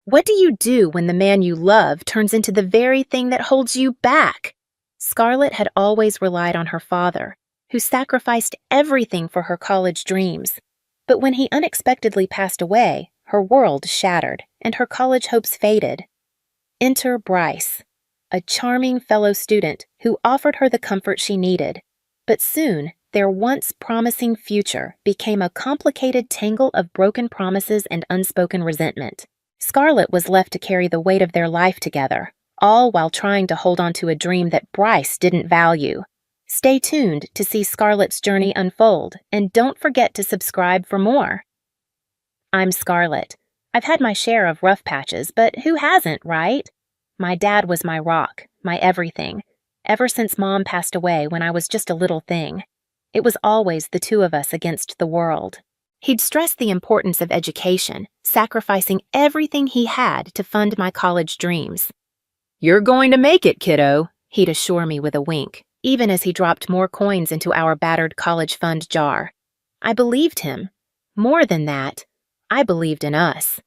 What do you do when the man you love turns into the very thing that holds you back? Scarlett had always relied on her father, who sacrificed everything for her college dreams. But when he unexpectedly passed away, her world shattered and her college hopes faded. Enter Bryce, a charming fellow student who offered her the comfort she needed. But soon, their once promising future became a complicated tangle of broken promises and unspoken resentment. Scarlett was left to carry the weight of their life together, all while trying to hold on to a dream that Bryce didn't value. Stay tuned to see Scarlett's journey unfold, and don't forget to subscribe for more. I'm Scarlett. I've had my share of rough patches, but who hasn't, right? My dad was my rock, my everything, ever since Mom passed away when I was just a little thing. It was always the two of us against the world. He'd stress the importance of education, sacrificing everything he had to fund my college dreams. "You're going to make it, kiddo," he'd assure me with a wink, even as he dropped more coins into our battered college fund jar. I believed him. More than that, I believed in us.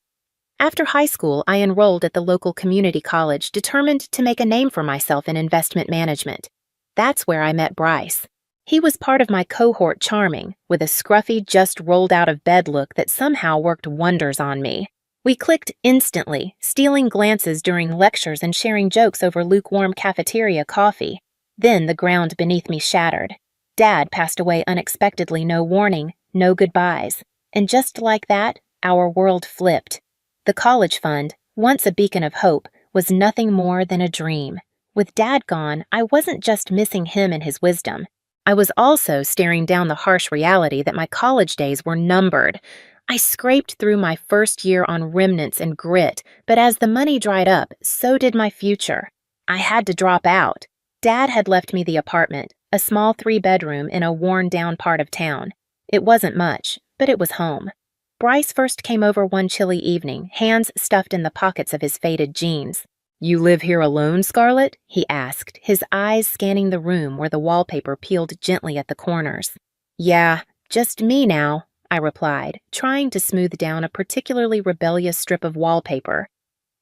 After high school, I enrolled at the local community college, determined to make a name for myself in investment management. That's where I met Bryce. He was part of my cohort charming, with a scruffy, just-rolled-out-of-bed look that somehow worked wonders on me. We clicked instantly, stealing glances during lectures and sharing jokes over lukewarm cafeteria coffee. Then the ground beneath me shattered. Dad passed away unexpectedly, no warning, no goodbyes. And just like that, our world flipped. The college fund, once a beacon of hope, was nothing more than a dream. With Dad gone, I wasn't just missing him and his wisdom. I was also staring down the harsh reality that my college days were numbered. I scraped through my first year on remnants and grit, but as the money dried up, so did my future. I had to drop out. Dad had left me the apartment, a small 3-bedroom in a worn-down part of town. It wasn't much, but it was home. Bryce first came over one chilly evening, hands stuffed in the pockets of his faded jeans. "You live here alone, Scarlett?" he asked, his eyes scanning the room where the wallpaper peeled gently at the corners. "Yeah, just me now," I replied, trying to smooth down a particularly rebellious strip of wallpaper.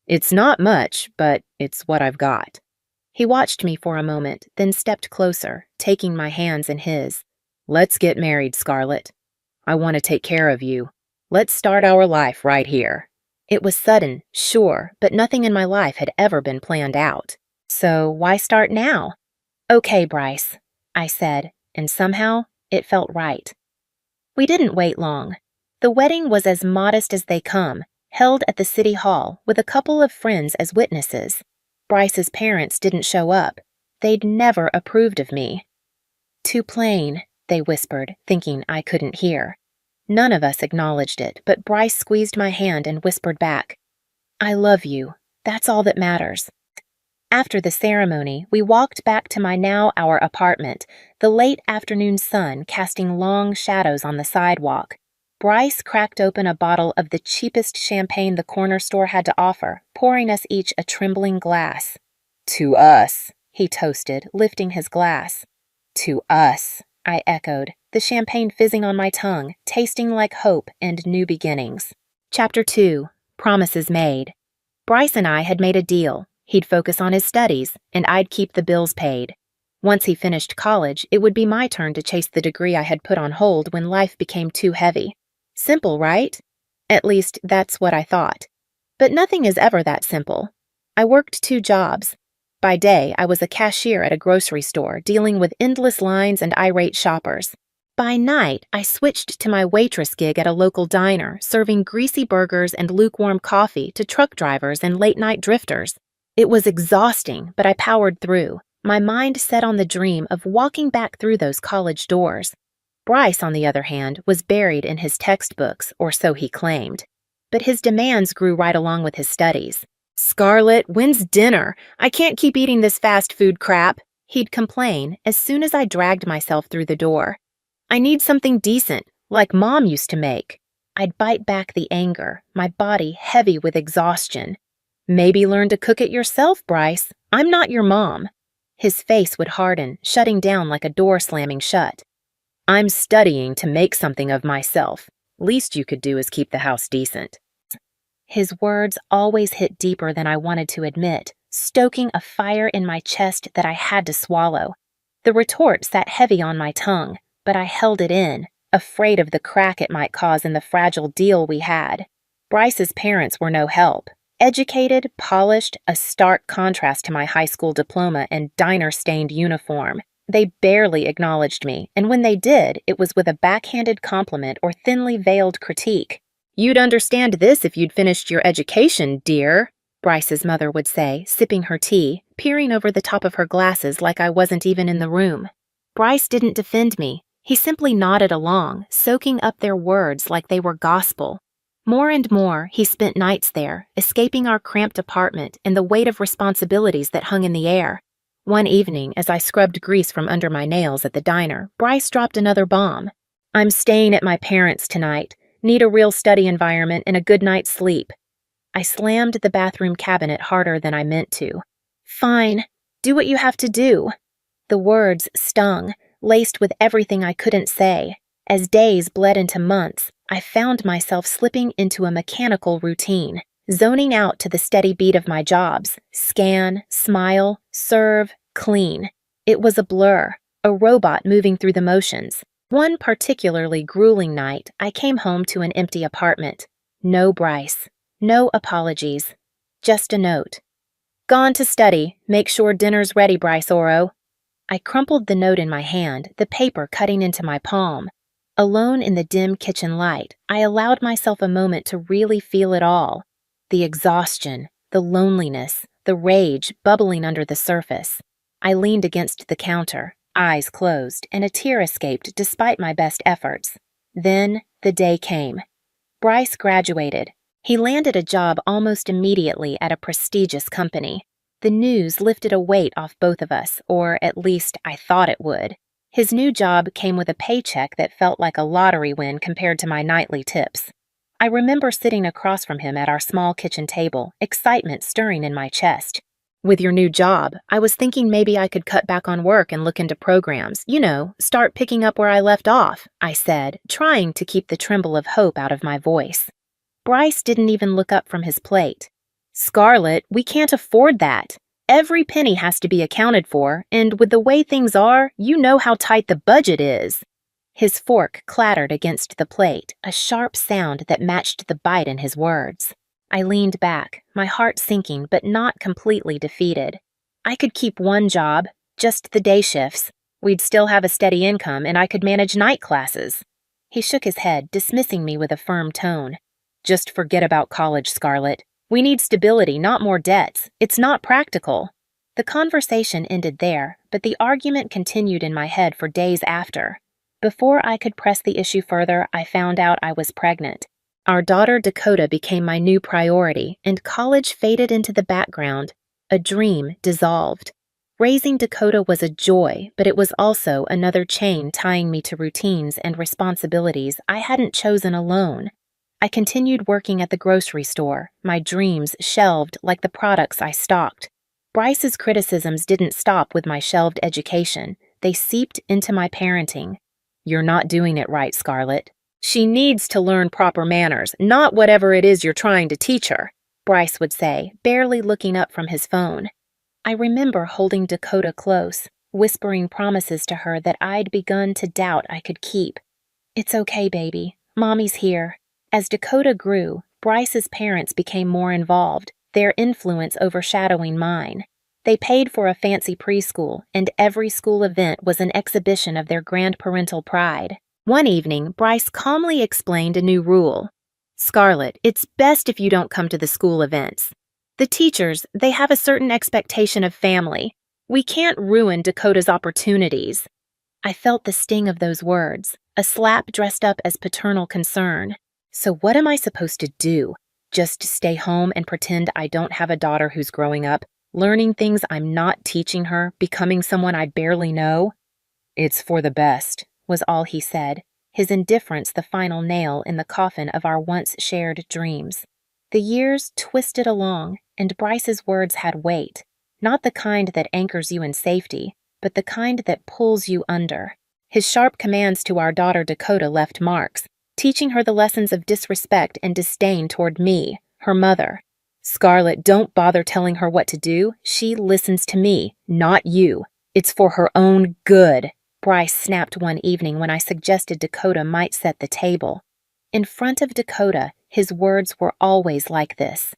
"It's not much, but it's what I've got." He watched me for a moment, then stepped closer, taking my hands in his. "Let's get married, Scarlett. I want to take care of you. Let's start our life right here." It was sudden, sure, but nothing in my life had ever been planned out. So why start now? "Okay, Bryce," I said, and somehow it felt right. We didn't wait long. The wedding was as modest as they come, held at the city hall with a couple of friends as witnesses. Bryce's parents didn't show up. They'd never approved of me. "Too plain," they whispered, thinking I couldn't hear. None of us acknowledged it, but Bryce squeezed my hand and whispered back, "I love you. That's all that matters." After the ceremony, we walked back to our apartment, the late afternoon sun casting long shadows on the sidewalk. Bryce cracked open a bottle of the cheapest champagne the corner store had to offer, pouring us each a trembling glass. "To us," he toasted, lifting his glass. "To us," I echoed, the champagne fizzing on my tongue, tasting like hope and new beginnings. Chapter 2. Promises Made. Bryce and I had made a deal. He'd focus on his studies, and I'd keep the bills paid. Once he finished college, it would be my turn to chase the degree I had put on hold when life became too heavy. Simple, right? At least, that's what I thought. But nothing is ever that simple. I worked 2 jobs. By day, I was a cashier at a grocery store, dealing with endless lines and irate shoppers. By night, I switched to my waitress gig at a local diner, serving greasy burgers and lukewarm coffee to truck drivers and late-night drifters. It was exhausting, but I powered through, my mind set on the dream of walking back through those college doors. Bryce, on the other hand, was buried in his textbooks, or so he claimed. But his demands grew right along with his studies. "Scarlett, when's dinner? I can't keep eating this fast food crap," he'd complain as soon as I dragged myself through the door. "I need something decent, like Mom used to make." I'd bite back the anger, my body heavy with exhaustion. "Maybe learn to cook it yourself, Bryce. I'm not your mom." His face would harden, shutting down like a door slamming shut. "I'm studying to make something of myself. Least you could do is keep the house decent." His words always hit deeper than I wanted to admit, stoking a fire in my chest that I had to swallow. The retort sat heavy on my tongue, but I held it in, afraid of the crack it might cause in the fragile deal we had. Bryce's parents were no help. Educated, polished, a stark contrast to my high school diploma and diner-stained uniform. They barely acknowledged me, and when they did, it was with a backhanded compliment or thinly veiled critique. "You'd understand this if you'd finished your education, dear," Bryce's mother would say, sipping her tea, peering over the top of her glasses like I wasn't even in the room. Bryce didn't defend me. He simply nodded along, soaking up their words like they were gospel. More and more, he spent nights there, escaping our cramped apartment and the weight of responsibilities that hung in the air. One evening, as I scrubbed grease from under my nails at the diner, Bryce dropped another bomb. "I'm staying at my parents' tonight. Need a real study environment and a good night's sleep." I slammed the bathroom cabinet harder than I meant to. "Fine. Do what you have to do." The words stung, laced with everything I couldn't say. As days bled into months, I found myself slipping into a mechanical routine, zoning out to the steady beat of my jobs: scan, smile, serve, clean. It was a blur, a robot moving through the motions. One particularly grueling night, I came home to an empty apartment. No Bryce. No apologies. Just a note. "Gone to study. Make sure dinner's ready, Bryce Oro." I crumpled the note in my hand, the paper cutting into my palm. Alone in the dim kitchen light, I allowed myself a moment to really feel it all. The exhaustion, the loneliness, the rage bubbling under the surface. I leaned against the counter, eyes closed, and a tear escaped despite my best efforts. Then the day came. Bryce graduated. He landed a job almost immediately at a prestigious company. The news lifted a weight off both of us, or at least I thought it would. His new job came with a paycheck that felt like a lottery win compared to my nightly tips. I remember sitting across from him at our small kitchen table, excitement stirring in my chest. "With your new job, I was thinking maybe I could cut back on work and look into programs, start picking up where I left off," I said, trying to keep the tremble of hope out of my voice. Bryce didn't even look up from his plate. "Scarlett, we can't afford that. Every penny has to be accounted for, and with the way things are, you know how tight the budget is." His fork clattered against the plate, a sharp sound that matched the bite in his words. I leaned back, my heart sinking but not completely defeated. I could keep one job, just the day shifts. We'd still have a steady income, and I could manage night classes. He shook his head, dismissing me with a firm tone. "Just forget about college, Scarlett. We need stability, not more debts. It's not practical." The conversation ended there, but the argument continued in my head for days after. Before I could press the issue further, I found out I was pregnant. Our daughter Dakota became my new priority, and college faded into the background. A dream dissolved. Raising Dakota was a joy, but it was also another chain tying me to routines and responsibilities I hadn't chosen alone. I continued working at the grocery store, my dreams shelved like the products I stocked. Bryce's criticisms didn't stop with my shelved education. They seeped into my parenting. "You're not doing it right, Scarlett. She needs to learn proper manners, not whatever it is you're trying to teach her," Bryce would say, barely looking up from his phone. I remember holding Dakota close, whispering promises to her that I'd begun to doubt I could keep. "It's okay, baby. Mommy's here." As Dakota grew, Bryce's parents became more involved, their influence overshadowing mine. They paid for a fancy preschool, and every school event was an exhibition of their grandparental pride. One evening, Bryce calmly explained a new rule. "Scarlett, it's best if you don't come to the school events. The teachers, they have a certain expectation of family. We can't ruin Dakota's opportunities." I felt the sting of those words, a slap dressed up as paternal concern. So what am I supposed to do? Just stay home and pretend I don't have a daughter who's growing up, learning things I'm not teaching her, becoming someone I barely know? "It's for the best," was all he said, his indifference the final nail in the coffin of our once shared dreams. The years twisted along, and Bryce's words had weight, not the kind that anchors you in safety, but the kind that pulls you under. His sharp commands to our daughter Dakota left marks, teaching her the lessons of disrespect and disdain toward me, her mother. Scarlett, don't bother telling her what to do. She listens to me, not you. It's for her own good, Bryce snapped one evening when I suggested Dakota might set the table. In front of Dakota, his words were always like this.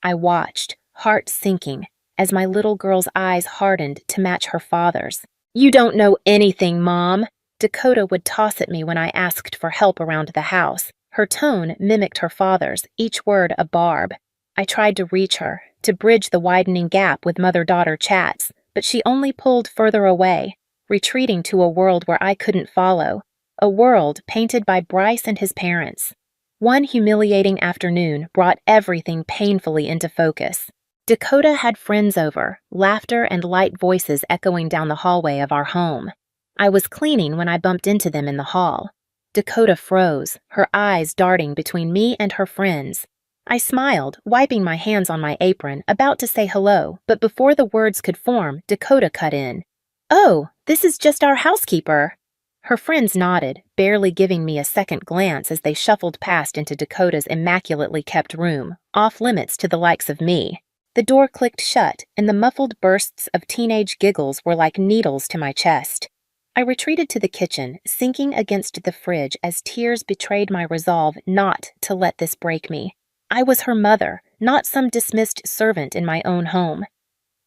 I watched, heart sinking, as my little girl's eyes hardened to match her father's. You don't know anything, Mom. Dakota would toss at me when I asked for help around the house. Her tone mimicked her father's, each word a barb. I tried to reach her, to bridge the widening gap with mother-daughter chats, but she only pulled further away, retreating to a world where I couldn't follow, a world painted by Bryce and his parents. One humiliating afternoon brought everything painfully into focus. Dakota had friends over, laughter and light voices echoing down the hallway of our home. I was cleaning when I bumped into them in the hall. Dakota froze, her eyes darting between me and her friends. I smiled, wiping my hands on my apron, about to say hello, but before the words could form, Dakota cut in. Oh, this is just our housekeeper. Her friends nodded, barely giving me a second glance as they shuffled past into Dakota's immaculately kept room, off limits to the likes of me. The door clicked shut, and the muffled bursts of teenage giggles were like needles to my chest. I retreated to the kitchen, sinking against the fridge as tears betrayed my resolve not to let this break me. I was her mother, not some dismissed servant in my own home.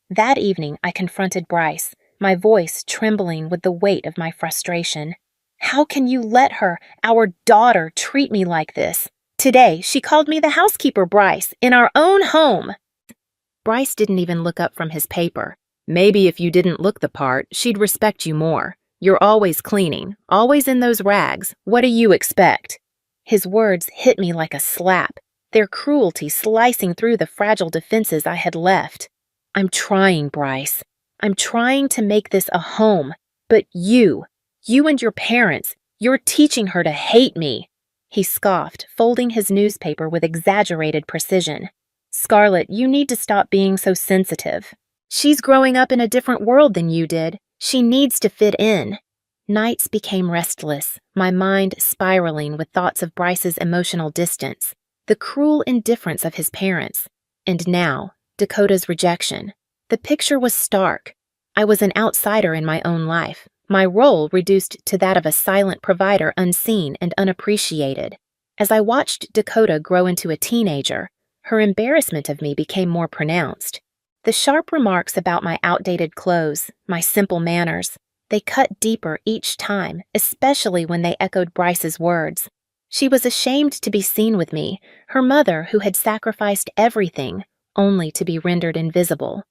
That evening, I confronted Bryce, my voice trembling with the weight of my frustration. How can you let her, our daughter, treat me like this? Today, she called me the housekeeper, Bryce, in our own home. Bryce didn't even look up from his paper. Maybe if you didn't look the part, she'd respect you more. You're always cleaning, always in those rags. What do you expect? His words hit me like a slap, their cruelty slicing through the fragile defenses I had left. I'm trying, Bryce. I'm trying to make this a home. But you and your parents, you're teaching her to hate me. He scoffed, folding his newspaper with exaggerated precision. Scarlett, you need to stop being so sensitive. She's growing up in a different world than you did. She needs to fit in. Nights became restless, my mind spiraling with thoughts of Bryce's emotional distance, the cruel indifference of his parents, and now, Dakota's rejection. The picture was stark. I was an outsider in my own life, my role reduced to that of a silent provider unseen and unappreciated. As I watched Dakota grow into a teenager, her embarrassment of me became more pronounced. The sharp remarks about my outdated clothes, my simple manners, they cut deeper each time, especially when they echoed Bryce's words. She was ashamed to be seen with me, her mother who had sacrificed everything, only to be rendered invisible.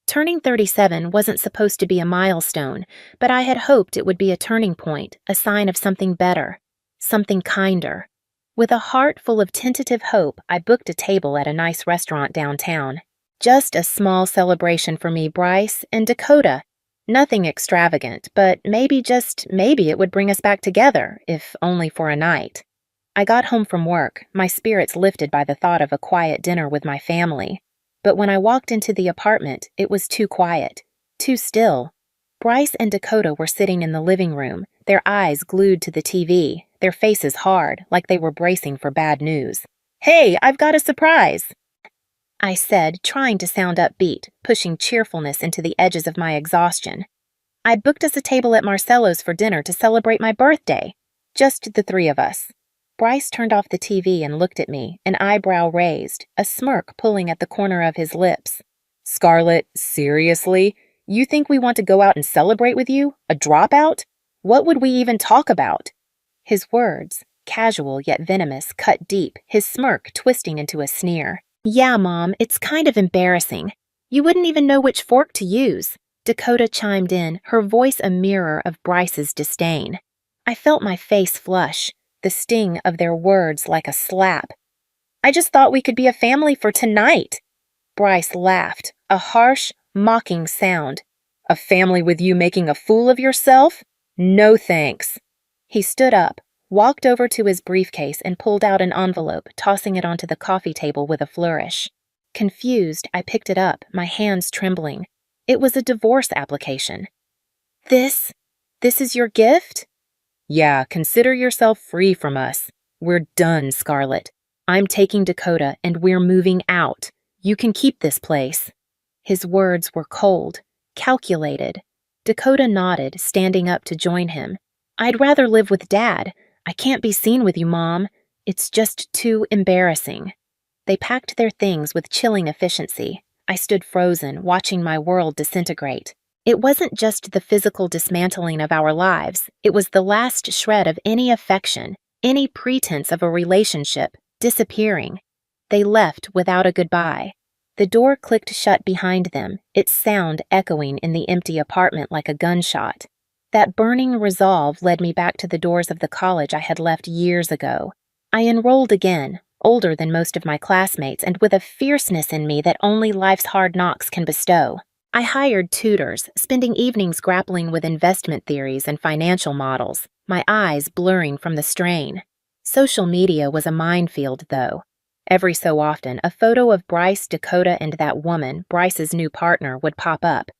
Turning 37 wasn't supposed to be a milestone, but I had hoped it would be a turning point, a sign of something better, something kinder. With a heart full of tentative hope, I booked a table at a nice restaurant downtown. Just a small celebration for me, Bryce, and Dakota. Nothing extravagant, but maybe, just maybe, it would bring us back together, if only for a night. I got home from work, my spirits lifted by the thought of a quiet dinner with my family. But when I walked into the apartment, it was too quiet, too still. Bryce and Dakota were sitting in the living room, their eyes glued to the TV, their faces hard, like they were bracing for bad news. Hey, I've got a surprise! I said, trying to sound upbeat, pushing cheerfulness into the edges of my exhaustion. I booked us a table at Marcello's for dinner to celebrate my birthday. Just the three of us. Bryce turned off the TV and looked at me, an eyebrow raised, a smirk pulling at the corner of his lips. Scarlett, seriously? You think we want to go out and celebrate with you? A dropout? What would we even talk about? His words, casual yet venomous, cut deep, his smirk twisting into a sneer. Yeah, Mom, it's kind of embarrassing. You wouldn't even know which fork to use. Dakota chimed in, her voice a mirror of Bryce's disdain. I felt my face flush, the sting of their words like a slap. I just thought we could be a family for tonight. Bryce laughed, a harsh, mocking sound. A family with you making a fool of yourself? No thanks. He stood up, walked over to his briefcase and pulled out an envelope, tossing it onto the coffee table with a flourish. Confused, I picked it up, my hands trembling. It was a divorce application. This is your gift? Yeah, consider yourself free from us. We're done, Scarlett. I'm taking Dakota and we're moving out. You can keep this place." His words were cold, calculated. Dakota nodded, standing up to join him. "I'd rather live with Dad. I can't be seen with you, Mom. It's just too embarrassing." They packed their things with chilling efficiency. I stood frozen, watching my world disintegrate. It wasn't just the physical dismantling of our lives, it was the last shred of any affection, any pretense of a relationship, disappearing. They left without a goodbye. The door clicked shut behind them, its sound echoing in the empty apartment like a gunshot. That burning resolve led me back to the doors of the college I had left years ago. I enrolled again, older than most of my classmates and with a fierceness in me that only life's hard knocks can bestow. I hired tutors, spending evenings grappling with investment theories and financial models, my eyes blurring from the strain. Social media was a minefield, though. Every so often, a photo of Bryce, Dakota, and that woman, Bryce's new partner, would pop up.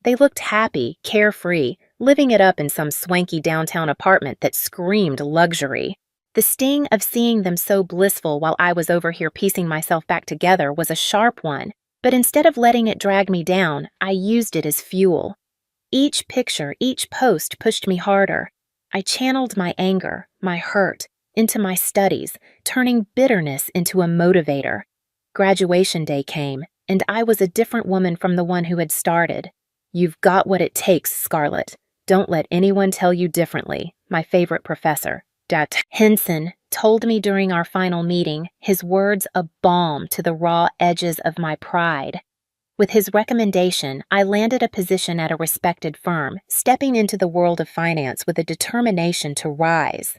They looked happy, carefree, living it up in some swanky downtown apartment that screamed luxury. The sting of seeing them so blissful while I was over here piecing myself back together was a sharp one, but instead of letting it drag me down, I used it as fuel. Each picture, each post pushed me harder. I channeled my anger, my hurt, into my studies, turning bitterness into a motivator. Graduation day came, and I was a different woman from the one who had started. "You've got what it takes, Scarlett. Don't let anyone tell you differently," my favorite professor, Dat Henson, told me during our final meeting, his words a balm to the raw edges of my pride. With his recommendation, I landed a position at a respected firm, stepping into the world of finance with a determination to rise.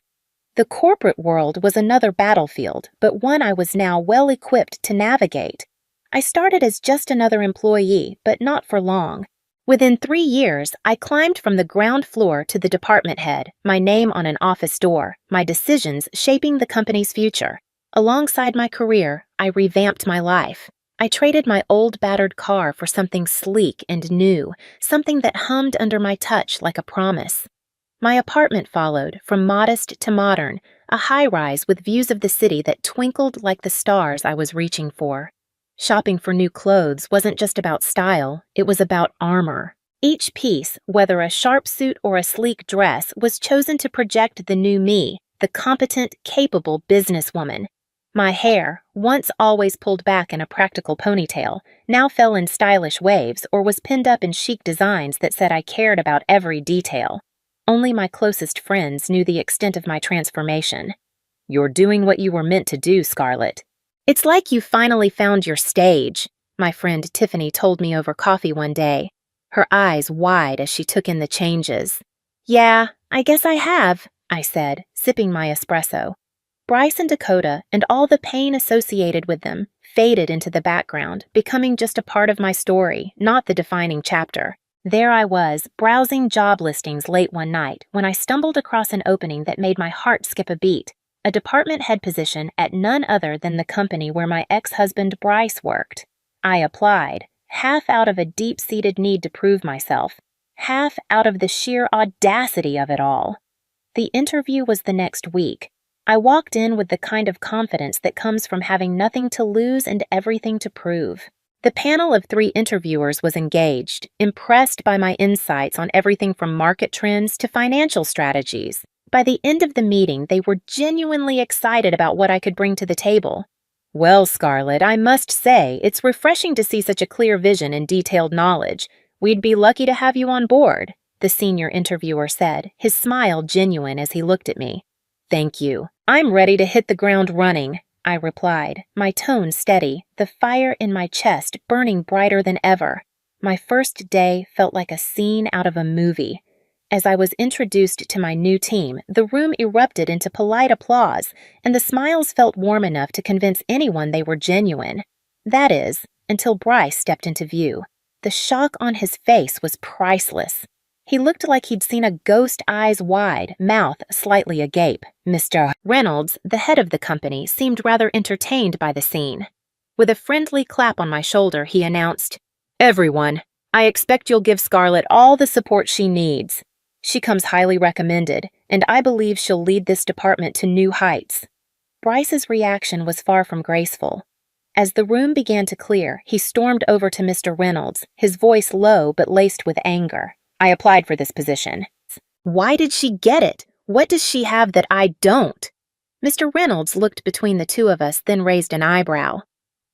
The corporate world was another battlefield, but one I was now well equipped to navigate. I started as just another employee, but not for long. Within 3 years, I climbed from the ground floor to the department head, my name on an office door, my decisions shaping the company's future. Alongside my career, I revamped my life. I traded my old battered car for something sleek and new, something that hummed under my touch like a promise. My apartment followed, from modest to modern, a high-rise with views of the city that twinkled like the stars I was reaching for. Shopping for new clothes wasn't just about style, it was about armor. Each piece, whether a sharp suit or a sleek dress, was chosen to project the new me, the competent, capable businesswoman. My hair, once always pulled back in a practical ponytail, now fell in stylish waves or was pinned up in chic designs that said I cared about every detail. Only my closest friends knew the extent of my transformation. "You're doing what you were meant to do, Scarlett. It's like you finally found your stage," my friend Tiffany told me over coffee one day, her eyes wide as she took in the changes. "Yeah, I guess I have," I said, sipping my espresso. Bryce and Dakota, and all the pain associated with them, faded into the background, becoming just a part of my story, not the defining chapter. There I was, browsing job listings late one night, when I stumbled across an opening that made my heart skip a beat. A department head position at none other than the company where my ex-husband Bryce worked. I applied, half out of a deep-seated need to prove myself, half out of the sheer audacity of it all. The interview was the next week. I walked in with the kind of confidence that comes from having nothing to lose and everything to prove. The panel of 3 interviewers was engaged, impressed by my insights on everything from market trends to financial strategies. By the end of the meeting, they were genuinely excited about what I could bring to the table. "Well, Scarlett, I must say, it's refreshing to see such a clear vision and detailed knowledge. We'd be lucky to have you on board," the senior interviewer said, his smile genuine as he looked at me. "Thank you. I'm ready to hit the ground running," I replied, my tone steady, the fire in my chest burning brighter than ever. My first day felt like a scene out of a movie. As I was introduced to my new team, the room erupted into polite applause, and the smiles felt warm enough to convince anyone they were genuine. That is, until Bryce stepped into view. The shock on his face was priceless. He looked like he'd seen a ghost, eyes wide, mouth slightly agape. Mr. Reynolds, the head of the company, seemed rather entertained by the scene. With a friendly clap on my shoulder, he announced, "Everyone, I expect you'll give Scarlett all the support she needs. She comes highly recommended, and I believe she'll lead this department to new heights." Bryce's reaction was far from graceful. As the room began to clear, he stormed over to Mr. Reynolds, his voice low but laced with anger. "I applied for this position. Why did she get it? What does she have that I don't?" Mr. Reynolds looked between the two of us, then raised an eyebrow.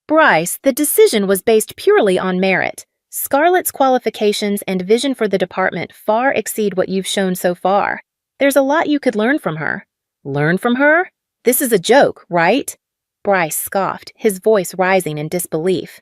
"Bryce, the decision was based purely on merit. Scarlett's qualifications and vision for the department far exceed what you've shown so far. There's a lot you could learn from her." "Learn from her? This is a joke, right?" Bryce scoffed, his voice rising in disbelief.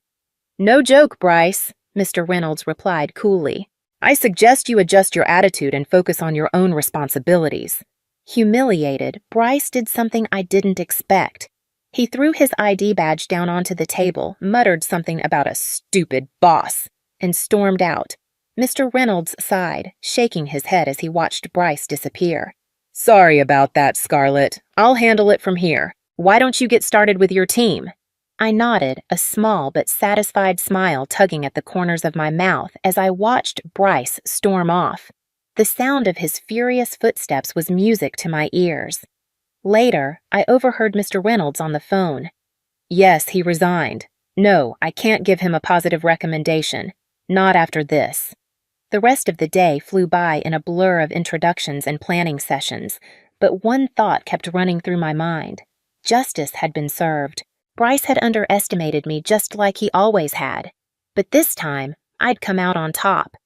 "No joke, Bryce," Mr. Reynolds replied coolly. "I suggest you adjust your attitude and focus on your own responsibilities." Humiliated, Bryce did something I didn't expect. He threw his ID badge down onto the table, muttered something about a stupid boss, and stormed out. Mr. Reynolds sighed, shaking his head as he watched Bryce disappear. "Sorry about that, Scarlett. I'll handle it from here. Why don't you get started with your team?" I nodded, a small but satisfied smile tugging at the corners of my mouth as I watched Bryce storm off. The sound of his furious footsteps was music to my ears. Later, I overheard Mr. Reynolds on the phone. "Yes, he resigned. No, I can't give him a positive recommendation. Not after this." The rest of the day flew by in a blur of introductions and planning sessions, but one thought kept running through my mind. Justice had been served. Bryce had underestimated me just like he always had. But this time, I'd come out on top.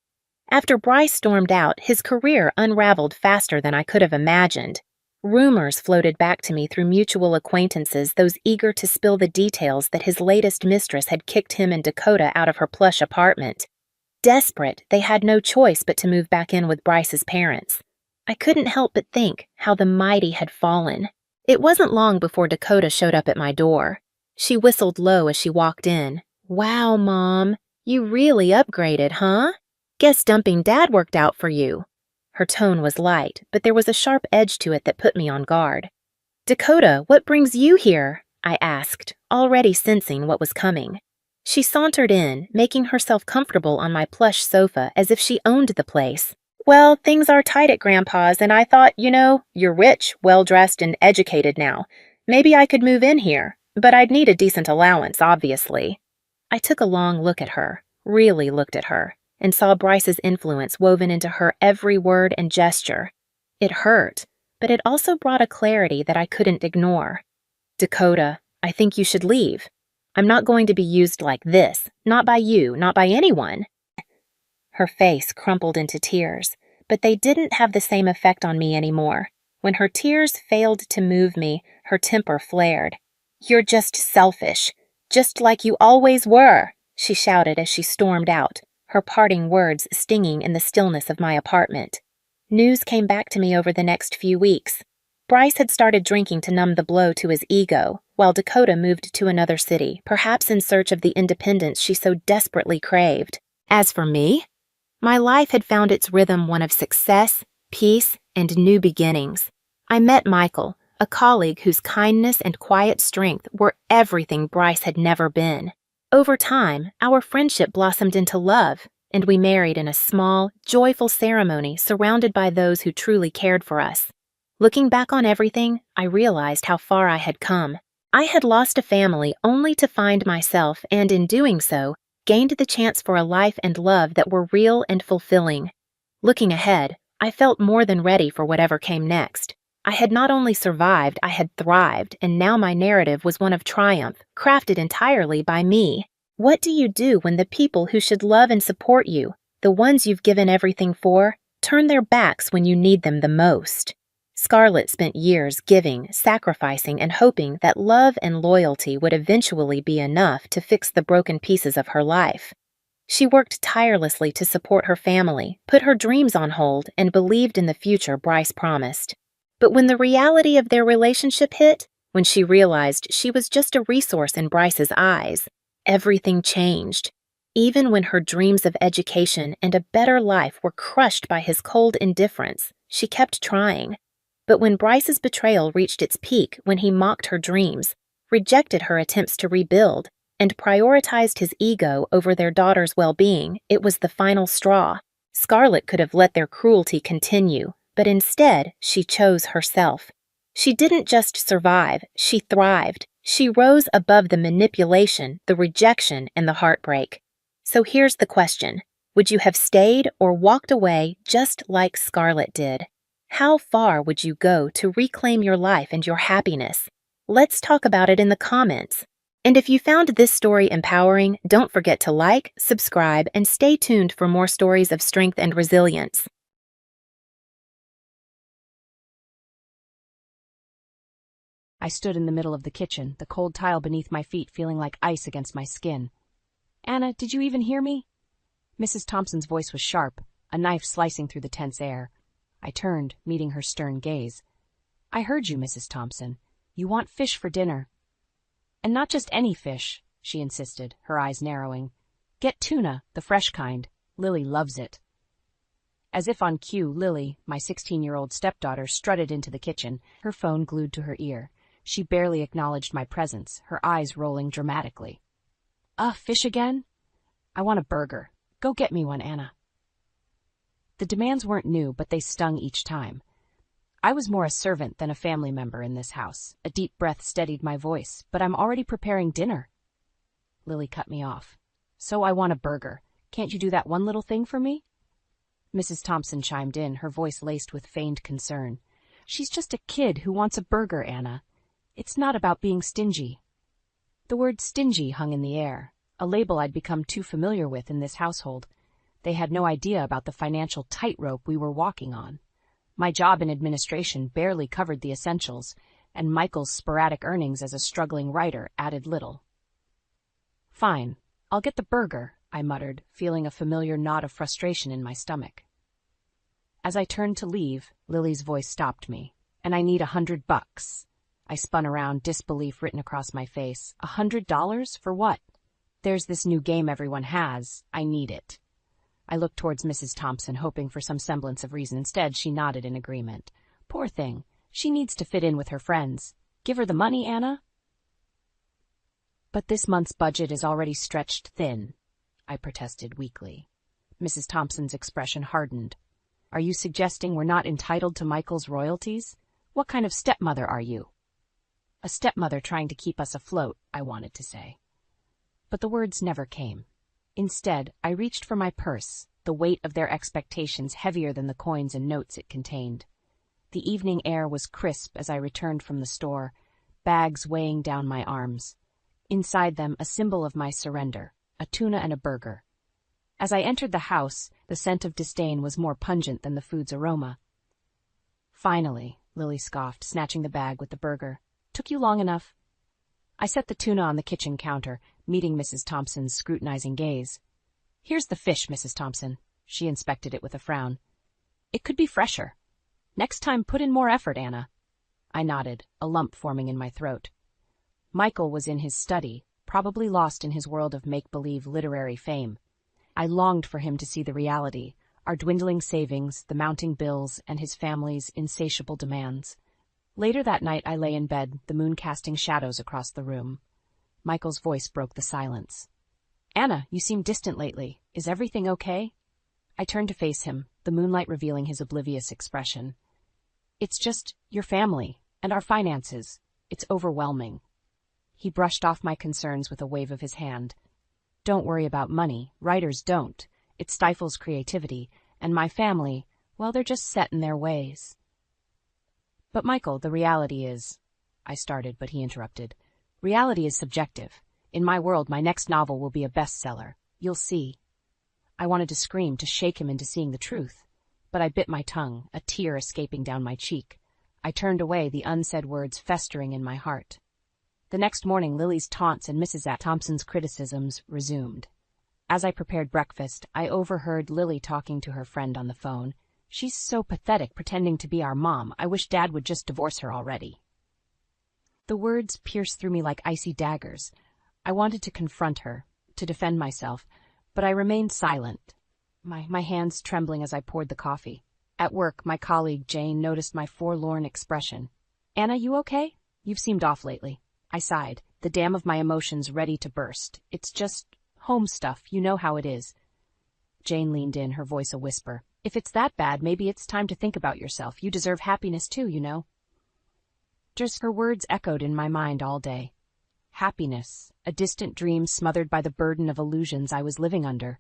After Bryce stormed out, his career unraveled faster than I could have imagined. Rumors floated back to me through mutual acquaintances, those eager to spill the details that his latest mistress had kicked him and Dakota out of her plush apartment. Desperate, they had no choice but to move back in with Bryce's parents. I couldn't help but think how the mighty had fallen. It wasn't long before Dakota showed up at my door. She whistled low as she walked in. "Wow, Mom, you really upgraded, huh? Guess dumping Dad worked out for you." Her tone was light, but there was a sharp edge to it that put me on guard. "Dakota, what brings you here?" I asked, already sensing what was coming. She sauntered in, making herself comfortable on my plush sofa as if she owned the place. "Well, things are tight at Grandpa's, and I thought, you're rich, well-dressed, and educated now. Maybe I could move in here, but I'd need a decent allowance, obviously." I took a long look at her, really looked at her, and saw Bryce's influence woven into her every word and gesture. It hurt, but it also brought a clarity that I couldn't ignore. "Dakota, I think you should leave. I'm not going to be used like this, not by you, not by anyone." Her face crumpled into tears, but they didn't have the same effect on me anymore. When her tears failed to move me, her temper flared. "You're just selfish, just like you always were," she shouted as she stormed out, her parting words stinging in the stillness of my apartment. News came back to me over the next few weeks. Bryce had started drinking to numb the blow to his ego, while Dakota moved to another city, perhaps in search of the independence she so desperately craved. As for me, my life had found its rhythm one of success, peace, and new beginnings. I met Michael, a colleague whose kindness and quiet strength were everything Bryce had never been. Over time, our friendship blossomed into love, and we married in a small, joyful ceremony surrounded by those who truly cared for us. Looking back on everything, I realized how far I had come. I had lost a family only to find myself, and in doing so, gained the chance for a life and love that were real and fulfilling. Looking ahead, I felt more than ready for whatever came next. I had not only survived, I had thrived, and now my narrative was one of triumph, crafted entirely by me. What do you do when the people who should love and support you, the ones you've given everything for, turn their backs when you need them the most? Scarlett spent years giving, sacrificing, and hoping that love and loyalty would eventually be enough to fix the broken pieces of her life. She worked tirelessly to support her family, put her dreams on hold, and believed in the future Bryce promised. But when the reality of their relationship hit, when she realized she was just a resource in Bryce's eyes, everything changed. Even when her dreams of education and a better life were crushed by his cold indifference, she kept trying. But when Bryce's betrayal reached its peak, when he mocked her dreams, rejected her attempts to rebuild, and prioritized his ego over their daughter's well-being, it was the final straw. Scarlett could have let their cruelty continue, but instead she chose herself. She didn't just survive, she thrived. She rose above the manipulation, the rejection, and the heartbreak. So here's the question. Would you have stayed or walked away just like Scarlett did? How far would you go to reclaim your life and your happiness? Let's talk about it in the comments. And if you found this story empowering, don't forget to like, subscribe, and stay tuned for more stories of strength and resilience. I stood in the middle of the kitchen, the cold tile beneath my feet feeling like ice against my skin. "Anna, did you even hear me?" Mrs. Thompson's voice was sharp, a knife slicing through the tense air. I turned, meeting her stern gaze. "I heard you, Mrs. Thompson. You want fish for dinner." "And not just any fish," she insisted, her eyes narrowing. "Get tuna, the fresh kind. Lily loves it." As if on cue, Lily, my 16-year-old stepdaughter, strutted into the kitchen, her phone glued to her ear. She barely acknowledged my presence, her eyes rolling dramatically. Fish again? I want a burger. Go get me one, Anna." The demands weren't new, but they stung each time. I was more a servant than a family member in this house. A deep breath steadied my voice. "But I'm already preparing dinner." Lily cut me off. "So I want a burger. Can't you do that one little thing for me?" Mrs. Thompson chimed in, her voice laced with feigned concern. "She's just a kid who wants a burger, Anna. It's not about being stingy." The word stingy hung in the air, a label I'd become too familiar with in this household. They had no idea about the financial tightrope we were walking on. My job in administration barely covered the essentials, and Michael's sporadic earnings as a struggling writer added little. "Fine, I'll get the burger," I muttered, feeling a familiar knot of frustration in my stomach. As I turned to leave, Lily's voice stopped me. "And I need $100. I spun around, disbelief written across my face. $100? For what? "There's this new game everyone has. I need it." I looked towards Mrs. Thompson, hoping for some semblance of reason. Instead, she nodded in agreement. "Poor thing. She needs to fit in with her friends. Give her the money, Anna." "But this month's budget is already stretched thin," I protested weakly. Mrs. Thompson's expression hardened. "Are you suggesting we're not entitled to Michael's royalties? What kind of stepmother are you?" "A stepmother trying to keep us afloat," I wanted to say. But the words never came. Instead, I reached for my purse, the weight of their expectations heavier than the coins and notes it contained. The evening air was crisp as I returned from the store, bags weighing down my arms. Inside them, a symbol of my surrender, a tuna and a burger. As I entered the house, the scent of disdain was more pungent than the food's aroma. "Finally," Lily scoffed, snatching the bag with the burger. "Took you long enough." I set the tuna on the kitchen counter, meeting Mrs. Thompson's scrutinizing gaze. "Here's the fish, Mrs. Thompson." She inspected it with a frown. "It could be fresher. Next time, put in more effort, Anna." I nodded, a lump forming in my throat. Michael was in his study, probably lost in his world of make-believe literary fame. I longed for him to see the reality, our dwindling savings, the mounting bills, and his family's insatiable demands. Later that night I lay in bed, the moon casting shadows across the room. Michael's voice broke the silence. "Anna, you seem distant lately. Is everything okay?" I turned to face him, the moonlight revealing his oblivious expression. "It's just your family, and our finances. It's overwhelming." He brushed off my concerns with a wave of his hand. "Don't worry about money. Writers don't. It stifles creativity, and my family, well, they're just set in their ways." "But Michael, the reality is—" I started, but he interrupted. "Reality is subjective. In my world, my next novel will be a bestseller. You'll see." I wanted to scream, to shake him into seeing the truth. But I bit my tongue, a tear escaping down my cheek. I turned away, the unsaid words festering in my heart. The next morning, Lily's taunts and Mrs. Thompson's criticisms resumed. As I prepared breakfast, I overheard Lily talking to her friend on the phone. "She's so pathetic, pretending to be our mom. I wish Dad would just divorce her already." The words pierced through me like icy daggers. I wanted to confront her, to defend myself, but I remained silent, my hands trembling as I poured the coffee. At work, my colleague Jane noticed my forlorn expression. "Anna, you okay? You've seemed off lately." I sighed, the dam of my emotions ready to burst. "It's just home stuff, you know how it is." Jane leaned in, her voice a whisper. "If it's that bad, maybe it's time to think about yourself. You deserve happiness too, you know." Just her words echoed in my mind all day. Happiness, a distant dream smothered by the burden of illusions I was living under.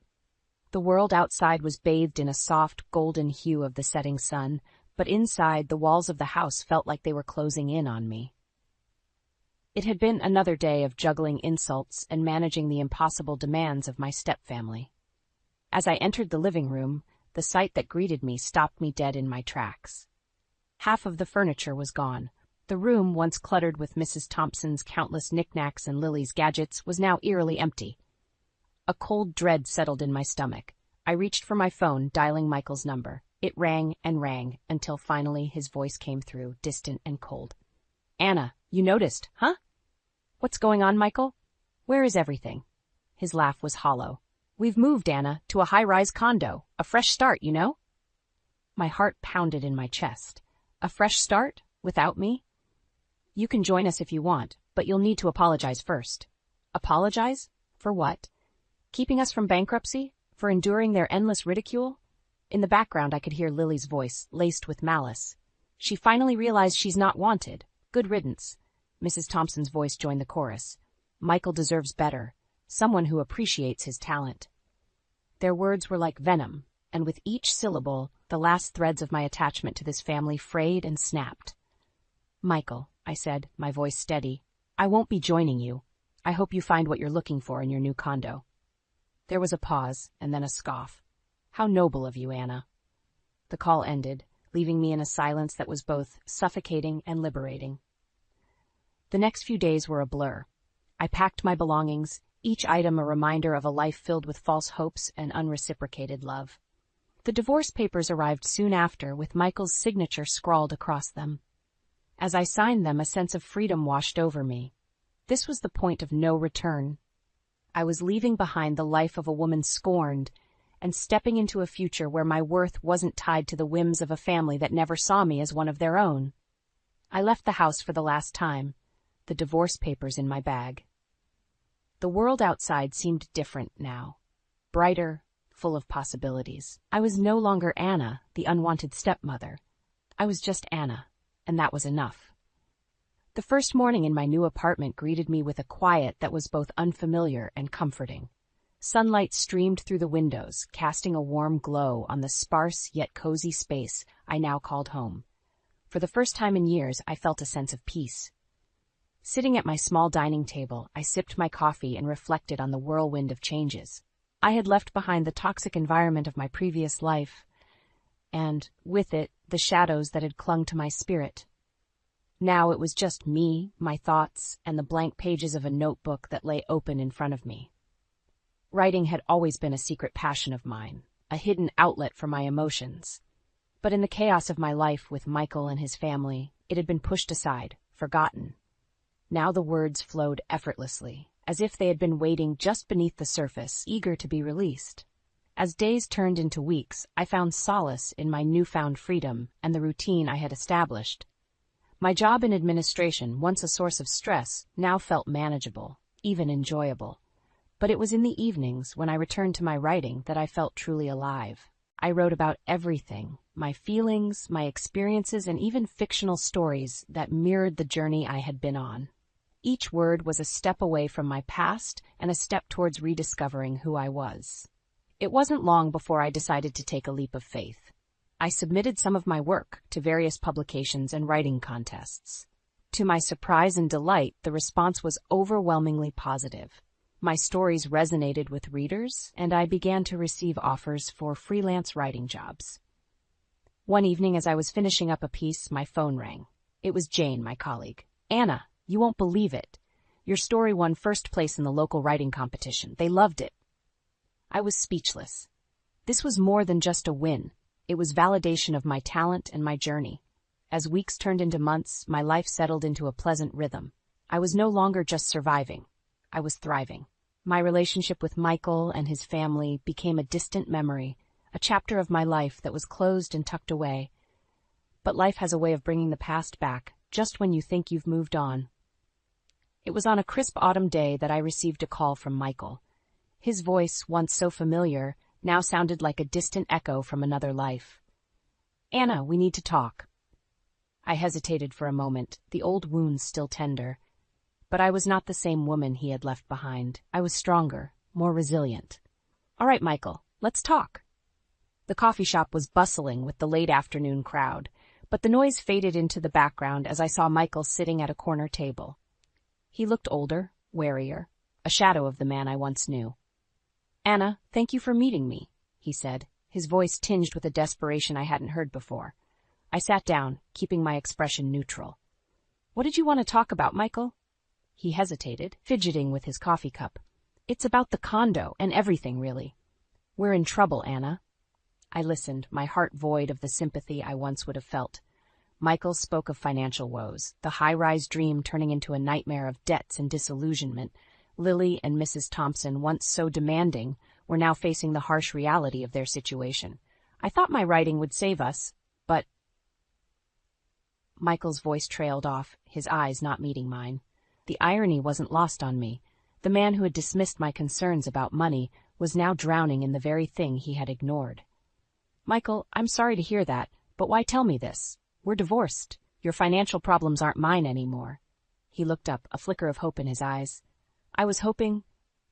The world outside was bathed in a soft, golden hue of the setting sun, but inside, the walls of the house felt like they were closing in on me. It had been another day of juggling insults and managing the impossible demands of my stepfamily. As I entered the living room, the sight that greeted me stopped me dead in my tracks. Half of the furniture was gone. The room, once cluttered with Mrs. Thompson's countless knickknacks and Lily's gadgets, was now eerily empty. A cold dread settled in my stomach. I reached for my phone, dialing Michael's number. It rang and rang, until finally his voice came through, distant and cold. "Anna, you noticed, huh?" "What's going on, Michael? Where is everything?" His laugh was hollow. "We've moved, Anna, to a high-rise condo. A fresh start, you know?" My heart pounded in my chest. A fresh start? Without me? "You can join us if you want, but you'll need to apologize first." "Apologize? For what? Keeping us from bankruptcy? For enduring their endless ridicule?" In the background I could hear Lily's voice, laced with malice. "She finally realized she's not wanted. Good riddance." Mrs. Thompson's voice joined the chorus. "Michael deserves better. Someone who appreciates his talent." Their words were like venom, and with each syllable, the last threads of my attachment to this family frayed and snapped. "Michael," I said, my voice steady, "I won't be joining you. I hope you find what you're looking for in your new condo." There was a pause, and then a scoff. "How noble of you, Anna." The call ended, leaving me in a silence that was both suffocating and liberating. The next few days were a blur. I packed my belongings, each item a reminder of a life filled with false hopes and unreciprocated love. The divorce papers arrived soon after, with Michael's signature scrawled across them. As I signed them, a sense of freedom washed over me. This was the point of no return. I was leaving behind the life of a woman scorned and stepping into a future where my worth wasn't tied to the whims of a family that never saw me as one of their own. I left the house for the last time, the divorce papers in my bag. The world outside seemed different now, brighter, full of possibilities. I was no longer Anna, the unwanted stepmother. I was just Anna, and that was enough. The first morning in my new apartment greeted me with a quiet that was both unfamiliar and comforting. Sunlight streamed through the windows, casting a warm glow on the sparse yet cozy space I now called home. For the first time in years, I felt a sense of peace. Sitting at my small dining table, I sipped my coffee and reflected on the whirlwind of changes. I had left behind the toxic environment of my previous life, and, with it, the shadows that had clung to my spirit. Now it was just me, my thoughts, and the blank pages of a notebook that lay open in front of me. Writing had always been a secret passion of mine, a hidden outlet for my emotions. But in the chaos of my life with Michael and his family, it had been pushed aside, forgotten. Now the words flowed effortlessly, as if they had been waiting just beneath the surface, eager to be released. As days turned into weeks, I found solace in my newfound freedom and the routine I had established. My job in administration, once a source of stress, now felt manageable, even enjoyable. But it was in the evenings, when I returned to my writing, that I felt truly alive. I wrote about everything, my feelings, my experiences, and even fictional stories that mirrored the journey I had been on. Each word was a step away from my past and a step towards rediscovering who I was. It wasn't long before I decided to take a leap of faith. I submitted some of my work to various publications and writing contests. To my surprise and delight, the response was overwhelmingly positive. My stories resonated with readers, and I began to receive offers for freelance writing jobs. One evening, as I was finishing up a piece, my phone rang. It was Jane, my colleague. "Anna, you won't believe it. Your story won first place in the local writing competition. They loved it." I was speechless. This was more than just a win. It was validation of my talent and my journey. As weeks turned into months, my life settled into a pleasant rhythm. I was no longer just surviving. I was thriving. My relationship with Michael and his family became a distant memory, a chapter of my life that was closed and tucked away. But life has a way of bringing the past back, just when you think you've moved on. It was on a crisp autumn day that I received a call from Michael. His voice, once so familiar, now sounded like a distant echo from another life. "Anna, we need to talk." I hesitated for a moment, the old wounds still tender. But I was not the same woman he had left behind. I was stronger, more resilient. "All right, Michael, let's talk." The coffee shop was bustling with the late afternoon crowd, but the noise faded into the background as I saw Michael sitting at a corner table. He looked older, warier, a shadow of the man I once knew. "Anna, thank you for meeting me," he said, his voice tinged with a desperation I hadn't heard before. I sat down, keeping my expression neutral. "What did you want to talk about, Michael?" He hesitated, fidgeting with his coffee cup. "It's about the condo and everything, really. We're in trouble, Anna." I listened, my heart void of the sympathy I once would have felt. Michael spoke of financial woes, the high-rise dream turning into a nightmare of debts and disillusionment. Lily and Mrs. Thompson, once so demanding, were now facing the harsh reality of their situation. I thought my writing would save us, but... Michael's voice trailed off, his eyes not meeting mine. The irony wasn't lost on me. The man who had dismissed my concerns about money was now drowning in the very thing he had ignored. "Michael, I'm sorry to hear that, but why tell me this? We're divorced. Your financial problems aren't mine anymore." He looked up, a flicker of hope in his eyes. "I was hoping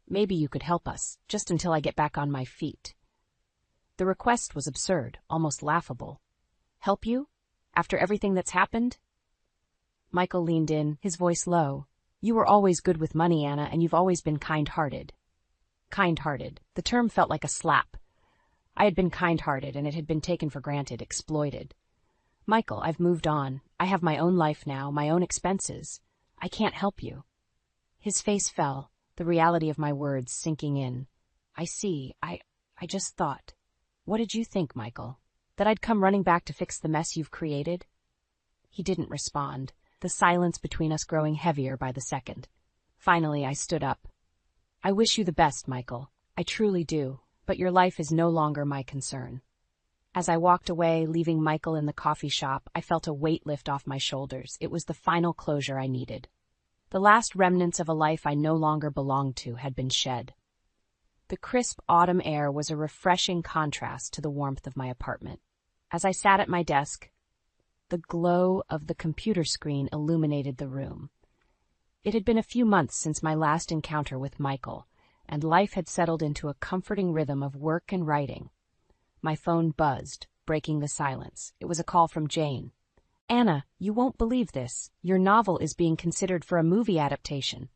maybe you could help us, just until I get back on my feet." The request was absurd, almost laughable. "Help you? After everything that's happened?" Michael leaned in, his voice low. "You were always good with money, Anna, and you've always been kind-hearted." Kind-hearted. The term felt like a slap. I had been kind-hearted, and it had been taken for granted, exploited. "Michael, I've moved on. I have my own life now, my own expenses. I can't help you." His face fell, the reality of my words sinking in. "I see. I just thought." "What did you think, Michael? That I'd come running back to fix the mess you've created?" He didn't respond, the silence between us growing heavier by the second. Finally, I stood up. "I wish you the best, Michael. I truly do. But your life is no longer my concern." As I walked away, leaving Michael in the coffee shop, I felt a weight lift off my shoulders. It was the final closure I needed. The last remnants of a life I no longer belonged to had been shed. The crisp autumn air was a refreshing contrast to the warmth of my apartment. As I sat at my desk, the glow of the computer screen illuminated the room. It had been a few months since my last encounter with Michael, and life had settled into a comforting rhythm of work and writing. My phone buzzed, breaking the silence. It was a call from Jane. "Anna, you won't believe this. Your novel is being considered for a movie adaptation."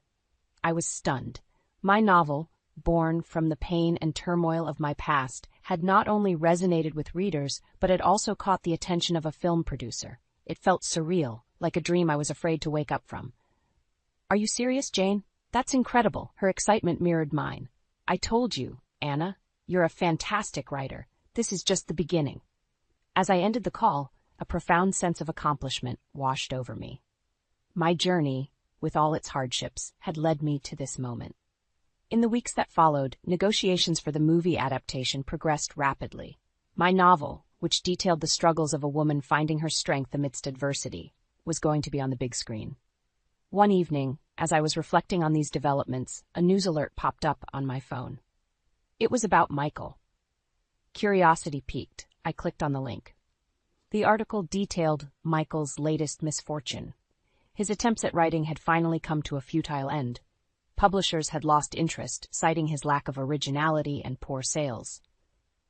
I was stunned. My novel, born from the pain and turmoil of my past, had not only resonated with readers, but had also caught the attention of a film producer. It felt surreal, like a dream I was afraid to wake up from. "Are you serious, Jane? That's incredible." Her excitement mirrored mine. "I told you, Anna, you're a fantastic writer. This is just the beginning." As I ended the call, a profound sense of accomplishment washed over me. My journey, with all its hardships, had led me to this moment. In the weeks that followed, negotiations for the movie adaptation progressed rapidly. My novel, which detailed the struggles of a woman finding her strength amidst adversity, was going to be on the big screen. One evening, as I was reflecting on these developments, a news alert popped up on my phone. It was about Michael. Curiosity piqued. I clicked on the link. The article detailed Michael's latest misfortune. His attempts at writing had finally come to a futile end. Publishers had lost interest, citing his lack of originality and poor sales.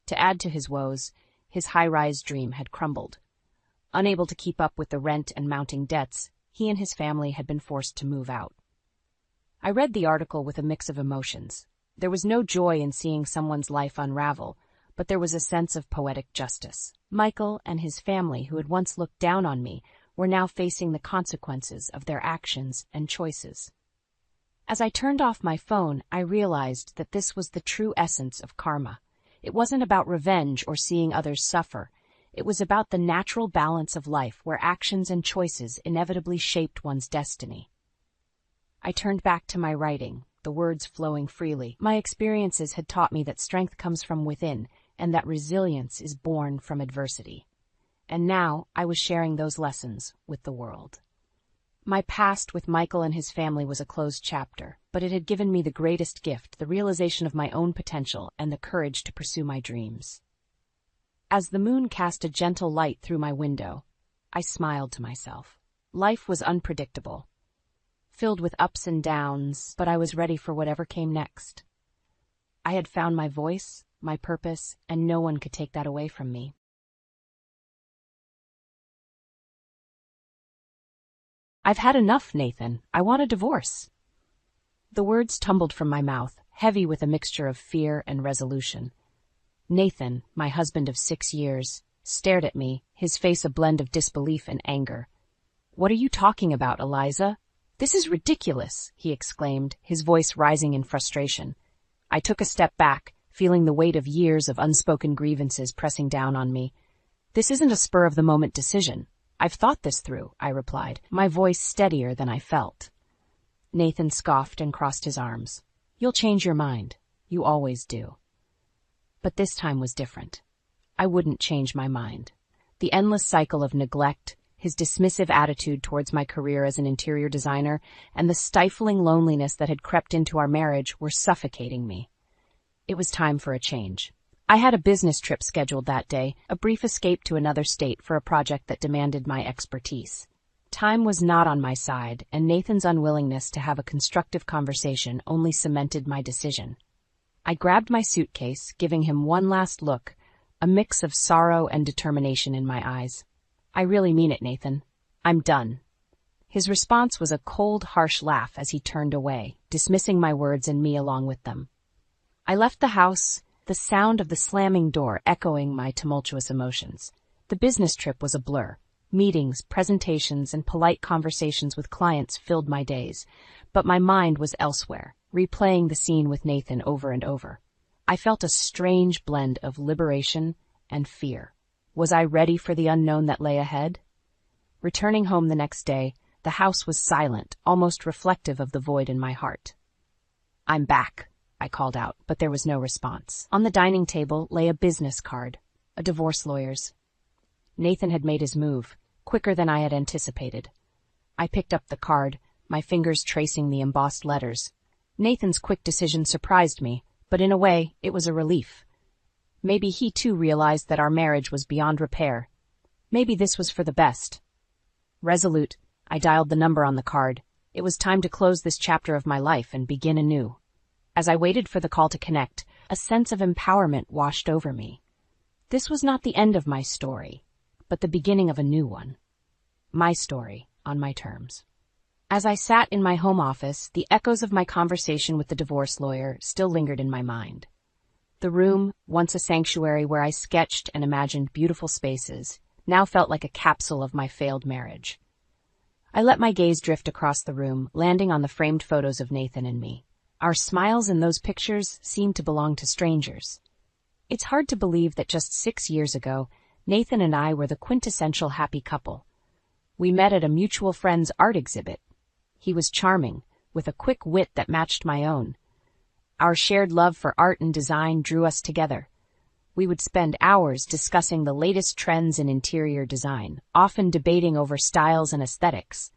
To add to his woes, his high-rise dream had crumbled. Unable to keep up with the rent and mounting debts, he and his family had been forced to move out. I read the article with a mix of emotions. There was no joy in seeing someone's life unravel, but there was a sense of poetic justice. Michael and his family, who had once looked down on me, were now facing the consequences of their actions and choices. As I turned off my phone, I realized that this was the true essence of karma. It wasn't about revenge or seeing others suffer. It was about the natural balance of life where actions and choices inevitably shaped one's destiny. I turned back to my writing, the words flowing freely. My experiences had taught me that strength comes from within, and that resilience is born from adversity. And now I was sharing those lessons with the world. My past with Michael and his family was a closed chapter, but it had given me the greatest gift, the realization of my own potential and the courage to pursue my dreams. As the moon cast a gentle light through my window, I smiled to myself. Life was unpredictable, filled with ups and downs, but I was ready for whatever came next. I had found my voice, my purpose, and no one could take that away from me. "I've had enough, Nathan. I want a divorce." The words tumbled from my mouth, heavy with a mixture of fear and resolution. Nathan, my husband of 6 years, stared at me, his face a blend of disbelief and anger. "What are you talking about, Eliza? This is ridiculous," he exclaimed, his voice rising in frustration. I took a step back, feeling the weight of years of unspoken grievances pressing down on me. "This isn't a spur-of-the-moment decision. I've thought this through," I replied, my voice steadier than I felt. Nathan scoffed and crossed his arms. "You'll change your mind. You always do." But this time was different. I wouldn't change my mind. The endless cycle of neglect, his dismissive attitude towards my career as an interior designer, and the stifling loneliness that had crept into our marriage were suffocating me. It was time for a change. I had a business trip scheduled that day, a brief escape to another state for a project that demanded my expertise. Time was not on my side, and Nathan's unwillingness to have a constructive conversation only cemented my decision. I grabbed my suitcase, giving him one last look, a mix of sorrow and determination in my eyes. "I really mean it, Nathan. I'm done." His response was a cold, harsh laugh as he turned away, dismissing my words and me along with them. I left the house, the sound of the slamming door echoing my tumultuous emotions. The business trip was a blur. Meetings, presentations, and polite conversations with clients filled my days, but my mind was elsewhere, replaying the scene with Nathan over and over. I felt a strange blend of liberation and fear. Was I ready for the unknown that lay ahead? Returning home the next day, the house was silent, almost reflective of the void in my heart. "I'm back," I called out, but there was no response. On the dining table lay a business card, a divorce lawyer's. Nathan had made his move, quicker than I had anticipated. I picked up the card, my fingers tracing the embossed letters. Nathan's quick decision surprised me, but in a way, it was a relief. Maybe he too realized that our marriage was beyond repair. Maybe this was for the best. Resolute, I dialed the number on the card. It was time to close this chapter of my life and begin anew. As I waited for the call to connect, a sense of empowerment washed over me. This was not the end of my story, but the beginning of a new one. My story, on my terms. As I sat in my home office, the echoes of my conversation with the divorce lawyer still lingered in my mind. The room, once a sanctuary where I sketched and imagined beautiful spaces, now felt like a capsule of my failed marriage. I let my gaze drift across the room, landing on the framed photos of Nathan and me. Our smiles in those pictures seemed to belong to strangers. It's hard to believe that just 6 years ago, Nathan and I were the quintessential happy couple. We met at a mutual friend's art exhibit. He was charming, with a quick wit that matched my own. Our shared love for art and design drew us together. We would spend hours discussing the latest trends in interior design, often debating over styles and aesthetics.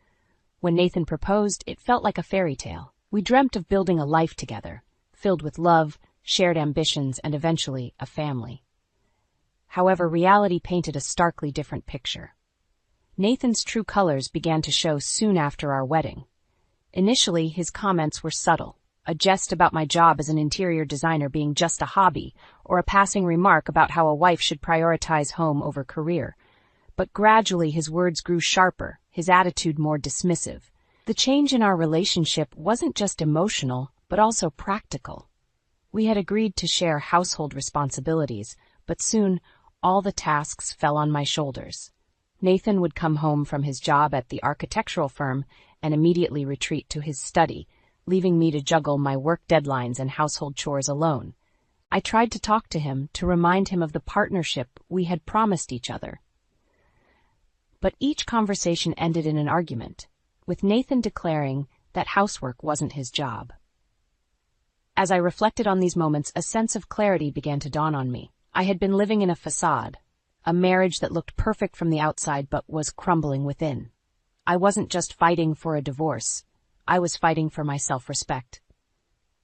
When Nathan proposed, it felt like a fairy tale. We dreamt of building a life together, filled with love, shared ambitions, and eventually a family. However, reality painted a starkly different picture. Nathan's true colors began to show soon after our wedding. Initially, his comments were subtle, a jest about my job as an interior designer being just a hobby, or a passing remark about how a wife should prioritize home over career. But gradually his words grew sharper, his attitude more dismissive. The change in our relationship wasn't just emotional, but also practical. We had agreed to share household responsibilities, but soon all the tasks fell on my shoulders. Nathan would come home from his job at the architectural firm and immediately retreat to his study, leaving me to juggle my work deadlines and household chores alone. I tried to talk to him, to remind him of the partnership we had promised each other. But each conversation ended in an argument, with Nathan declaring that housework wasn't his job. As I reflected on these moments, a sense of clarity began to dawn on me. I had been living in a facade, a marriage that looked perfect from the outside but was crumbling within. I wasn't just fighting for a divorce. I was fighting for my self-respect.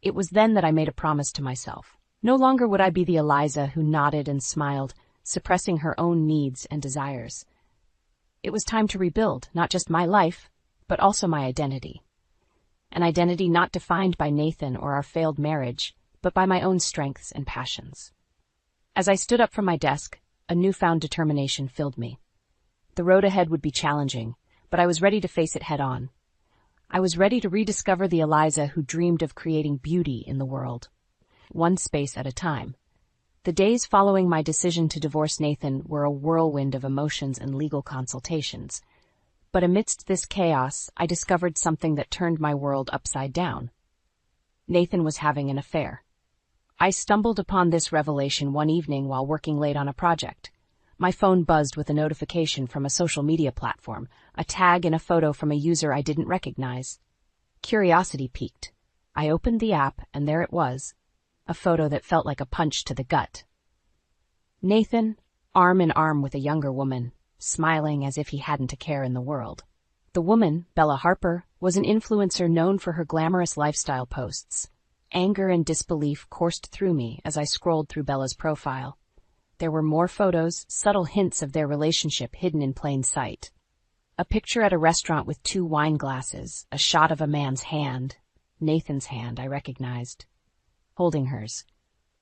It was then that I made a promise to myself. No longer would I be the Eliza who nodded and smiled, suppressing her own needs and desires. It was time to rebuild not just my life, but also my identity. An identity not defined by Nathan or our failed marriage, but by my own strengths and passions. As I stood up from my desk, a newfound determination filled me. The road ahead would be challenging, but I was ready to face it head on. I was ready to rediscover the Eliza who dreamed of creating beauty in the world, one space at a time. The days following my decision to divorce Nathan were a whirlwind of emotions and legal consultations. But amidst this chaos, I discovered something that turned my world upside down. Nathan was having an affair. I stumbled upon this revelation one evening while working late on a project. My phone buzzed with a notification from a social media platform, a tag and a photo from a user I didn't recognize. Curiosity piqued. I opened the app, and there it was, a photo that felt like a punch to the gut. Nathan, arm in arm with a younger woman, smiling as if he hadn't a care in the world. The woman, Bella Harper, was an influencer known for her glamorous lifestyle posts. Anger and disbelief coursed through me as I scrolled through Bella's profile. There were more photos, subtle hints of their relationship hidden in plain sight. A picture at a restaurant with 2 wine glasses, a shot of a man's hand, Nathan's hand I recognized, holding hers.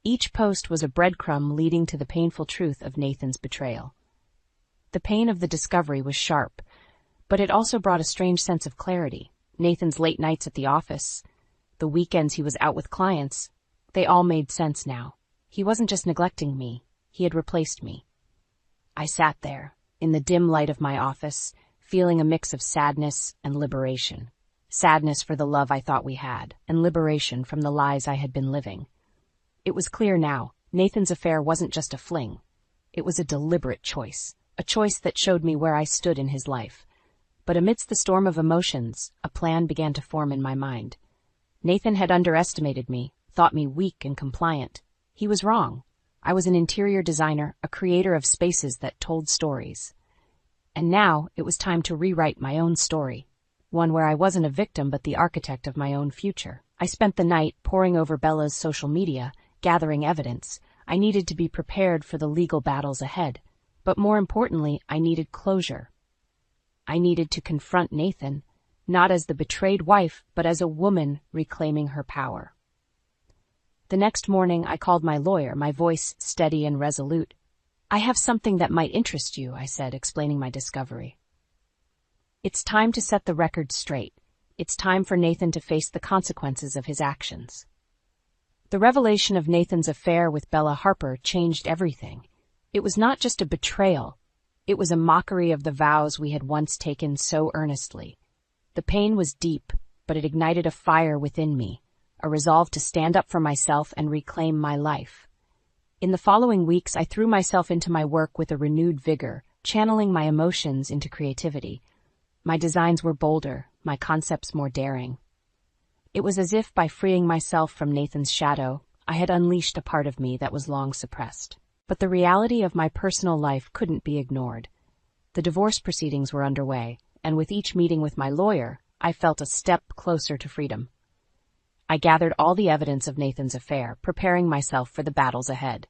Each post was a breadcrumb leading to the painful truth of Nathan's betrayal. The pain of the discovery was sharp, but it also brought a strange sense of clarity. Nathan's late nights at the office, the weekends he was out with clients, they all made sense now. He wasn't just neglecting me, he had replaced me. I sat there, in the dim light of my office, feeling a mix of sadness and liberation. Sadness for the love I thought we had, and liberation from the lies I had been living. It was clear now, Nathan's affair wasn't just a fling. It was a deliberate choice, a choice that showed me where I stood in his life. But amidst the storm of emotions, a plan began to form in my mind. Nathan had underestimated me, thought me weak and compliant. He was wrong. I was an interior designer, a creator of spaces that told stories. And now it was time to rewrite my own story, one where I wasn't a victim but the architect of my own future. I spent the night poring over Bella's social media, gathering evidence. I needed to be prepared for the legal battles ahead. But more importantly, I needed closure. I needed to confront Nathan, not as the betrayed wife, but as a woman reclaiming her power. The next morning, I called my lawyer, my voice steady and resolute. "I have something that might interest you," I said, explaining my discovery. "It's time to set the record straight. It's time for Nathan to face the consequences of his actions." The revelation of Nathan's affair with Bella Harper changed everything. It was not just a betrayal. It was a mockery of the vows we had once taken so earnestly. The pain was deep, but it ignited a fire within me, a resolve to stand up for myself and reclaim my life. In the following weeks, I threw myself into my work with a renewed vigor, channeling my emotions into creativity. My designs were bolder, my concepts more daring. It was as if by freeing myself from Nathan's shadow, I had unleashed a part of me that was long suppressed. But the reality of my personal life couldn't be ignored. The divorce proceedings were underway, and with each meeting with my lawyer, I felt a step closer to freedom. I gathered all the evidence of Nathan's affair, preparing myself for the battles ahead.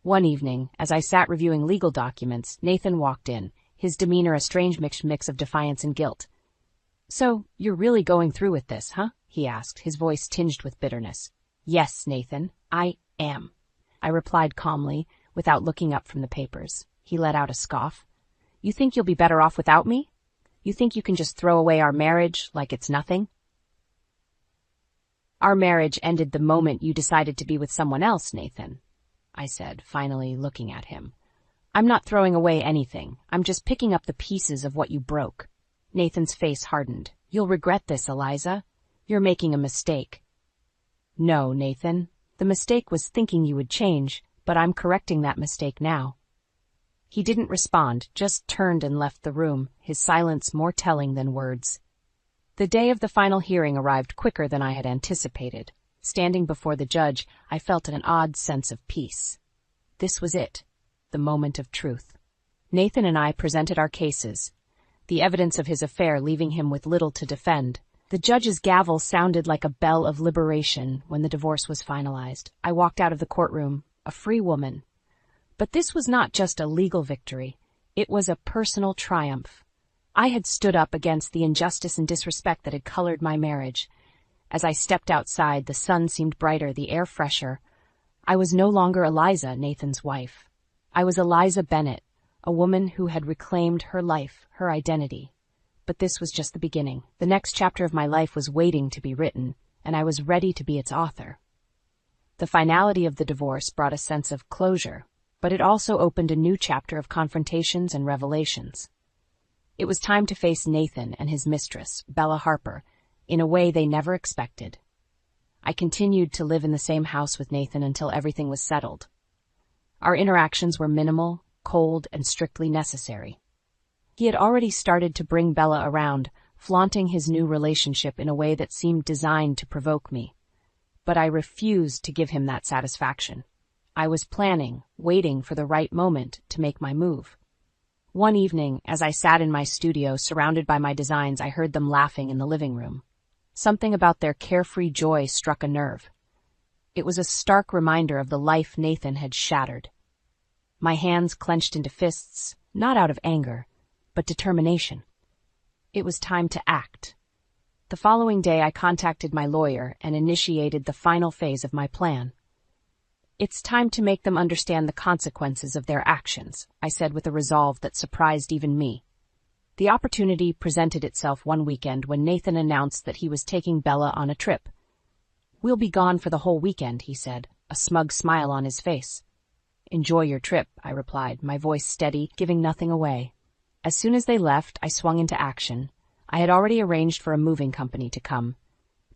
One evening, as I sat reviewing legal documents, Nathan walked in, his demeanor a strange mix of defiance and guilt. "So, you're really going through with this, huh?" he asked, his voice tinged with bitterness. "Yes, Nathan, I am," I replied calmly, without looking up from the papers. He let out a scoff. "You think you'll be better off without me? You think you can just throw away our marriage like it's nothing?" "Our marriage ended the moment you decided to be with someone else, Nathan," I said, finally looking at him. "I'm not throwing away anything. I'm just picking up the pieces of what you broke." Nathan's face hardened. "You'll regret this, Eliza. You're making a mistake." "No, Nathan. The mistake was thinking you would change, but I'm correcting that mistake now." He didn't respond, just turned and left the room, his silence more telling than words. The day of the final hearing arrived quicker than I had anticipated. Standing before the judge, I felt an odd sense of peace. This was it, the moment of truth. Nathan and I presented our cases, the evidence of his affair leaving him with little to defend. The judge's gavel sounded like a bell of liberation when the divorce was finalized. I walked out of the courtroom, a free woman. But this was not just a legal victory. It was a personal triumph. I had stood up against the injustice and disrespect that had colored my marriage. As I stepped outside, the sun seemed brighter, the air fresher. I was no longer Eliza, Nathan's wife. I was Eliza Bennett, a woman who had reclaimed her life, her identity. But this was just the beginning. The next chapter of my life was waiting to be written, and I was ready to be its author. The finality of the divorce brought a sense of closure, but it also opened a new chapter of confrontations and revelations. It was time to face Nathan and his mistress, Bella Harper, in a way they never expected. I continued to live in the same house with Nathan until everything was settled. Our interactions were minimal, cold, and strictly necessary. He had already started to bring Bella around, flaunting his new relationship in a way that seemed designed to provoke me. But I refused to give him that satisfaction. I was planning, waiting for the right moment to make my move. One evening, as I sat in my studio surrounded by my designs, I heard them laughing in the living room. Something about their carefree joy struck a nerve. It was a stark reminder of the life Nathan had shattered. My hands clenched into fists, not out of anger, but determination. It was time to act. The following day, I contacted my lawyer and initiated the final phase of my plan. "It's time to make them understand the consequences of their actions," I said with a resolve that surprised even me. The opportunity presented itself one weekend when Nathan announced that he was taking Bella on a trip. "We'll be gone for the whole weekend," he said, a smug smile on his face. "Enjoy your trip," I replied, my voice steady, giving nothing away. As soon as they left, I swung into action. I had already arranged for a moving company to come.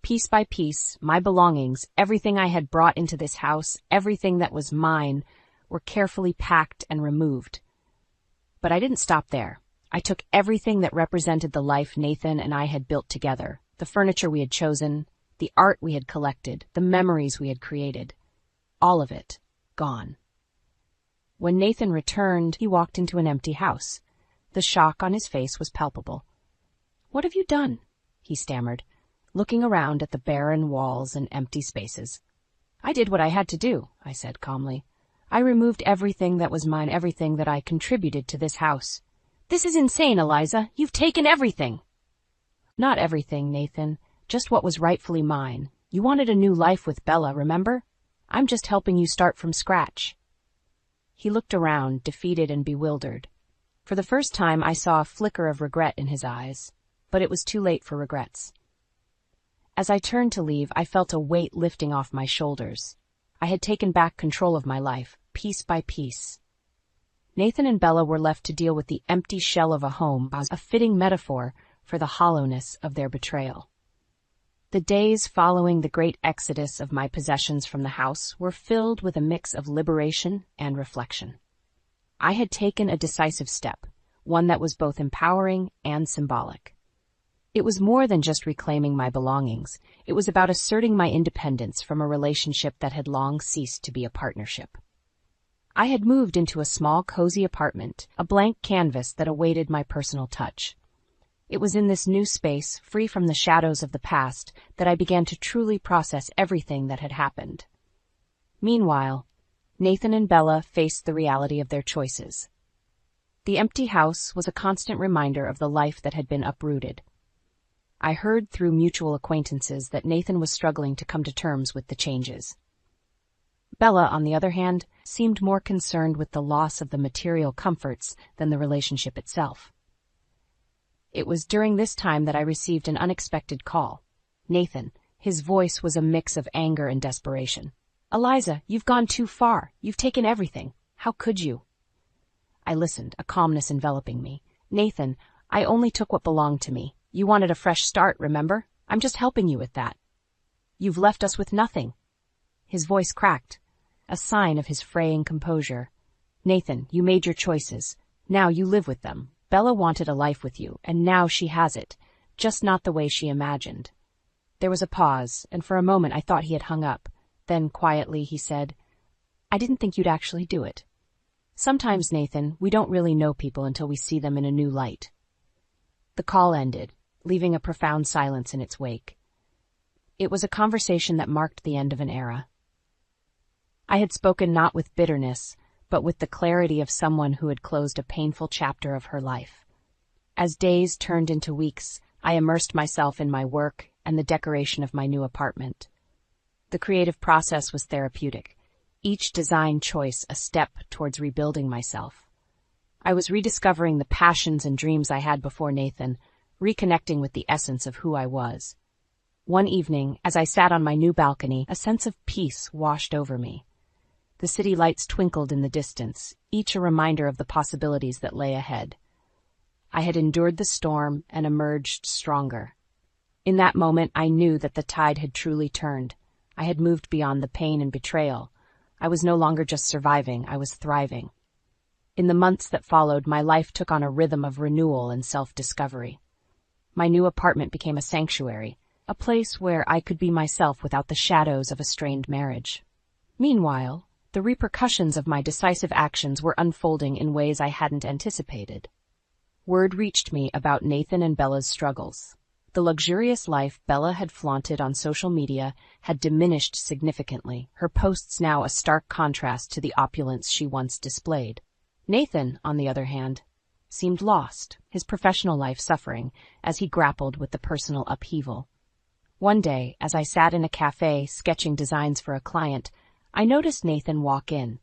Piece by piece, my belongings, everything I had brought into this house, everything that was mine, were carefully packed and removed. But I didn't stop there. I took everything that represented the life Nathan and I had built together, the furniture we had chosen, the art we had collected, the memories we had created. All of it, gone. When Nathan returned, he walked into an empty house. The shock on his face was palpable. "What have you done?" he stammered, looking around at the barren walls and empty spaces. "I did what I had to do," I said calmly. "I removed everything that was mine, everything that I contributed to this house." "This is insane, Eliza. You've taken everything." "Not everything, Nathan. Just what was rightfully mine. You wanted a new life with Bella, remember? I'm just helping you start from scratch." He looked around, defeated and bewildered. For the first time, I saw a flicker of regret in his eyes, but it was too late for regrets. As I turned to leave, I felt a weight lifting off my shoulders. I had taken back control of my life, piece by piece. Nathan and Bella were left to deal with the empty shell of a home, a fitting metaphor for the hollowness of their betrayal. The days following the great exodus of my possessions from the house were filled with a mix of liberation and reflection. I had taken a decisive step, one that was both empowering and symbolic. It was more than just reclaiming my belongings. It was about asserting my independence from a relationship that had long ceased to be a partnership. I had moved into a small, cozy apartment, a blank canvas that awaited my personal touch. It was in this new space, free from the shadows of the past, that I began to truly process everything that had happened. Meanwhile, Nathan and Bella faced the reality of their choices. The empty house was a constant reminder of the life that had been uprooted. I heard through mutual acquaintances that Nathan was struggling to come to terms with the changes. Bella, on the other hand, seemed more concerned with the loss of the material comforts than the relationship itself. It was during this time that I received an unexpected call. Nathan, his voice was a mix of anger and desperation. "Eliza, you've gone too far. You've taken everything. How could you?" I listened, a calmness enveloping me. "Nathan, I only took what belonged to me. You wanted a fresh start, remember? I'm just helping you with that. You've left us with nothing." His voice cracked, a sign of his fraying composure. "Nathan, you made your choices. Now you live with them. Bella wanted a life with you, and now she has it, just not the way she imagined." There was a pause, and for a moment I thought he had hung up. Then, quietly, he said, "I didn't think you'd actually do it. Sometimes, Nathan, we don't really know people until we see them in a new light." The call ended, leaving a profound silence in its wake. It was a conversation that marked the end of an era. I had spoken not with bitterness, but with the clarity of someone who had closed a painful chapter of her life. As days turned into weeks, I immersed myself in my work and the decoration of my new apartment. The creative process was therapeutic, each design choice a step towards rebuilding myself. I was rediscovering the passions and dreams I had before Nathan, reconnecting with the essence of who I was. One evening, as I sat on my new balcony, a sense of peace washed over me. The city lights twinkled in the distance, each a reminder of the possibilities that lay ahead. I had endured the storm and emerged stronger. In that moment, I knew that the tide had truly turned. I had moved beyond the pain and betrayal. I was no longer just surviving, I was thriving. In the months that followed, my life took on a rhythm of renewal and self-discovery. My new apartment became a sanctuary, a place where I could be myself without the shadows of a strained marriage. Meanwhile, the repercussions of my decisive actions were unfolding in ways I hadn't anticipated. Word reached me about Nathan and Bella's struggles. The luxurious life Bella had flaunted on social media had diminished significantly, her posts now a stark contrast to the opulence she once displayed. Nathan, on the other hand, seemed lost, his professional life suffering as he grappled with the personal upheaval. One day, as I sat in a cafe sketching designs for a client, I noticed Nathan walk in.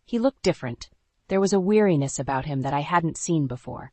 He looked different. There was a weariness about him that I hadn't seen before.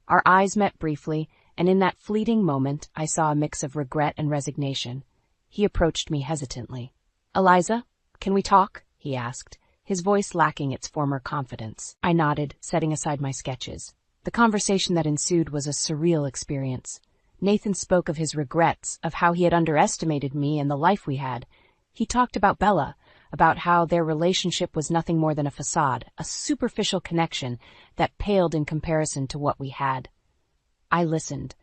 Our eyes met briefly, and in that fleeting moment, I saw a mix of regret and resignation. He approached me hesitantly. "Eliza, can we talk?" he asked, his voice lacking its former confidence. I nodded, setting aside my sketches. The conversation that ensued was a surreal experience. Nathan spoke of his regrets, of how he had underestimated me and the life we had. He talked about Bella, about how their relationship was nothing more than a facade, a superficial connection that paled in comparison to what we had. I listened,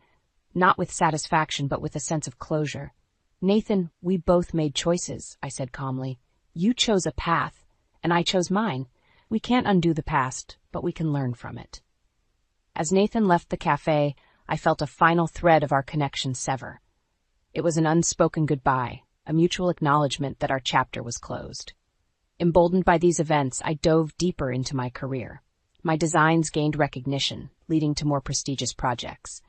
not with satisfaction but with a sense of closure. "Nathan, we both made choices," I said calmly. "You chose a path, and I chose mine. We can't undo the past, but we can learn from it." As Nathan left the cafe, I felt a final thread of our connection sever. It was an unspoken goodbye, a mutual acknowledgement that our chapter was closed. Emboldened by these events, I dove deeper into my career. My designs gained recognition, leading to more prestigious projects.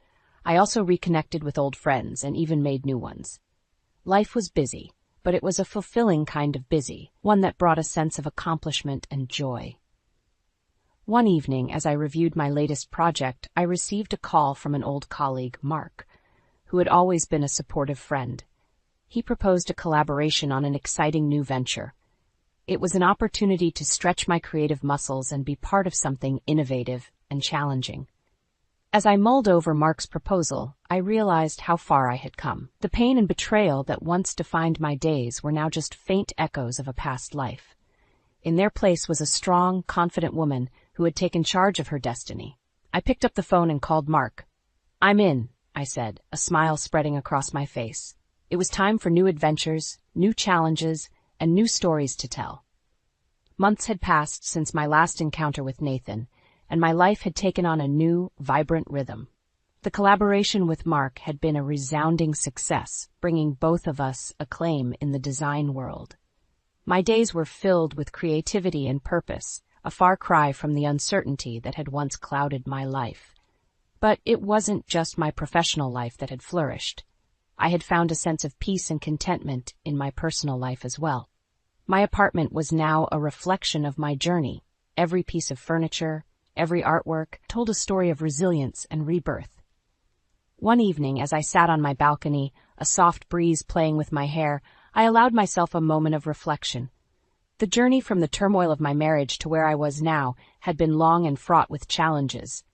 I also reconnected with old friends and even made new ones. Life was busy, but it was a fulfilling kind of busy, one that brought a sense of accomplishment and joy. One evening, as I reviewed my latest project, I received a call from an old colleague, Mark, who had always been a supportive friend. He proposed a collaboration on an exciting new venture. It was an opportunity to stretch my creative muscles and be part of something innovative and challenging. As I mulled over Mark's proposal, I realized how far I had come. The pain and betrayal that once defined my days were now just faint echoes of a past life. In their place was a strong, confident woman who had taken charge of her destiny. I picked up the phone and called Mark. "I'm in," I said, a smile spreading across my face. It was time for new adventures, new challenges, and new stories to tell. Months had passed since my last encounter with Nathan, and my life had taken on a new, vibrant rhythm. The collaboration with Mark had been a resounding success, bringing both of us acclaim in the design world. My days were filled with creativity and purpose, a far cry from the uncertainty that had once clouded my life. But it wasn't just my professional life that had flourished. I had found a sense of peace and contentment in my personal life as well. My apartment was now a reflection of my journey. Every piece of furniture, every artwork told a story of resilience and rebirth. One evening, as I sat on my balcony, a soft breeze playing with my hair, I allowed myself a moment of reflection. The journey from the turmoil of my marriage to where I was now had been long and fraught with challenges,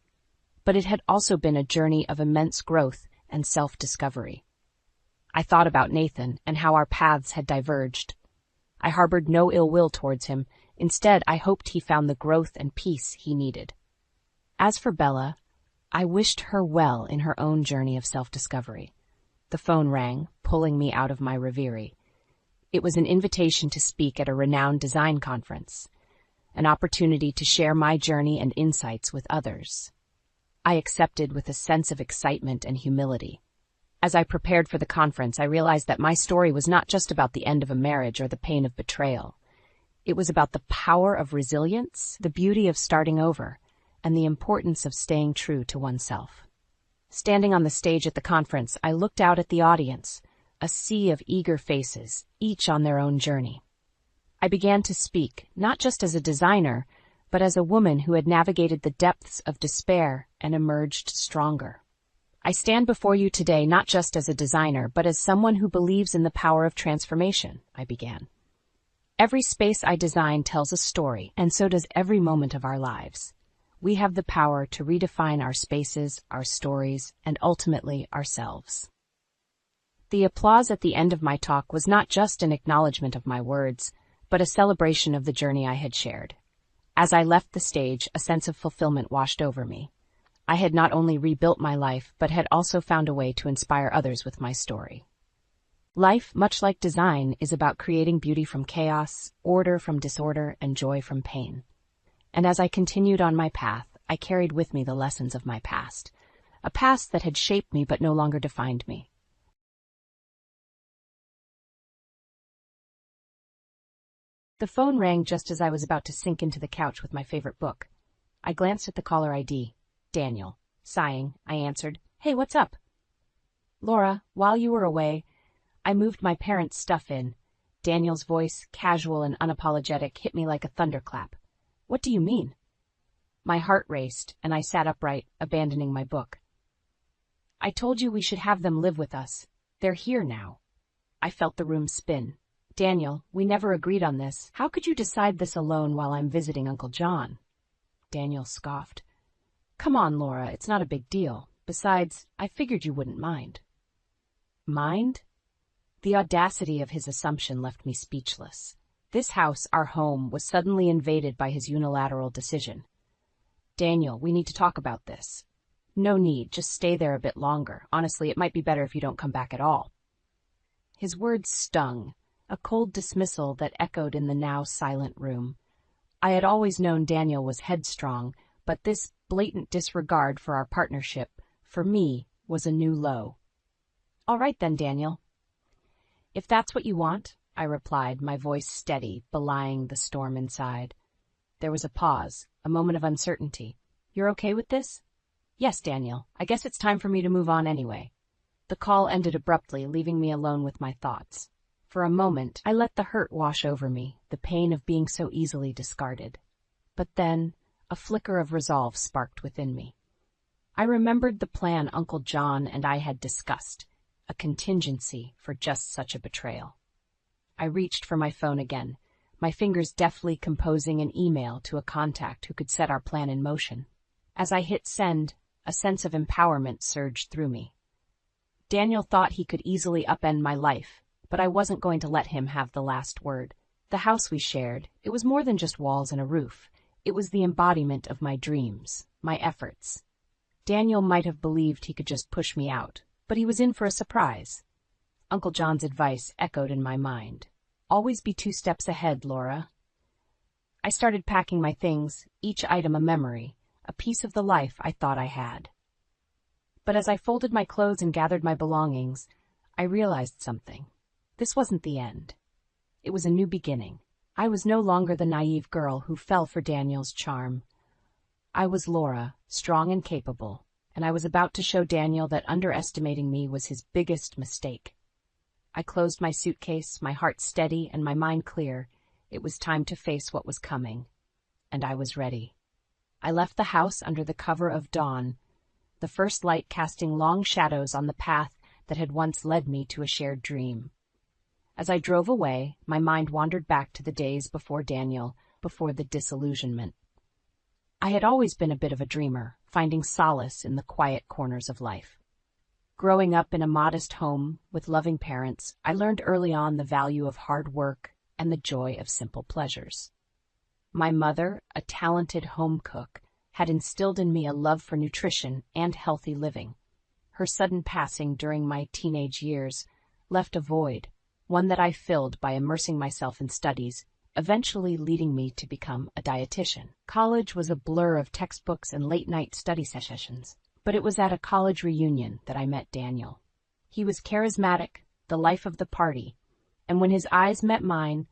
but it had also been a journey of immense growth and self-discovery. I thought about Nathan and how our paths had diverged. I harbored no ill will towards him. Instead, I hoped he found the growth and peace he needed. As for Bella, I wished her well in her own journey of self-discovery. The phone rang, pulling me out of my reverie. It was an invitation to speak at a renowned design conference, an opportunity to share my journey and insights with others. I accepted with a sense of excitement and humility. As I prepared for the conference, I realized that my story was not just about the end of a marriage or the pain of betrayal. It was about the power of resilience, the beauty of starting over, and the importance of staying true to oneself. Standing on the stage at the conference, I looked out at the audience, a sea of eager faces, each on their own journey. I began to speak, not just as a designer, but as a woman who had navigated the depths of despair and emerged stronger. I stand before you today not just as a designer, but as someone who believes in the power of transformation, I began. Every space I design tells a story, and so does every moment of our lives. We have the power to redefine our spaces, our stories, and ultimately ourselves. The applause at the end of my talk was not just an acknowledgement of my words, but a celebration of the journey I had shared. As I left the stage, a sense of fulfillment washed over me. I had not only rebuilt my life, but had also found a way to inspire others with my story. Life, much like design, is about creating beauty from chaos, order from disorder, and joy from pain. And as I continued on my path, I carried with me the lessons of my past, a past that had shaped me but no longer defined me. The phone rang just as I was about to sink into the couch with my favorite book. I glanced at the caller ID. Daniel. Sighing, I answered, "Hey, what's up?" "Laura, while you were away, I moved my parents' stuff in." Daniel's voice, casual and unapologetic, hit me like a thunderclap. "What do you mean?" My heart raced, and I sat upright, abandoning my book. "I told you we should have them live with us. They're here now." I felt the room spin. "Daniel, we never agreed on this. How could you decide this alone while I'm visiting Uncle John?" Daniel scoffed. "Come on, Laura, it's not a big deal. Besides, I figured you wouldn't mind." Mind? The audacity of his assumption left me speechless. This house, our home, was suddenly invaded by his unilateral decision. "Daniel, we need to talk about this." "No need, just stay there a bit longer. Honestly, it might be better if you don't come back at all." His words stung, a cold dismissal that echoed in the now silent room. I had always known Daniel was headstrong, but this blatant disregard for our partnership, for me, was a new low. "All right then, Daniel." "If that's what you want," I replied, my voice steady, belying the storm inside. There was a pause, a moment of uncertainty. "You're okay with this?" "Yes, Daniel. I guess it's time for me to move on anyway." The call ended abruptly, leaving me alone with my thoughts. For a moment, I let the hurt wash over me, the pain of being so easily discarded. But then, a flicker of resolve sparked within me. I remembered the plan Uncle John and I had discussed, a contingency for just such a betrayal. I reached for my phone again, my fingers deftly composing an email to a contact who could set our plan in motion. As I hit send, a sense of empowerment surged through me. Daniel thought he could easily upend my life, but I wasn't going to let him have the last word. The house we shared, it was more than just walls and a roof. It was the embodiment of my dreams, my efforts. Daniel might have believed he could just push me out, but he was in for a surprise. Uncle John's advice echoed in my mind. "Always be 2 steps ahead, Laura." I started packing my things, each item a memory, a piece of the life I thought I had. But as I folded my clothes and gathered my belongings, I realized something. This wasn't the end. It was a new beginning. I was no longer the naive girl who fell for Daniel's charm. I was Laura, strong and capable, and I was about to show Daniel that underestimating me was his biggest mistake. I closed my suitcase, my heart steady and my mind clear. It was time to face what was coming, and I was ready. I left the house under the cover of dawn, the first light casting long shadows on the path that had once led me to a shared dream. As I drove away, my mind wandered back to the days before Daniel, before the disillusionment. I had always been a bit of a dreamer, finding solace in the quiet corners of life. Growing up in a modest home with loving parents, I learned early on the value of hard work and the joy of simple pleasures. My mother, a talented home cook, had instilled in me a love for nutrition and healthy living. Her sudden passing during my teenage years left a void, one that I filled by immersing myself in studies, eventually leading me to become a dietitian. College was a blur of textbooks and late-night study sessions, but it was at a college reunion that I met Daniel. He was charismatic, the life of the party, and when his eyes met mine,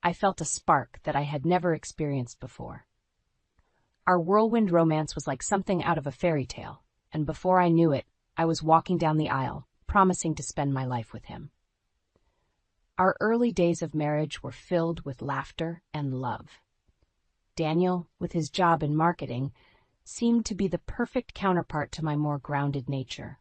I felt a spark that I had never experienced before. Our whirlwind romance was like something out of a fairy tale, and before I knew it, I was walking down the aisle, promising to spend my life with him. Our early days of marriage were filled with laughter and love. Daniel, with his job in marketing, seemed to be the perfect counterpart to my more grounded nature.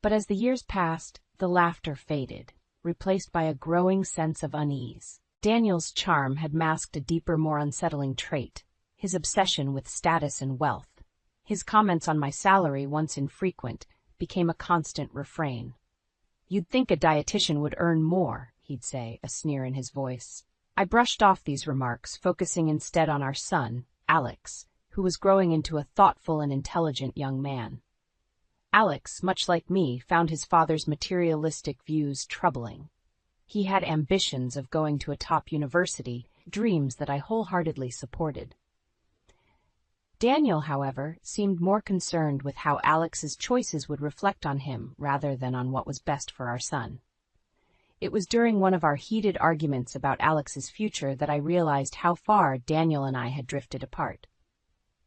But as the years passed, the laughter faded, replaced by a growing sense of unease. Daniel's charm had masked a deeper, more unsettling trait: his obsession with status and wealth. His comments on my salary, once infrequent, became a constant refrain. "You'd think a dietitian would earn more," he'd say, a sneer in his voice. I brushed off these remarks, focusing instead on our son, Alex, who was growing into a thoughtful and intelligent young man. Alex, much like me, found his father's materialistic views troubling. He had ambitions of going to a top university, dreams that I wholeheartedly supported. Daniel, however, seemed more concerned with how Alex's choices would reflect on him rather than on what was best for our son. It was during one of our heated arguments about Alex's future that I realized how far Daniel and I had drifted apart.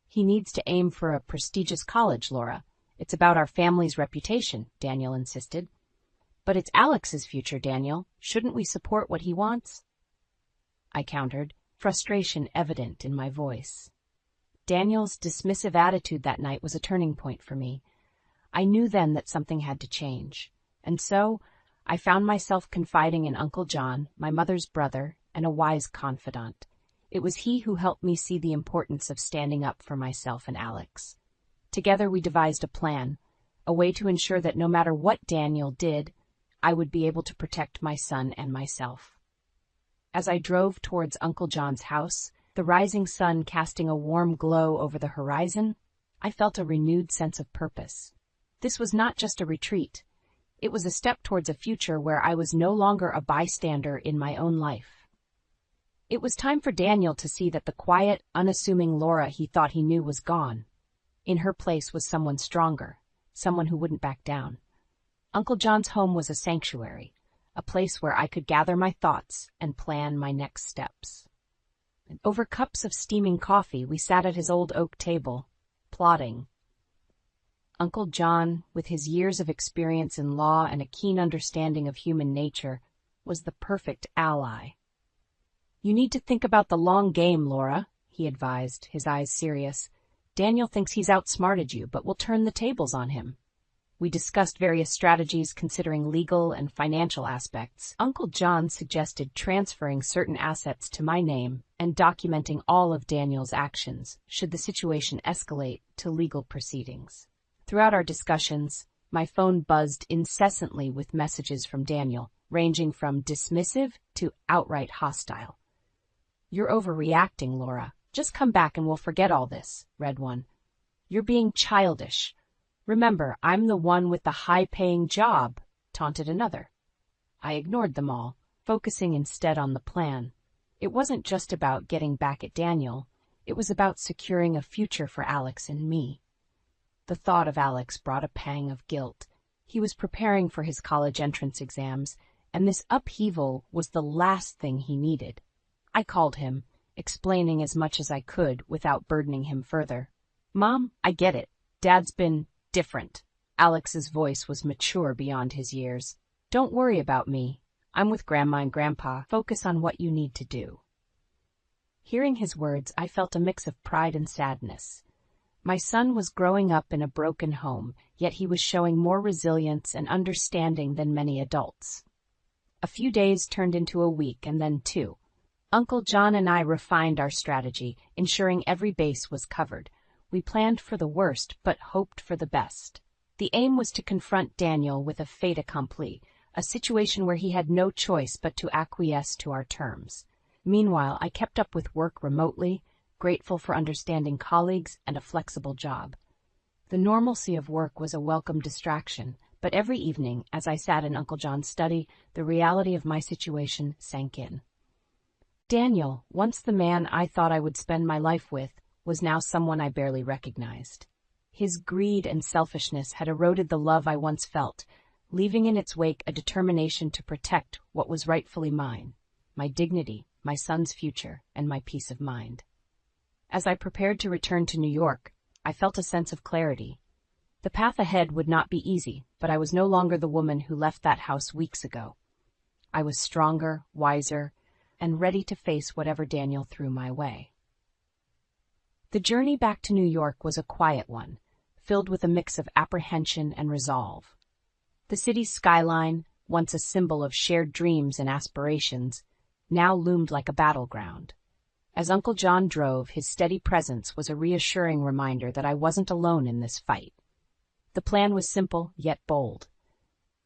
"He needs to aim for a prestigious college, Laura. It's about our family's reputation," Daniel insisted. "But it's Alex's future, Daniel. Shouldn't we support what he wants?" I countered, frustration evident in my voice. Daniel's dismissive attitude that night was a turning point for me. I knew then that something had to change, and so I found myself confiding in Uncle John, my mother's brother, and a wise confidant. It was he who helped me see the importance of standing up for myself and Alex. Together we devised a plan, a way to ensure that no matter what Daniel did, I would be able to protect my son and myself. As I drove towards Uncle John's house, the rising sun casting a warm glow over the horizon, I felt a renewed sense of purpose. This was not just a retreat. It was a step towards a future where I was no longer a bystander in my own life. It was time for Daniel to see that the quiet, unassuming Laura he thought he knew was gone. In her place was someone stronger, someone who wouldn't back down. Uncle John's home was a sanctuary, a place where I could gather my thoughts and plan my next steps. Over cups of steaming coffee, we sat at his old oak table, plotting. Uncle John, with his years of experience in law and a keen understanding of human nature, was the perfect ally. "You need to think about the long game, Laura," he advised, his eyes serious. "Daniel thinks he's outsmarted you, but we'll turn the tables on him." We discussed various strategies considering legal and financial aspects. Uncle John suggested transferring certain assets to my name and documenting all of Daniel's actions, should the situation escalate to legal proceedings. Throughout our discussions, my phone buzzed incessantly with messages from Daniel, ranging from dismissive to outright hostile. "You're overreacting, Laura. Just come back and we'll forget all this," read one. "You're being childish. Remember, I'm the one with the high-paying job," taunted another. I ignored them all, focusing instead on the plan. It wasn't just about getting back at Daniel. It was about securing a future for Alex and me. The thought of Alex brought a pang of guilt. He was preparing for his college entrance exams, and this upheaval was the last thing he needed. I called him, explaining as much as I could without burdening him further. "Mom, I get it. Dad's been different." Alex's voice was mature beyond his years. "Don't worry about me. I'm with Grandma and Grandpa. Focus on what you need to do." Hearing his words, I felt a mix of pride and sadness. My son was growing up in a broken home, yet he was showing more resilience and understanding than many adults. A few days turned into a week and then 2. Uncle John and I refined our strategy, ensuring every base was covered. We planned for the worst, but hoped for the best. The aim was to confront Daniel with a fait accompli, a situation where he had no choice but to acquiesce to our terms. Meanwhile, I kept up with work remotely, grateful for understanding colleagues and a flexible job. The normalcy of work was a welcome distraction, but every evening, as I sat in Uncle John's study, the reality of my situation sank in. Daniel, once the man I thought I would spend my life with, was now someone I barely recognized. His greed and selfishness had eroded the love I once felt, leaving in its wake a determination to protect what was rightfully mine: my dignity, my son's future, and my peace of mind. As I prepared to return to New York, I felt a sense of clarity. The path ahead would not be easy, but I was no longer the woman who left that house weeks ago. I was stronger, wiser, and ready to face whatever Daniel threw my way. The journey back to New York was a quiet one, filled with a mix of apprehension and resolve. The city's skyline, once a symbol of shared dreams and aspirations, now loomed like a battleground. As Uncle John drove, his steady presence was a reassuring reminder that I wasn't alone in this fight. The plan was simple, yet bold.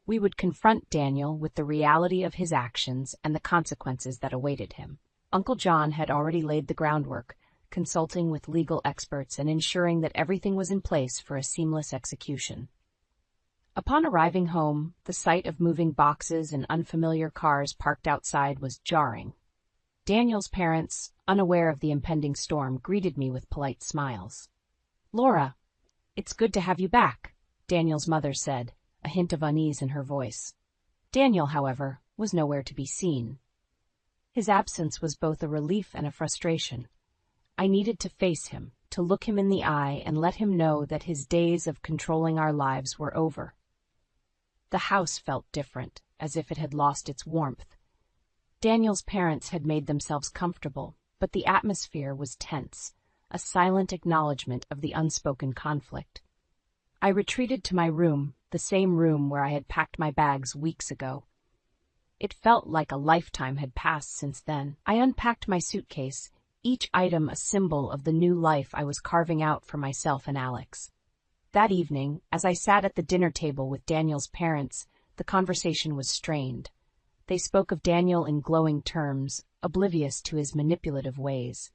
We would confront Daniel with the reality of his actions and the consequences that awaited him. Uncle John had already laid the groundwork, consulting with legal experts and ensuring that everything was in place for a seamless execution. Upon arriving home, the sight of moving boxes and unfamiliar cars parked outside was jarring. Daniel's parents, unaware of the impending storm, greeted me with polite smiles. "Laura, it's good to have you back," Daniel's mother said, a hint of unease in her voice. Daniel, however, was nowhere to be seen. His absence was both a relief and a frustration. I needed to face him, to look him in the eye and let him know that his days of controlling our lives were over. The house felt different, as if it had lost its warmth. Daniel's parents had made themselves comfortable, but the atmosphere was tense, a silent acknowledgement of the unspoken conflict. I retreated to my room, the same room where I had packed my bags weeks ago. It felt like a lifetime had passed since then. I unpacked my suitcase, each item a symbol of the new life I was carving out for myself and Alex. That evening, as I sat at the dinner table with Daniel's parents, the conversation was strained. They spoke of Daniel in glowing terms, oblivious to his manipulative ways.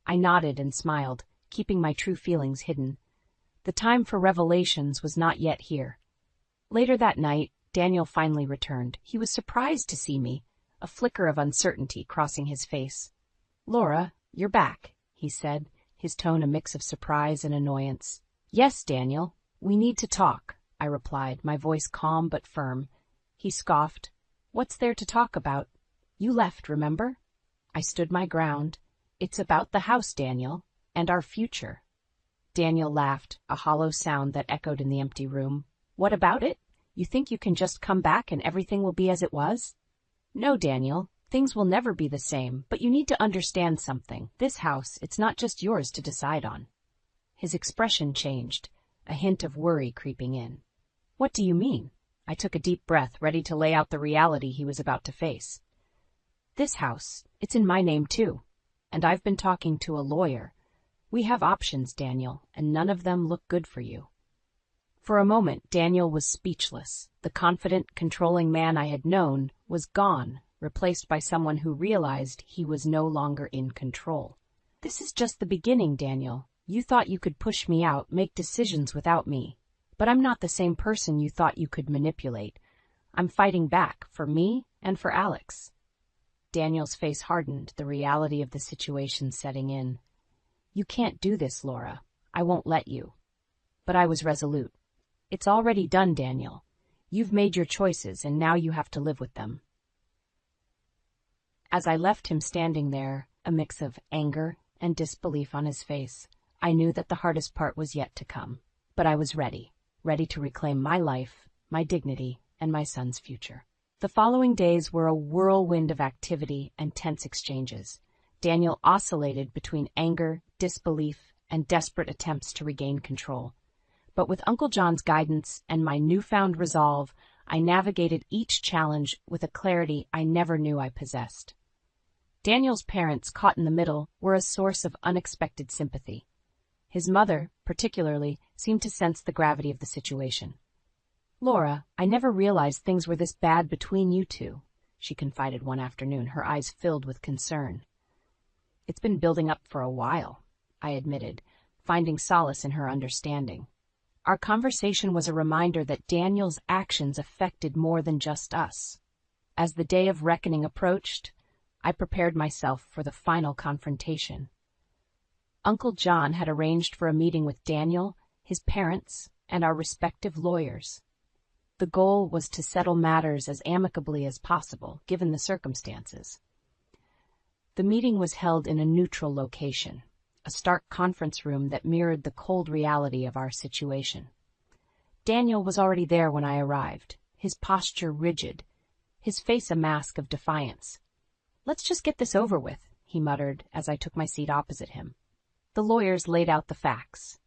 I nodded and smiled, keeping my true feelings hidden. The time for revelations was not yet here. Later that night, Daniel finally returned. He was surprised to see me, a flicker of uncertainty crossing his face. "Laura, you're back," he said, his tone a mix of surprise and annoyance. "Yes, Daniel, we need to talk," I replied, my voice calm but firm. He scoffed. "What's there to talk about? You left, remember?" I stood my ground. "It's about the house, Daniel, and our future." Daniel laughed, a hollow sound that echoed in the empty room. "What about it? You think you can just come back and everything will be as it was?" "No, Daniel. Things will never be the same, but you need to understand something. This house, it's not just yours to decide on." His expression changed, a hint of worry creeping in. "What do you mean?" I took a deep breath, ready to lay out the reality he was about to face. "This house, it's in my name too, and I've been talking to a lawyer. We have options, Daniel, and none of them look good for you." For a moment, Daniel was speechless. The confident, controlling man I had known was gone, replaced by someone who realized he was no longer in control. "This is just the beginning, Daniel. You thought you could push me out, make decisions without me. But I'm not the same person you thought you could manipulate. I'm fighting back, for me and for Alex." Daniel's face hardened, the reality of the situation setting in. "You can't do this, Laura. I won't let you." But I was resolute. "It's already done, Daniel. You've made your choices, and now you have to live with them." As I left him standing there, a mix of anger and disbelief on his face, I knew that the hardest part was yet to come. But I was ready to reclaim my life, my dignity, and my son's future. The following days were a whirlwind of activity and tense exchanges. Daniel oscillated between anger, disbelief, and desperate attempts to regain control. But with Uncle John's guidance and my newfound resolve, I navigated each challenge with a clarity I never knew I possessed. Daniel's parents, caught in the middle, were a source of unexpected sympathy. His mother, particularly, seemed to sense the gravity of the situation. "Laura, I never realized things were this bad between you two," she confided one afternoon, her eyes filled with concern. "It's been building up for a while," I admitted, finding solace in her understanding. Our conversation was a reminder that Daniel's actions affected more than just us. As the day of reckoning approached, I prepared myself for the final confrontation. Uncle John had arranged for a meeting with Daniel, his parents, and our respective lawyers. The goal was to settle matters as amicably as possible, given the circumstances. The meeting was held in a neutral location, a stark conference room that mirrored the cold reality of our situation. Daniel was already there when I arrived, his posture rigid, his face a mask of defiance. "Let's just get this over with," he muttered as I took my seat opposite him. The lawyers laid out the facts.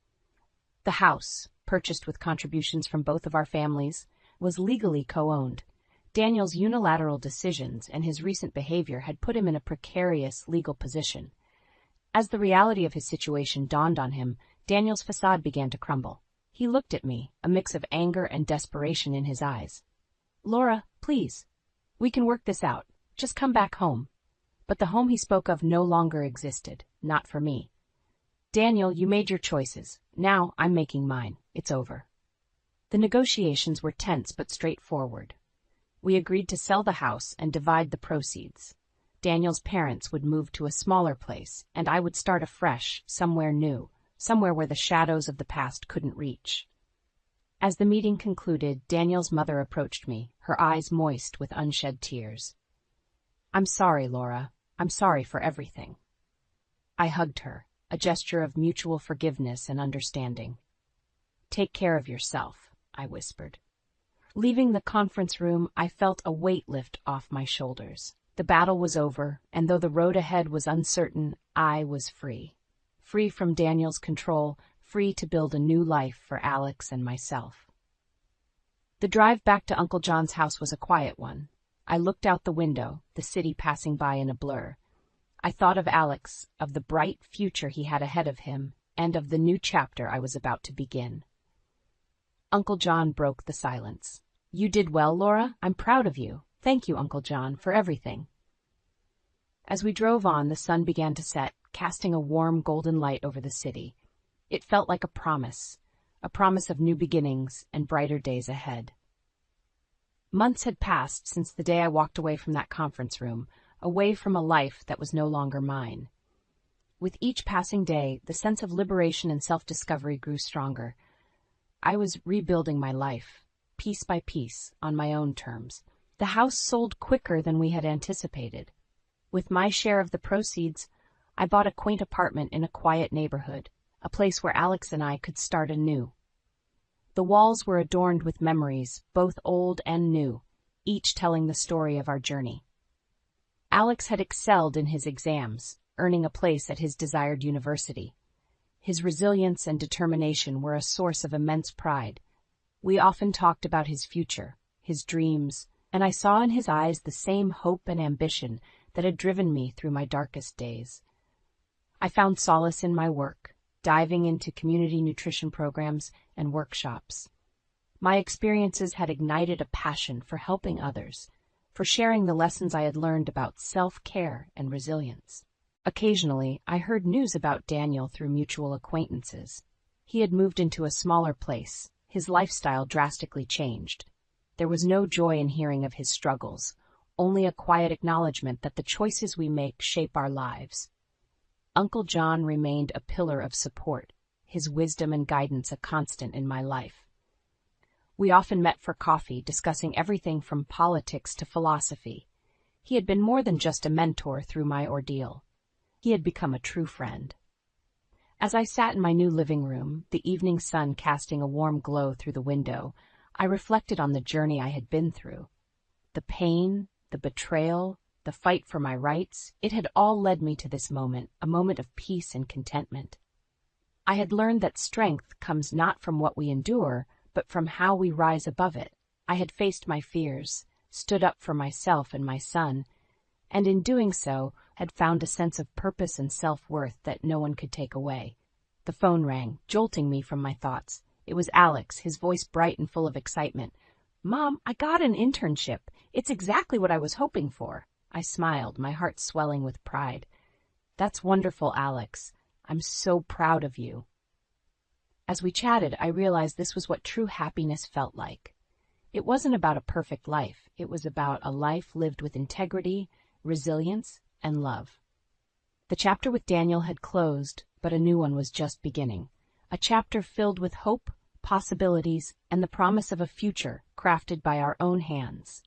The house, purchased with contributions from both of our families, was legally co-owned. Daniel's unilateral decisions and his recent behavior had put him in a precarious legal position. As the reality of his situation dawned on him, Daniel's facade began to crumble. He looked at me, a mix of anger and desperation in his eyes. "Laura, please. We can work this out. Just come back home." But the home he spoke of no longer existed, not for me. "Daniel, you made your choices. Now I'm making mine. It's over." The negotiations were tense but straightforward. We agreed to sell the house and divide the proceeds. Daniel's parents would move to a smaller place, and I would start afresh, somewhere new, somewhere where the shadows of the past couldn't reach. As the meeting concluded, Daniel's mother approached me, her eyes moist with unshed tears. "I'm sorry, Laura. I'm sorry for everything." I hugged her, a gesture of mutual forgiveness and understanding. "Take care of yourself," I whispered. Leaving the conference room, I felt a weight lift off my shoulders. The battle was over, and though the road ahead was uncertain, I was free. Free from Daniel's control, free to build a new life for Alex and myself. The drive back to Uncle John's house was a quiet one. I looked out the window, the city passing by in a blur. I thought of Alex, of the bright future he had ahead of him, and of the new chapter I was about to begin. Uncle John broke the silence. "You did well, Laura. I'm proud of you. Thank you, Uncle John, for everything." As we drove on, the sun began to set, casting a warm golden light over the city. It felt like a promise of new beginnings and brighter days ahead. Months had passed since the day I walked away from that conference room, away from a life that was no longer mine. With each passing day, the sense of liberation and self-discovery grew stronger. I was rebuilding my life, piece by piece, on my own terms. The house sold quicker than we had anticipated. With my share of the proceeds, I bought a quaint apartment in a quiet neighborhood, a place where Alex and I could start anew. The walls were adorned with memories, both old and new, each telling the story of our journey. Alex had excelled in his exams, earning a place at his desired university. His resilience and determination were a source of immense pride. We often talked about his future, his dreams, and I saw in his eyes the same hope and ambition that had driven me through my darkest days. I found solace in my work, diving into community nutrition programs and workshops. My experiences had ignited a passion for helping others, for sharing the lessons I had learned about self-care and resilience. Occasionally, I heard news about Daniel through mutual acquaintances. He had moved into a smaller place, his lifestyle drastically changed. There was no joy in hearing of his struggles, only a quiet acknowledgement that the choices we make shape our lives. Uncle John remained a pillar of support, his wisdom and guidance a constant in my life. We often met for coffee, discussing everything from politics to philosophy. He had been more than just a mentor through my ordeal. He had become a true friend. As I sat in my new living room, the evening sun casting a warm glow through the window, I reflected on the journey I had been through. The pain, the betrayal, the fight for my rights, it had all led me to this moment, a moment of peace and contentment. I had learned that strength comes not from what we endure, but from how we rise above it. I had faced my fears, stood up for myself and my son, and in doing so, had found a sense of purpose and self-worth that no one could take away. The phone rang, jolting me from my thoughts. It was Alex, his voice bright and full of excitement. "Mom, I got an internship. It's exactly what I was hoping for." I smiled, my heart swelling with pride. "That's wonderful, Alex. I'm so proud of you." As we chatted, I realized this was what true happiness felt like. It wasn't about a perfect life. It was about a life lived with integrity, resilience, and love. The chapter with Daniel had closed, but a new one was just beginning. A chapter filled with hope, possibilities, and the promise of a future crafted by our own hands.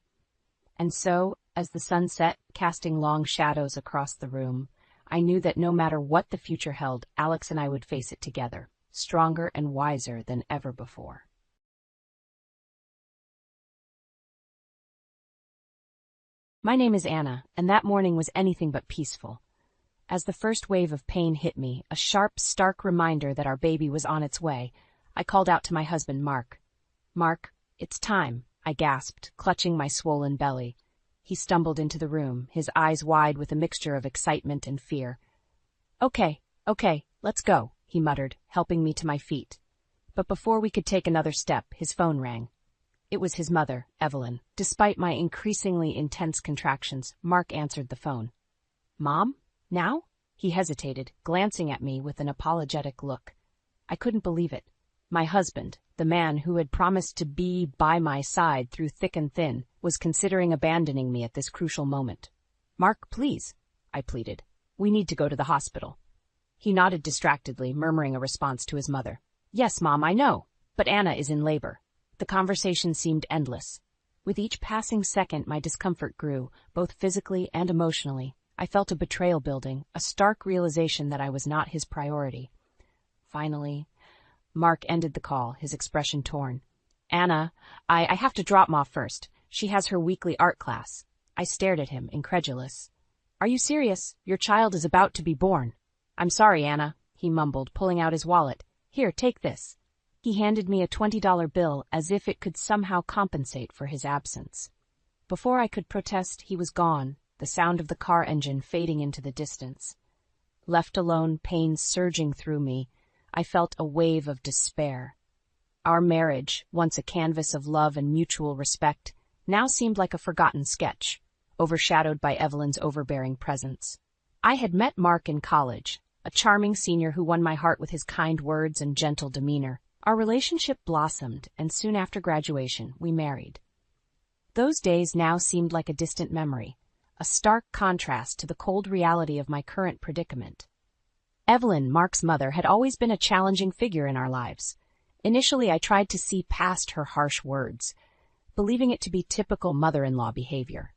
And so, As the sun set, casting long shadows across the room, I knew that no matter what the future held, Alex and I would face it together, stronger and wiser than ever before. My name is Anna, and that morning was anything but peaceful. As the first wave of pain hit me, a sharp, stark reminder that our baby was on its way, I called out to my husband, Mark. "Mark, it's time," I gasped, clutching my swollen belly. He stumbled into the room, his eyes wide with a mixture of excitement and fear. Okay, let's go," he muttered, helping me to my feet. But before we could take another step, his phone rang. It was his mother, Evelyn. Despite my increasingly intense contractions, Mark answered the phone. "Mom? Now?" He hesitated, glancing at me with an apologetic look. I couldn't believe it. My husband, the man who had promised to be by my side through thick and thin, was considering abandoning me at this crucial moment. "Mark, please," I pleaded. "We need to go to the hospital." He nodded distractedly, murmuring a response to his mother. "Yes, Mom, I know, but Anna is in labor." The conversation seemed endless. With each passing second, my discomfort grew, both physically and emotionally. I felt a betrayal building, a stark realization that I was not his priority. Finally, Mark ended the call, his expression torn. "Anna, I have to drop Mom first. She has her weekly art class." I stared at him, incredulous. "Are you serious? Your child is about to be born." "I'm sorry, Anna," he mumbled, pulling out his wallet. "Here, take this." He handed me a $20 bill as if it could somehow compensate for his absence. Before I could protest, he was gone, the sound of the car engine fading into the distance. Left alone, pain surging through me, I felt a wave of despair. Our marriage, once a canvas of love and mutual respect, now seemed like a forgotten sketch, overshadowed by Evelyn's overbearing presence. I had met Mark in college, a charming senior who won my heart with his kind words and gentle demeanor. Our relationship blossomed, and soon after graduation, we married. Those days now seemed like a distant memory, a stark contrast to the cold reality of my current predicament. Evelyn, Mark's mother, had always been a challenging figure in our lives. Initially, I tried to see past her harsh words, believing it to be typical mother-in-law behavior.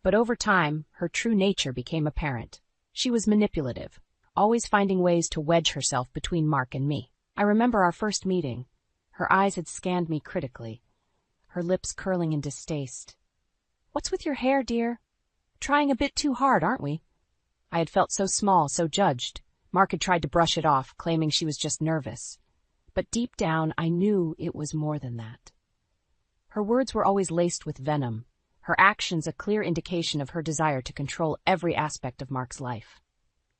But over time, her true nature became apparent. She was manipulative, always finding ways to wedge herself between Mark and me. I remember our first meeting. Her eyes had scanned me critically, her lips curling in distaste. "What's with your hair, dear? Trying a bit too hard, aren't we?" I had felt so small, so judged. Mark had tried to brush it off, claiming she was just nervous. But deep down, I knew it was more than that. Her words were always laced with venom, her actions a clear indication of her desire to control every aspect of Mark's life.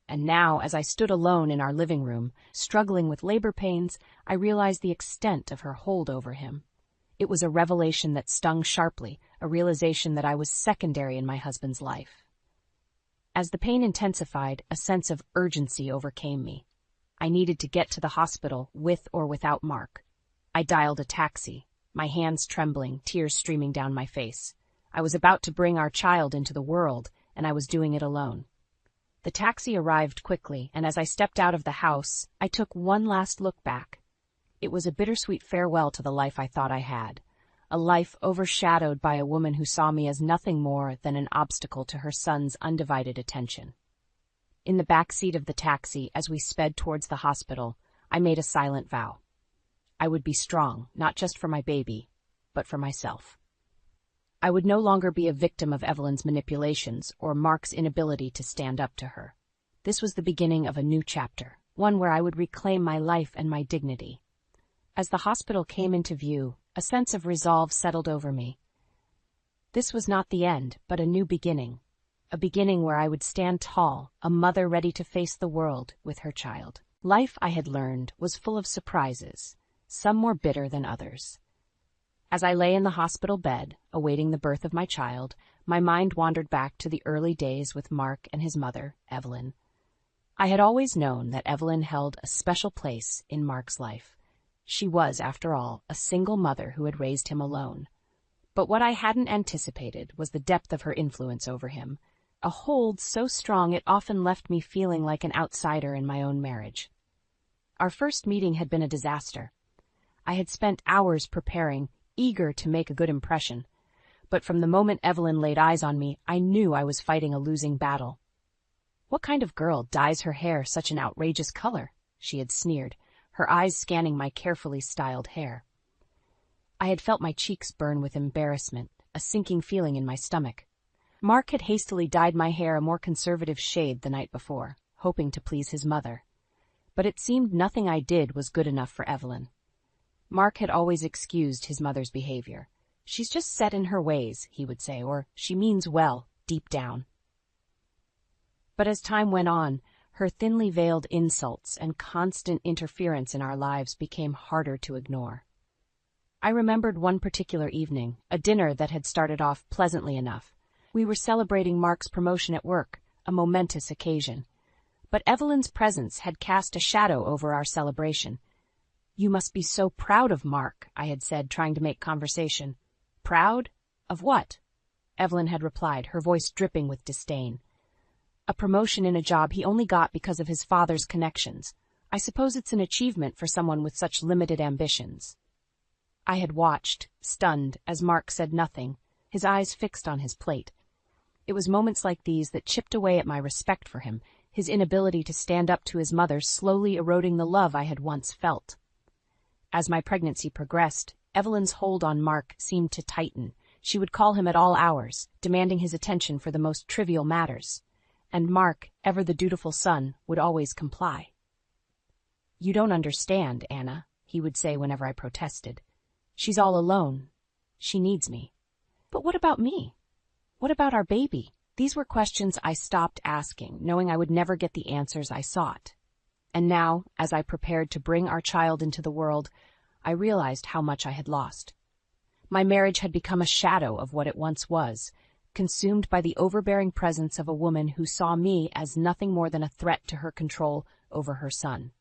And now, as I stood alone in our living room, struggling with labor pains, I realized the extent of her hold over him. It was a revelation that stung sharply, a realization that I was secondary in my husband's life. As the pain intensified, a sense of urgency overcame me. I needed to get to the hospital, with or without Mark. I dialed a taxi, my hands trembling, tears streaming down my face. I was about to bring our child into the world, and I was doing it alone. The taxi arrived quickly, and as I stepped out of the house, I took one last look back. It was a bittersweet farewell to the life I thought I had, a life overshadowed by a woman who saw me as nothing more than an obstacle to her son's undivided attention. In the back seat of the taxi, as we sped towards the hospital, I made a silent vow. I would be strong, not just for my baby, but for myself. I would no longer be a victim of Evelyn's manipulations or Mark's inability to stand up to her. This was the beginning of a new chapter, one where I would reclaim my life and my dignity. As the hospital came into view, a sense of resolve settled over me. This was not the end, but a new beginning. A beginning where I would stand tall, a mother ready to face the world with her child. Life, I had learned, was full of surprises, some more bitter than others. As I lay in the hospital bed, awaiting the birth of my child, my mind wandered back to the early days with Mark and his mother, Evelyn. I had always known that Evelyn held a special place in Mark's life. She was, after all, a single mother who had raised him alone. But what I hadn't anticipated was the depth of her influence over him, a hold so strong it often left me feeling like an outsider in my own marriage. Our first meeting had been a disaster. I had spent hours preparing, eager to make a good impression. but from the moment Evelyn laid eyes on me, I knew I was fighting a losing battle. "What kind of girl dyes her hair such an outrageous color?" she had sneered, her eyes scanning my carefully styled hair. I had felt my cheeks burn with embarrassment, a sinking feeling in my stomach. Mark had hastily dyed my hair a more conservative shade the night before, hoping to please his mother. But it seemed nothing I did was good enough for Evelyn. Mark had always excused his mother's behavior. "She's just set in her ways," he would say, or "she means well, deep down." But as time went on, her thinly veiled insults and constant interference in our lives became harder to ignore. I remembered one particular evening, a dinner that had started off pleasantly enough. We were celebrating Mark's promotion at work, a momentous occasion. But Evelyn's presence had cast a shadow over our celebration. "You must be so proud of Mark," I had said, trying to make conversation. "Proud? Of what?" Evelyn had replied, her voice dripping with disdain. "A promotion in a job he only got because of his father's connections. I suppose it's an achievement for someone with such limited ambitions." I had watched, stunned, as Mark said nothing, his eyes fixed on his plate. It was moments like these that chipped away at my respect for him, his inability to stand up to his mother slowly eroding the love I had once felt. As my pregnancy progressed, Evelyn's hold on Mark seemed to tighten. She would call him at all hours, demanding his attention for the most trivial matters. And Mark, ever the dutiful son, would always comply. "You don't understand, Anna," he would say whenever I protested. "She's all alone. She needs me." "But what about me? What about our baby?" These were questions I stopped asking, knowing I would never get the answers I sought. And now, as I prepared to bring our child into the world, I realized how much I had lost. My marriage had become a shadow of what it once was, consumed by the overbearing presence of a woman who saw me as nothing more than a threat to her control over her son.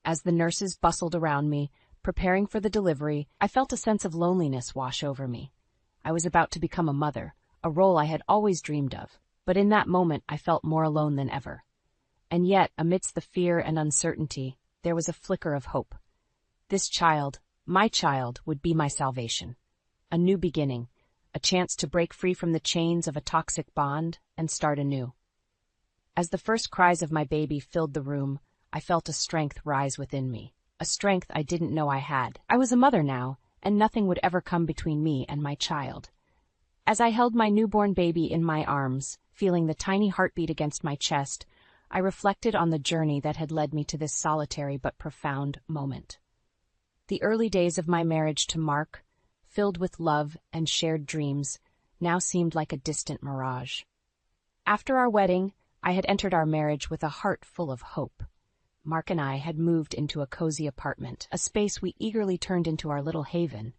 As the nurses bustled around me, preparing for the delivery, I felt a sense of loneliness wash over me. I was about to become a mother, a role I had always dreamed of, but in that moment I felt more alone than ever. And yet, amidst the fear and uncertainty, there was a flicker of hope. This child, my child, would be my salvation. A new beginning, a chance to break free from the chains of a toxic bond and start anew. As the first cries of my baby filled the room, I felt a strength rise within me, a strength I didn't know I had. I was a mother now, and nothing would ever come between me and my child. As I held my newborn baby in my arms, feeling the tiny heartbeat against my chest, I reflected on the journey that had led me to this solitary but profound moment. The early days of my marriage to Mark, filled with love and shared dreams, now seemed like a distant mirage. After our wedding, I had entered our marriage with a heart full of hope. Mark and I had moved into a cozy apartment, a space we eagerly turned into our little haven.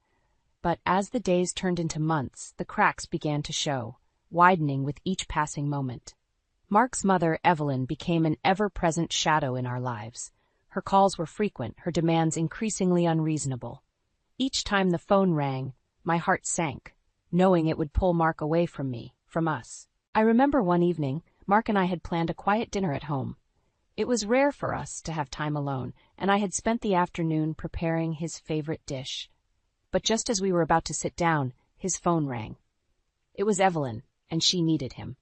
But as the days turned into months, the cracks began to show, widening with each passing moment. Mark's mother, Evelyn, became an ever-present shadow in our lives. Her calls were frequent, her demands increasingly unreasonable. Each time the phone rang, my heart sank, knowing it would pull Mark away from me, from us. I remember one evening, Mark and I had planned a quiet dinner at home. It was rare for us to have time alone, and I had spent the afternoon preparing his favorite dish. But just as we were about to sit down, his phone rang. It was Evelyn, and she needed him.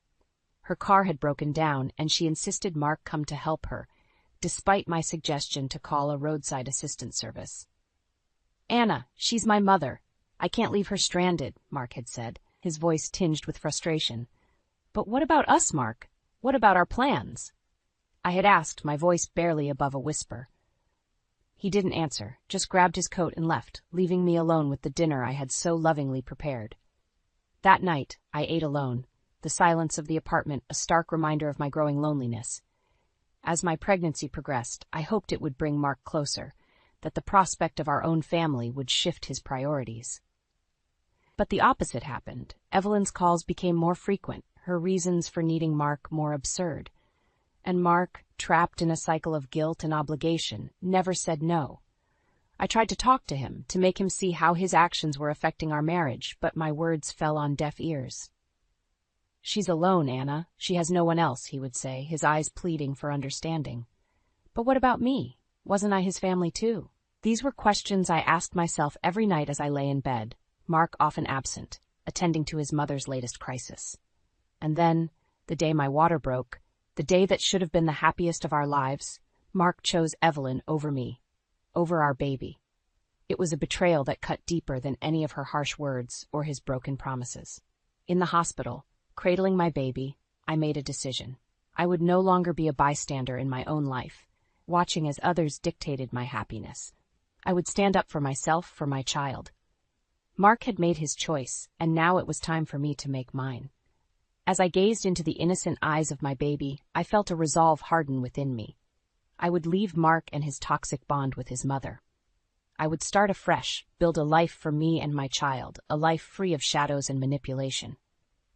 Her car had broken down, and she insisted Mark come to help her, despite my suggestion to call a roadside assistance service. "Anna, she's my mother. I can't leave her stranded," Mark had said, his voice tinged with frustration. "But what about us, Mark? What about our plans?" I had asked, my voice barely above a whisper. He didn't answer, just grabbed his coat and left, leaving me alone with the dinner I had so lovingly prepared. That night, I ate alone, the silence of the apartment a stark reminder of my growing loneliness. As my pregnancy progressed, I hoped it would bring Mark closer, that the prospect of our own family would shift his priorities. But the opposite happened. Evelyn's calls became more frequent, her reasons for needing Mark more absurd. And Mark, trapped in a cycle of guilt and obligation, never said no. I tried to talk to him, to make him see how his actions were affecting our marriage, but my words fell on deaf ears. "She's alone, Anna. She has no one else," he would say, his eyes pleading for understanding. But what about me? Wasn't I his family too? These were questions I asked myself every night as I lay in bed, Mark often absent. attending to his mother's latest crisis. And then, the day my water broke, the day that should have been the happiest of our lives, Mark chose Evelyn over me, over our baby. It was a betrayal that cut deeper than any of her harsh words or his broken promises. In the hospital, cradling my baby, I made a decision. I would no longer be a bystander in my own life, watching as others dictated my happiness. I would stand up for myself, for my child. Mark had made his choice, and now it was time for me to make mine. As I gazed into the innocent eyes of my baby, I felt a resolve harden within me. I would leave Mark and his toxic bond with his mother. I would start afresh, build a life for me and my child, a life free of shadows and manipulation.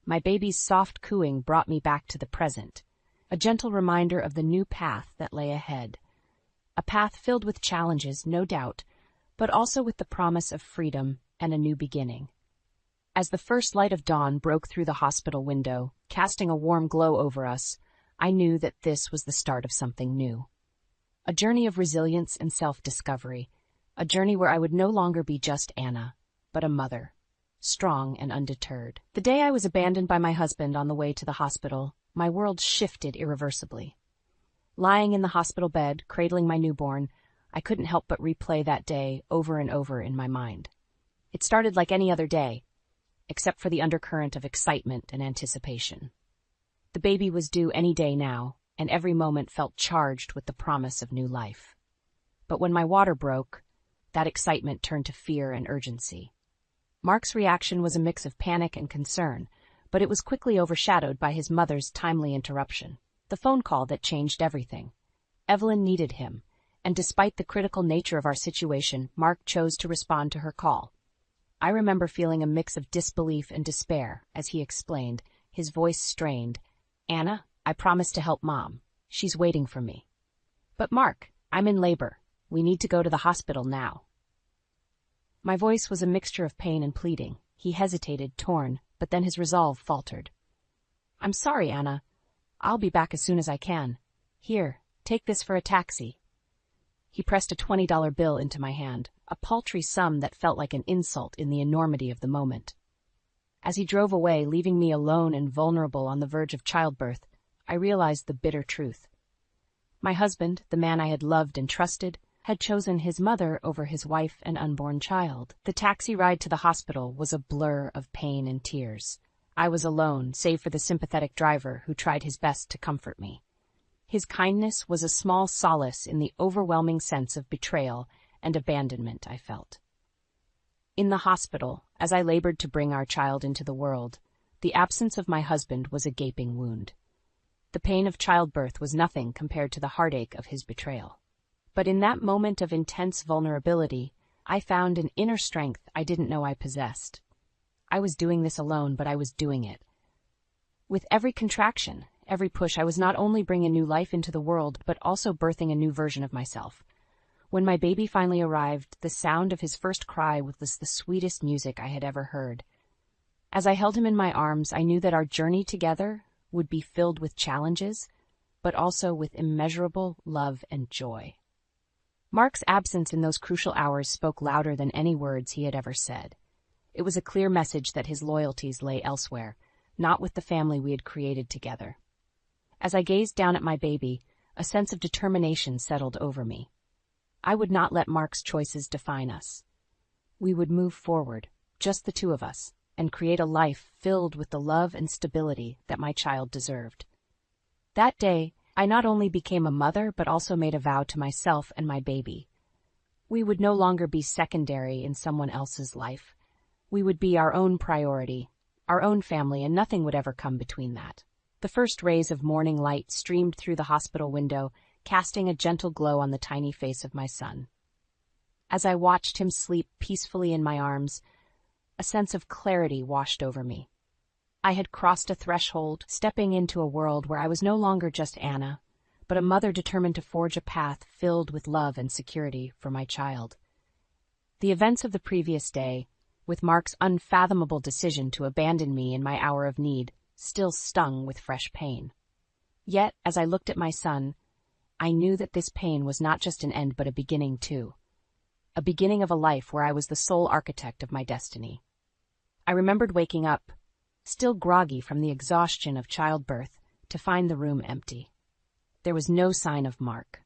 My baby's soft cooing brought me back to the present, a gentle reminder of the new path that lay ahead. A path filled with challenges, no doubt, but also with the promise of freedom and a new beginning. As the first light of dawn broke through the hospital window, casting a warm glow over us, I knew that this was the start of something new. A journey of resilience and self-discovery, a journey where I would no longer be just Anna, but a mother, strong and undeterred. The day I was abandoned by my husband on the way to the hospital, my world shifted irreversibly. Lying in the hospital bed, cradling my newborn, I couldn't help but replay that day over and over in my mind. It started like any other day, except for the undercurrent of excitement and anticipation. The baby was due any day now, and every moment felt charged with the promise of new life. But when my water broke, that excitement turned to fear and urgency. Mark's reaction was a mix of panic and concern, but it was quickly overshadowed by his mother's timely interruption, the phone call that changed everything. Evelyn needed him, and despite the critical nature of our situation, Mark chose to respond to her call. I remember feeling a mix of disbelief and despair as he explained, his voice strained, "Anna, I promised to help Mom. She's waiting for me." "But Mark, I'm in labor. We need to go to the hospital now." My voice was a mixture of pain and pleading. He hesitated, torn, but then his resolve faltered. "I'm sorry, Anna. I'll be back as soon as I can. Here, take this for a taxi." He pressed a $20 bill into my hand, a paltry sum that felt like an insult in the enormity of the moment. As he drove away, leaving me alone and vulnerable on the verge of childbirth, I realized the bitter truth. My husband, the man I had loved and trusted, had chosen his mother over his wife and unborn child. The taxi ride to the hospital was a blur of pain and tears. I was alone, save for the sympathetic driver who tried his best to comfort me. His kindness was a small solace in the overwhelming sense of betrayal and abandonment I felt. In the hospital, as I labored to bring our child into the world, the absence of my husband was a gaping wound. The pain of childbirth was nothing compared to the heartache of his betrayal. But in that moment of intense vulnerability, I found an inner strength I didn't know I possessed. I was doing this alone, but I was doing it. With every contraction, every push, I was not only bringing new life into the world, but also birthing a new version of myself. When my baby finally arrived, the sound of his first cry was the sweetest music I had ever heard. As I held him in my arms, I knew that our journey together would be filled with challenges, but also with immeasurable love and joy. Mark's absence in those crucial hours spoke louder than any words he had ever said. It was a clear message that his loyalties lay elsewhere, not with the family we had created together. As I gazed down at my baby, a sense of determination settled over me. I would not let Mark's choices define us. We would move forward, just the two of us, and create a life filled with the love and stability that my child deserved. That day, I not only became a mother, but also made a vow to myself and my baby. We would no longer be secondary in someone else's life. We would be our own priority, our own family, and nothing would ever come between that. The first rays of morning light streamed through the hospital window, casting a gentle glow on the tiny face of my son. As I watched him sleep peacefully in my arms, a sense of clarity washed over me. I had crossed a threshold, stepping into a world where I was no longer just Anna, but a mother determined to forge a path filled with love and security for my child. The events of the previous day, with Mark's unfathomable decision to abandon me in my hour of need, still stung with fresh pain. Yet, as I looked at my son, I knew that this pain was not just an end but a beginning too. A beginning of a life where I was the sole architect of my destiny. I remembered waking up, still groggy from the exhaustion of childbirth, to find the room empty. There was no sign of Mark.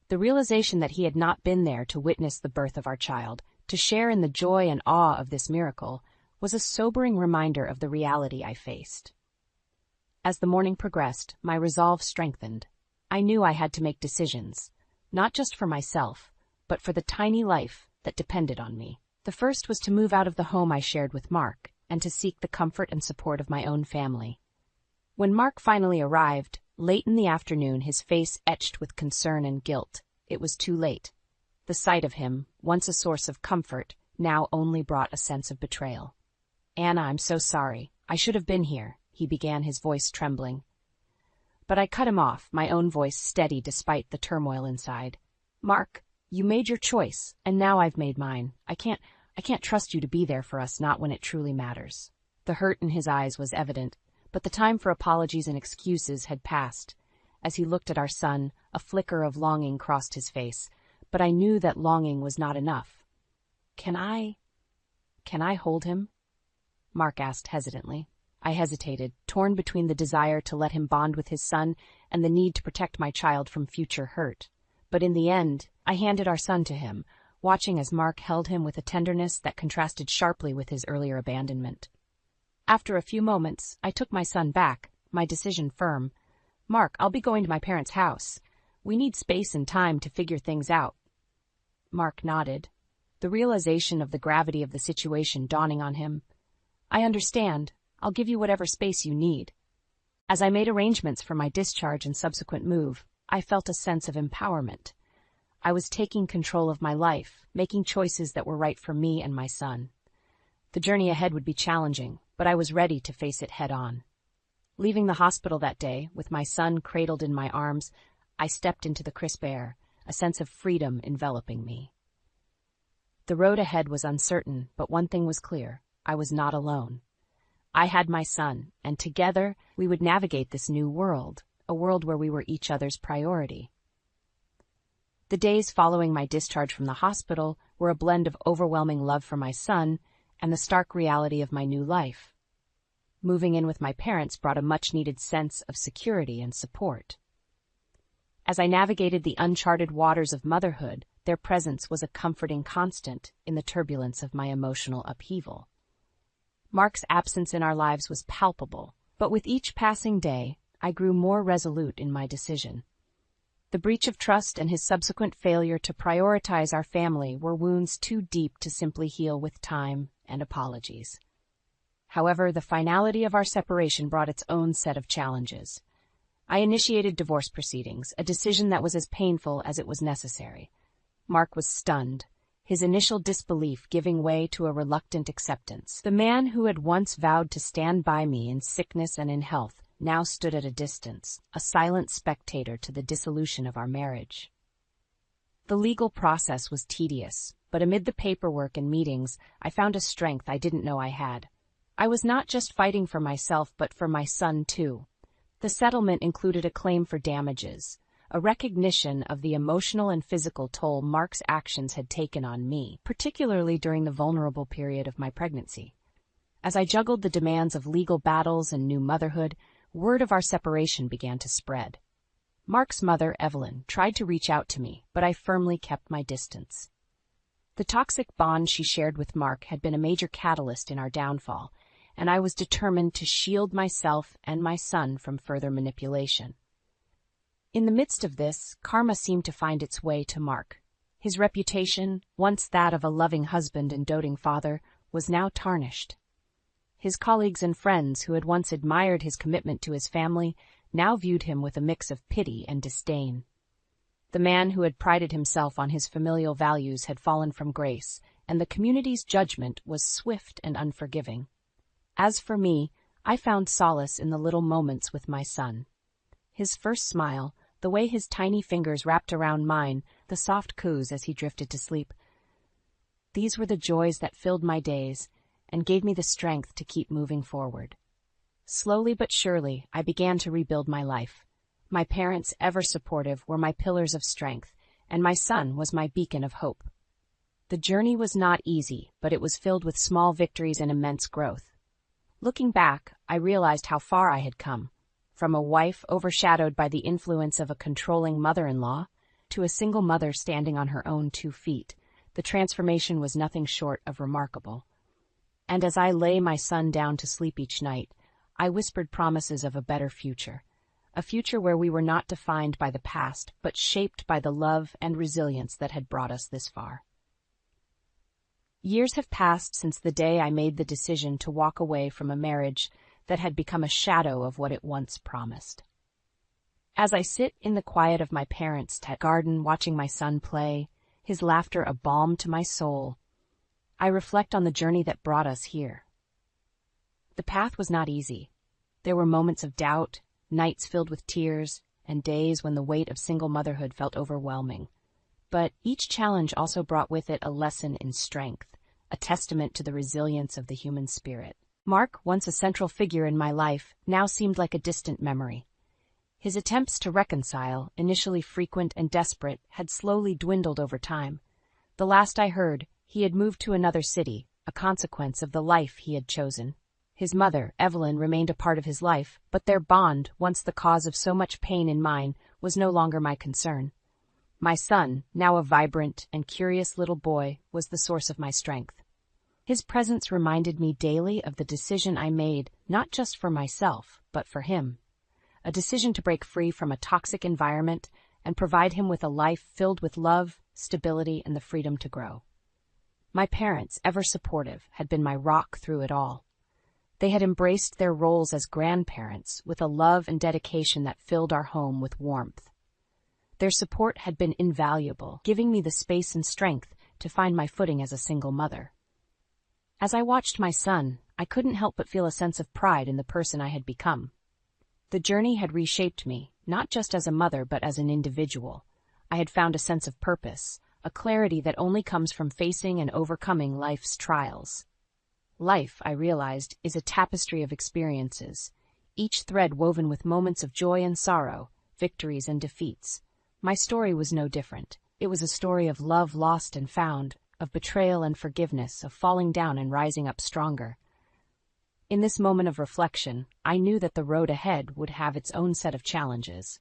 The realization that he had not been there to witness the birth of our child, to share in the joy and awe of this miracle, was a sobering reminder of the reality I faced. As the morning progressed, my resolve strengthened. I knew I had to make decisions, not just for myself, but for the tiny life that depended on me. The first was to move out of the home I shared with Mark, and to seek the comfort and support of my own family. When Mark finally arrived, late in the afternoon, his face etched with concern and guilt, it was too late. The sight of him, once a source of comfort, now only brought a sense of betrayal. "Anna, I'm so sorry. I should have been here," he began, his voice trembling. But I cut him off, my own voice steady despite the turmoil inside. "Mark, you made your choice, and now I've made mine. I can't trust you to be there for us, not when it truly matters." The hurt in his eyes was evident, but the time for apologies and excuses had passed. As he looked at our son, a flicker of longing crossed his face, but I knew that longing was not enough. Can I hold him?" Mark asked hesitantly. I hesitated, torn between the desire to let him bond with his son and the need to protect my child from future hurt. But in the end, I handed our son to him, watching as Mark held him with a tenderness that contrasted sharply with his earlier abandonment. After a few moments, I took my son back, my decision firm. "Mark, I'll be going to my parents' house. We need space and time to figure things out." Mark nodded, the realization of the gravity of the situation dawning on him. "I understand. I'll give you whatever space you need." As I made arrangements for my discharge and subsequent move, I felt a sense of empowerment. I was taking control of my life, making choices that were right for me and my son. The journey ahead would be challenging, but I was ready to face it head-on. Leaving the hospital that day, with my son cradled in my arms, I stepped into the crisp air, a sense of freedom enveloping me. The road ahead was uncertain, but one thing was clear: I was not alone. I had my son, and together we would navigate this new world, a world where we were each other's priority. The days following my discharge from the hospital were a blend of overwhelming love for my son and the stark reality of my new life. Moving in with my parents brought a much-needed sense of security and support. As I navigated the uncharted waters of motherhood, their presence was a comforting constant in the turbulence of my emotional upheaval. Mark's absence in our lives was palpable, but with each passing day, I grew more resolute in my decision. The breach of trust and his subsequent failure to prioritize our family were wounds too deep to simply heal with time and apologies. However, the finality of our separation brought its own set of challenges. I initiated divorce proceedings, a decision that was as painful as it was necessary. Mark was stunned, his initial disbelief giving way to a reluctant acceptance. The man who had once vowed to stand by me in sickness and in health now stood at a distance, a silent spectator to the dissolution of our marriage. The legal process was tedious, but amid the paperwork and meetings, I found a strength I didn't know I had. I was not just fighting for myself, but for my son, too. The settlement included a claim for damages, a recognition of the emotional and physical toll Mark's actions had taken on me, particularly during the vulnerable period of my pregnancy. As I juggled the demands of legal battles and new motherhood, word of our separation began to spread. Mark's mother, Evelyn, tried to reach out to me, but I firmly kept my distance. The toxic bond she shared with Mark had been a major catalyst in our downfall, and I was determined to shield myself and my son from further manipulation. In the midst of this, karma seemed to find its way to Mark. His reputation, once that of a loving husband and doting father, was now tarnished. His colleagues and friends who had once admired his commitment to his family now viewed him with a mix of pity and disdain. The man who had prided himself on his familial values had fallen from grace, and the community's judgment was swift and unforgiving. As for me, I found solace in the little moments with my son. His first smile, the way his tiny fingers wrapped around mine, the soft coos as he drifted to sleep. These were the joys that filled my days and gave me the strength to keep moving forward. Slowly but surely, I began to rebuild my life. My parents, ever supportive, were my pillars of strength, and my son was my beacon of hope. The journey was not easy, but it was filled with small victories and immense growth. Looking back, I realized how far I had come. From a wife overshadowed by the influence of a controlling mother-in-law to a single mother standing on her own 2 feet, the transformation was nothing short of remarkable. And as I lay my son down to sleep each night, I whispered promises of a better future. A future where we were not defined by the past, but shaped by the love and resilience that had brought us this far. Years have passed since the day I made the decision to walk away from a marriage that had become a shadow of what it once promised. As I sit in the quiet of my parents' garden watching my son play, his laughter a balm to my soul, I reflect on the journey that brought us here. The path was not easy. There were moments of doubt, nights filled with tears, and days when the weight of single motherhood felt overwhelming. But each challenge also brought with it a lesson in strength, a testament to the resilience of the human spirit. Mark, once a central figure in my life, now seemed like a distant memory. His attempts to reconcile, initially frequent and desperate, had slowly dwindled over time. The last I heard, he had moved to another city, a consequence of the life he had chosen. His mother, Evelyn, remained a part of his life, but their bond, once the cause of so much pain in mine, was no longer my concern. My son, now a vibrant and curious little boy, was the source of my strength. His presence reminded me daily of the decision I made, not just for myself, but for him. A decision to break free from a toxic environment and provide him with a life filled with love, stability, and the freedom to grow. My parents, ever supportive, had been my rock through it all. They had embraced their roles as grandparents with a love and dedication that filled our home with warmth. Their support had been invaluable, giving me the space and strength to find my footing as a single mother. As I watched my son, I couldn't help but feel a sense of pride in the person I had become. The journey had reshaped me, not just as a mother but as an individual. I had found a sense of purpose, a clarity that only comes from facing and overcoming life's trials. Life, I realized, is a tapestry of experiences, each thread woven with moments of joy and sorrow, victories and defeats. My story was no different. It was a story of love lost and found, of betrayal and forgiveness, of falling down and rising up stronger. In this moment of reflection, I knew that the road ahead would have its own set of challenges.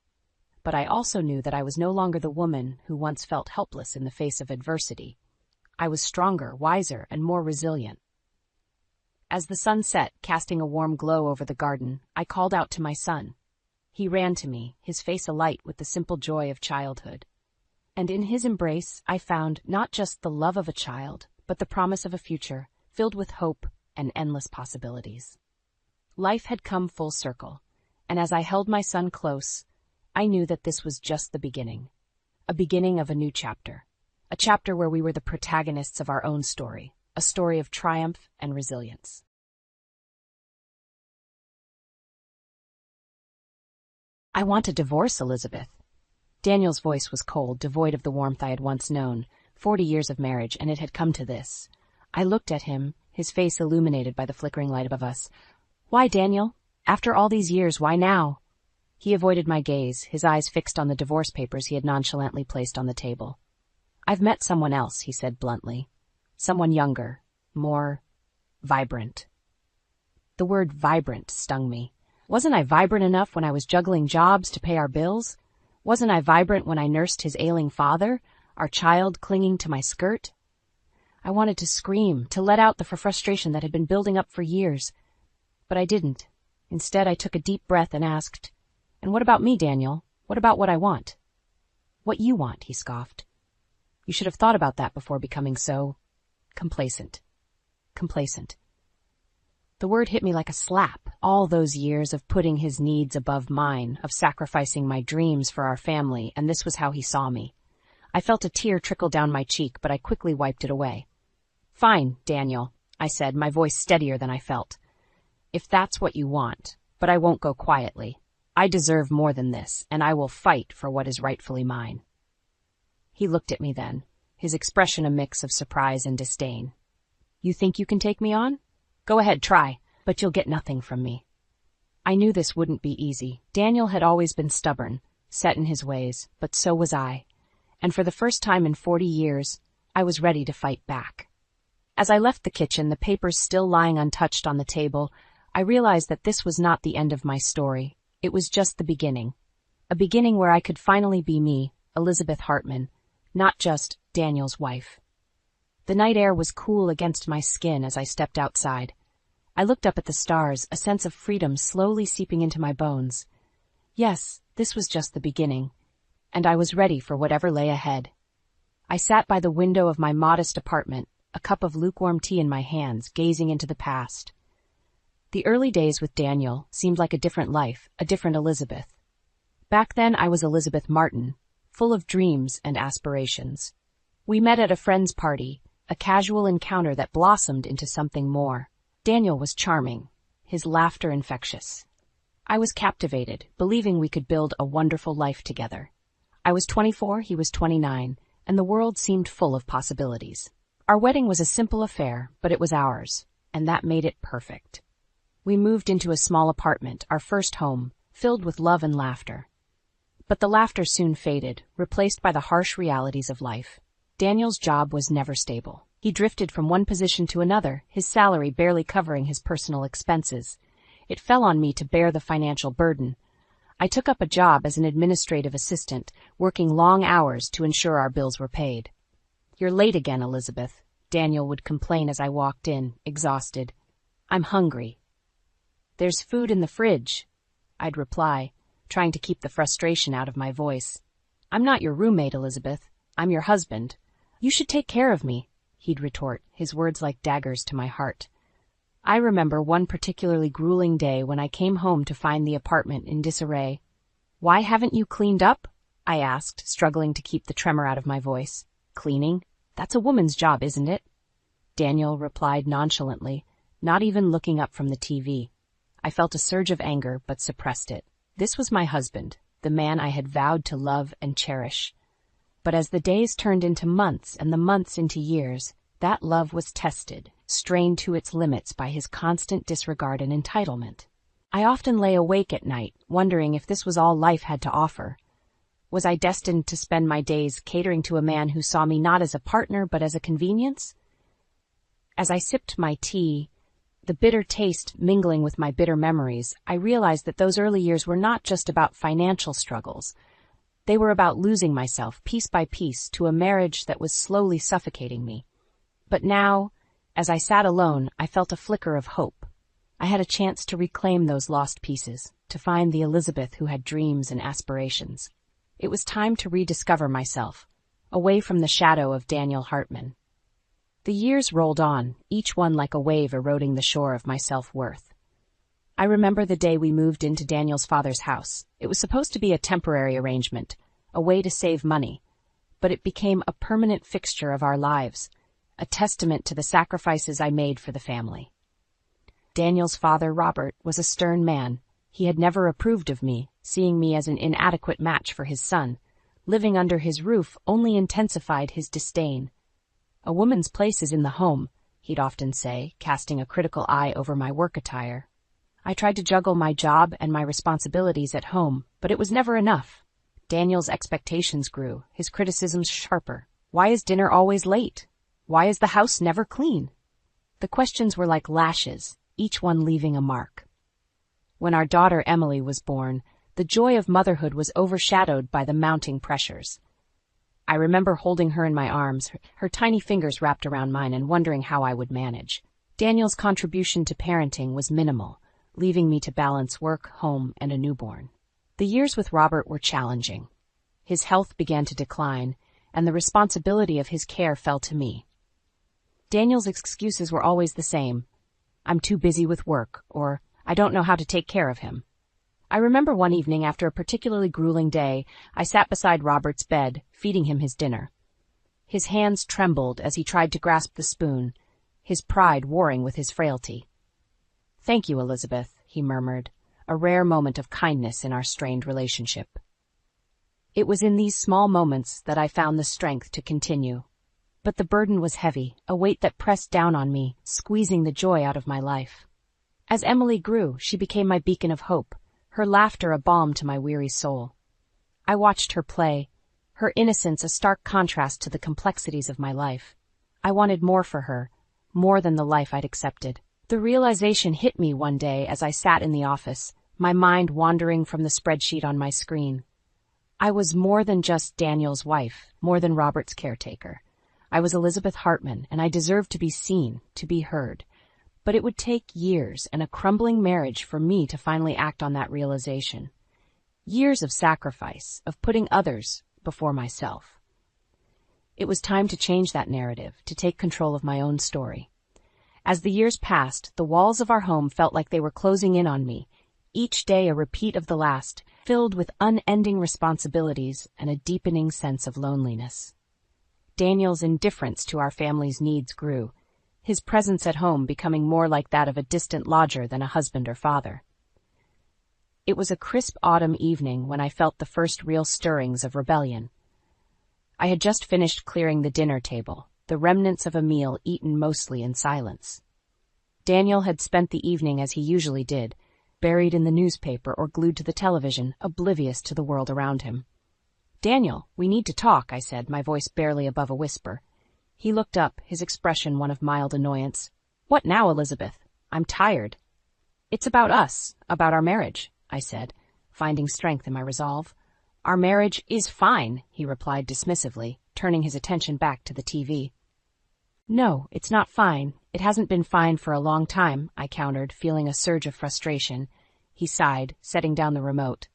But I also knew that I was no longer the woman who once felt helpless in the face of adversity. I was stronger, wiser, and more resilient. As the sun set, casting a warm glow over the garden, I called out to my son. He ran to me, his face alight with the simple joy of childhood. And in his embrace, I found not just the love of a child, but the promise of a future filled with hope and endless possibilities. Life had come full circle, and as I held my son close, I knew that this was just the beginning. A beginning of a new chapter. A chapter where we were the protagonists of our own story. A story of triumph and resilience. I want a divorce, Elizabeth. Daniel's voice was cold, devoid of the warmth I had once known. 40 years of marriage, and it had come to this. I looked at him, his face illuminated by the flickering light above us. Why, Daniel? After all these years, why now? He avoided my gaze, his eyes fixed on the divorce papers he had nonchalantly placed on the table. I've met someone else, he said bluntly. Someone younger, more vibrant. The word vibrant stung me. Wasn't I vibrant enough when I was juggling jobs to pay our bills? Wasn't I vibrant when I nursed his ailing father, our child clinging to my skirt? I wanted to scream, to let out the frustration that had been building up for years. But I didn't. Instead, I took a deep breath and asked, "And what about me, Daniel? What about what I want?" "What you want," he scoffed. "You should have thought about that before becoming so complacent." Complacent. The word hit me like a slap. All those years of putting his needs above mine, of sacrificing my dreams for our family, and this was how he saw me. I felt a tear trickle down my cheek, but I quickly wiped it away. "Fine, Daniel," I said, my voice steadier than I felt. "If that's what you want, but I won't go quietly. I deserve more than this, and I will fight for what is rightfully mine." He looked at me then, his expression a mix of surprise and disdain. "You think you can take me on? Go ahead, try, but you'll get nothing from me." I knew this wouldn't be easy. Daniel had always been stubborn, set in his ways, but so was I. And for the first time in 40 years, I was ready to fight back. As I left the kitchen, the papers still lying untouched on the table, I realized that this was not the end of my story. It was just the beginning. A beginning where I could finally be me, Elizabeth Hartman, not just Daniel's wife. The night air was cool against my skin as I stepped outside. I looked up at the stars, a sense of freedom slowly seeping into my bones. Yes, this was just the beginning, and I was ready for whatever lay ahead. I sat by the window of my modest apartment, a cup of lukewarm tea in my hands, gazing into the past. The early days with Daniel seemed like a different life, a different Elizabeth. Back then I was Elizabeth Martin, full of dreams and aspirations. We met at a friend's party, a casual encounter that blossomed into something more. Daniel was charming, his laughter infectious. I was captivated, believing we could build a wonderful life together. I was 24, he was 29, and the world seemed full of possibilities. Our wedding was a simple affair, but it was ours, and that made it perfect. We moved into a small apartment, our first home, filled with love and laughter. But the laughter soon faded, replaced by the harsh realities of life. Daniel's job was never stable. He drifted from one position to another, his salary barely covering his personal expenses. It fell on me to bear the financial burden. I took up a job as an administrative assistant, working long hours to ensure our bills were paid. "You're late again, Elizabeth," Daniel would complain as I walked in, exhausted. "I'm hungry." "There's food in the fridge," I'd reply, trying to keep the frustration out of my voice. "I'm not your roommate, Elizabeth. I'm your husband. You should take care of me," he'd retort, his words like daggers to my heart. I remember one particularly grueling day when I came home to find the apartment in disarray. "Why haven't you cleaned up?" I asked, struggling to keep the tremor out of my voice. "Cleaning? That's a woman's job, isn't it?" Daniel replied nonchalantly, not even looking up from the TV. I felt a surge of anger, but suppressed it. This was my husband, the man I had vowed to love and cherish. But as the days turned into months and the months into years, that love was tested, strained to its limits by his constant disregard and entitlement. I often lay awake at night, wondering if this was all life had to offer. Was I destined to spend my days catering to a man who saw me not as a partner but as a convenience? As I sipped my tea, the bitter taste mingling with my bitter memories, I realized that those early years were not just about financial struggles. They were about losing myself, piece by piece, to a marriage that was slowly suffocating me. But now, as I sat alone, I felt a flicker of hope. I had a chance to reclaim those lost pieces, to find the Elizabeth who had dreams and aspirations. It was time to rediscover myself, away from the shadow of Daniel Hartman. The years rolled on, each one like a wave eroding the shore of my self-worth. I remember the day we moved into Daniel's father's house. It was supposed to be a temporary arrangement, a way to save money, but it became a permanent fixture of our lives, a testament to the sacrifices I made for the family. Daniel's father, Robert, was a stern man. He had never approved of me, seeing me as an inadequate match for his son. Living under his roof only intensified his disdain. "A woman's place is in the home," he'd often say, casting a critical eye over my work attire. I tried to juggle my job and my responsibilities at home, but it was never enough. Daniel's expectations grew, his criticisms sharper. Why is dinner always late? Why is the house never clean? The questions were like lashes, each one leaving a mark. When our daughter Emily was born, the joy of motherhood was overshadowed by the mounting pressures. I remember holding her in my arms, her tiny fingers wrapped around mine, and wondering how I would manage. Daniel's contribution to parenting was minimal, leaving me to balance work, home, and a newborn. The years with Robert were challenging. His health began to decline, and the responsibility of his care fell to me. Daniel's excuses were always the same. "I'm too busy with work," or "I don't know how to take care of him." I remember one evening after a particularly grueling day, I sat beside Robert's bed, feeding him his dinner. His hands trembled as he tried to grasp the spoon, his pride warring with his frailty. "Thank you, Elizabeth," he murmured, a rare moment of kindness in our strained relationship. It was in these small moments that I found the strength to continue. But the burden was heavy, a weight that pressed down on me, squeezing the joy out of my life. As Emily grew, she became my beacon of hope, her laughter a balm to my weary soul. I watched her play, her innocence a stark contrast to the complexities of my life. I wanted more for her, more than the life I'd accepted. The realization hit me one day as I sat in the office, my mind wandering from the spreadsheet on my screen. I was more than just Daniel's wife, more than Robert's caretaker. I was Elizabeth Hartman, and I deserved to be seen, to be heard. But it would take years and a crumbling marriage for me to finally act on that realization. Years of sacrifice, of putting others before myself. It was time to change that narrative, to take control of my own story. As the years passed, the walls of our home felt like they were closing in on me, each day a repeat of the last, filled with unending responsibilities and a deepening sense of loneliness. Daniel's indifference to our family's needs grew, his presence at home becoming more like that of a distant lodger than a husband or father. It was a crisp autumn evening when I felt the first real stirrings of rebellion. I had just finished clearing the dinner table, the remnants of a meal eaten mostly in silence. Daniel had spent the evening as he usually did, buried in the newspaper or glued to the television, oblivious to the world around him. "Daniel, we need to talk," I said, my voice barely above a whisper. He looked up, his expression one of mild annoyance. "What now, Elizabeth? I'm tired." "It's about us, about our marriage," I said, finding strength in my resolve. "Our marriage is fine," he replied dismissively, turning his attention back to the TV. "No, it's not fine. It hasn't been fine for a long time," I countered, feeling a surge of frustration. He sighed, setting down the remote.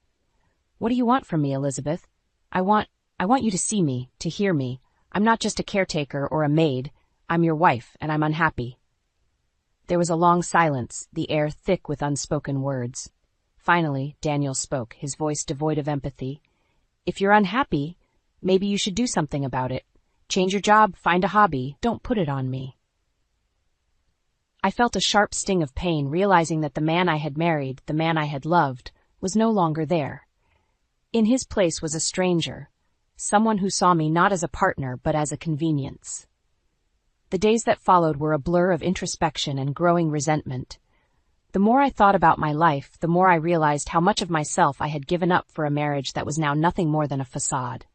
"What do you want from me, Elizabeth? I want you to see me, to hear me. I'm not just a caretaker or a maid. I'm your wife, and I'm unhappy." There was a long silence, the air thick with unspoken words. Finally, Daniel spoke, his voice devoid of empathy. "If you're unhappy, maybe you should do something about it. Change your job, find a hobby. Don't put it on me." I felt a sharp sting of pain, realizing that the man I had married, the man I had loved, was no longer there. In his place was a stranger, someone who saw me not as a partner but as a convenience. The days that followed were a blur of introspection and growing resentment. The more I thought about my life, the more I realized how much of myself I had given up for a marriage that was now nothing more than a facade.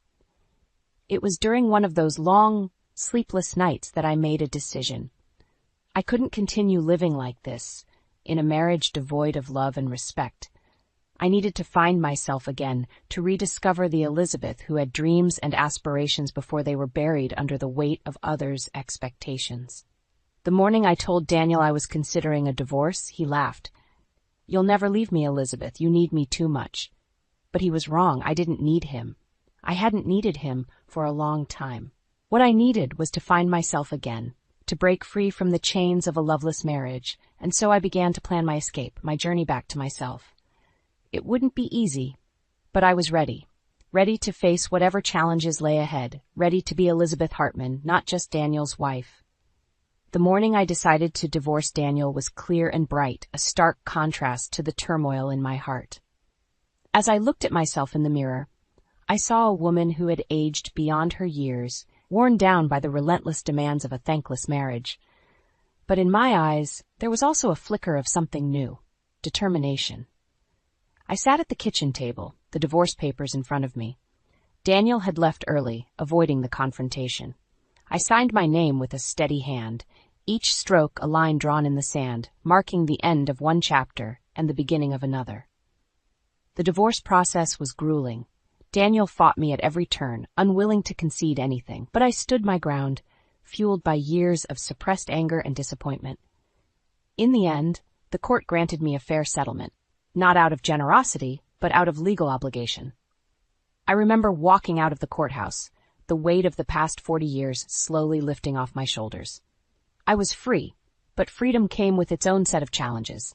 It was during one of those long, sleepless nights that I made a decision. I couldn't continue living like this, in a marriage devoid of love and respect. I needed to find myself again, to rediscover the Elizabeth who had dreams and aspirations before they were buried under the weight of others' expectations. The morning I told Daniel I was considering a divorce, he laughed. "You'll never leave me, Elizabeth. You need me too much." But he was wrong. I didn't need him. I hadn't needed him for a long time. What I needed was to find myself again, to break free from the chains of a loveless marriage, and so I began to plan my escape, my journey back to myself. It wouldn't be easy, but I was ready to face whatever challenges lay ahead, ready to be Elizabeth Hartman, not just Daniel's wife. The morning I decided to divorce Daniel was clear and bright, a stark contrast to the turmoil in my heart. As I looked at myself in the mirror, I saw a woman who had aged beyond her years, worn down by the relentless demands of a thankless marriage. But in my eyes, there was also a flicker of something new, determination. I sat at the kitchen table, the divorce papers in front of me. Daniel had left early, avoiding the confrontation. I signed my name with a steady hand, each stroke a line drawn in the sand, marking the end of one chapter and the beginning of another. The divorce process was grueling. Daniel fought me at every turn, unwilling to concede anything, but I stood my ground, fueled by years of suppressed anger and disappointment. In the end, the court granted me a fair settlement, not out of generosity, but out of legal obligation. I remember walking out of the courthouse, the weight of the past 40 years slowly lifting off my shoulders. I was free, but freedom came with its own set of challenges.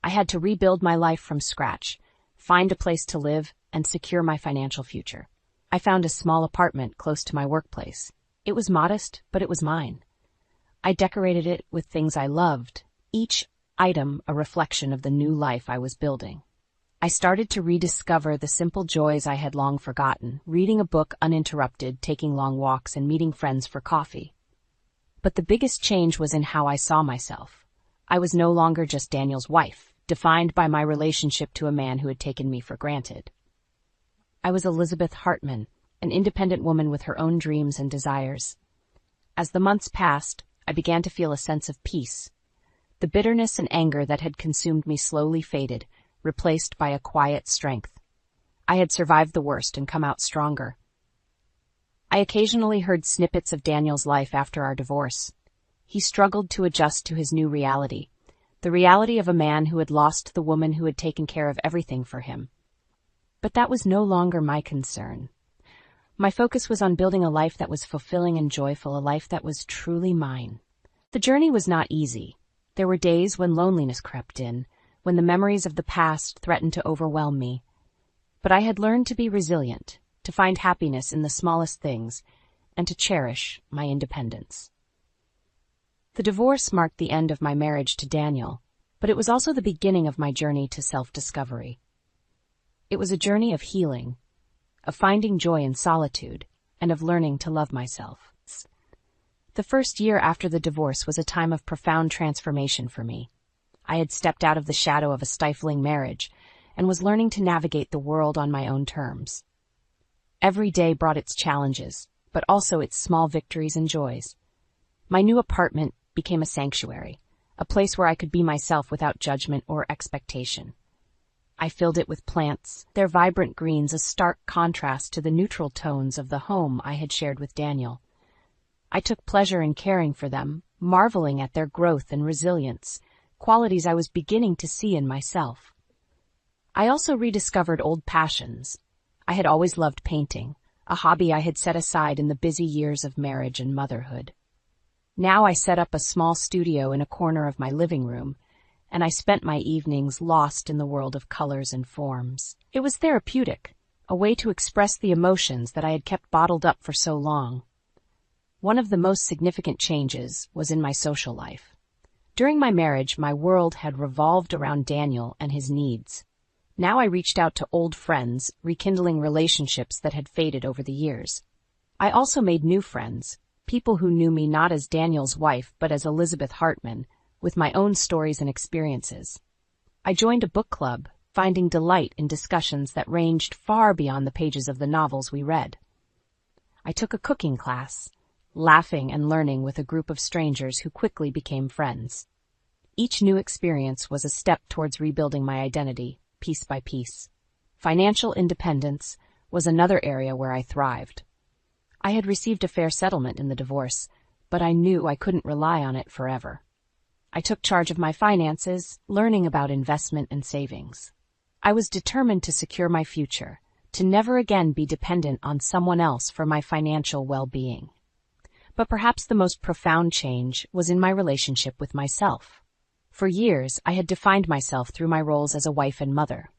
I had to rebuild my life from scratch, find a place to live, and secure my financial future. I found a small apartment close to my workplace. It was modest, but it was mine. I decorated it with things I loved, each item a reflection of the new life I was building. I started to rediscover the simple joys I had long forgotten, reading a book uninterrupted, taking long walks, and meeting friends for coffee. But the biggest change was in how I saw myself. I was no longer just Daniel's wife, defined by my relationship to a man who had taken me for granted. I was Elizabeth Hartman, an independent woman with her own dreams and desires. As the months passed, I began to feel a sense of peace. The The bitterness and anger that had consumed me slowly faded, replaced by a quiet strength. I had survived the worst and come out stronger. I occasionally heard snippets of Daniel's life after our divorce. He struggled to adjust to his new reality, the reality of a man who had lost the woman who had taken care of everything for him. But that was no longer my concern. My focus was on building a life that was fulfilling and joyful, a life that was truly mine. The journey was not easy. There were days when loneliness crept in, when the memories of the past threatened to overwhelm me. But I had learned to be resilient, to find happiness in the smallest things, and to cherish my independence. The divorce marked the end of my marriage to Daniel, but it was also the beginning of my journey to self-discovery. It was a journey of healing, of finding joy in solitude, and of learning to love myself. The first year after the divorce was a time of profound transformation for me. I had stepped out of the shadow of a stifling marriage and was learning to navigate the world on my own terms. Every day brought its challenges, but also its small victories and joys. My new apartment became a sanctuary, a place where I could be myself without judgment or expectation. I filled it with plants, their vibrant greens a stark contrast to the neutral tones of the home I had shared with Daniel. I took pleasure in caring for them, marveling at their growth and resilience, qualities I was beginning to see in myself. I also rediscovered old passions. I had always loved painting, a hobby I had set aside in the busy years of marriage and motherhood. Now I set up a small studio in a corner of my living room, and I spent my evenings lost in the world of colors and forms. It was therapeutic, a way to express the emotions that I had kept bottled up for so long. One of the most significant changes was in my social life. During my marriage, my world had revolved around Daniel and his needs. Now I reached out to old friends, rekindling relationships that had faded over the years. I also made new friends, people who knew me not as Daniel's wife but as Elizabeth Hartman, with my own stories and experiences. I joined a book club, finding delight in discussions that ranged far beyond the pages of the novels we read. I took a cooking class, laughing and learning with a group of strangers who quickly became friends. Each new experience was a step towards rebuilding my identity, piece by piece. Financial independence was another area where I thrived. I had received a fair settlement in the divorce, but I knew I couldn't rely on it forever. I took charge of my finances, learning about investment and savings. I was determined to secure my future, to never again be dependent on someone else for my financial well-being. But perhaps the most profound change was in my relationship with myself. For years, I had defined myself through my roles as a wife and mother.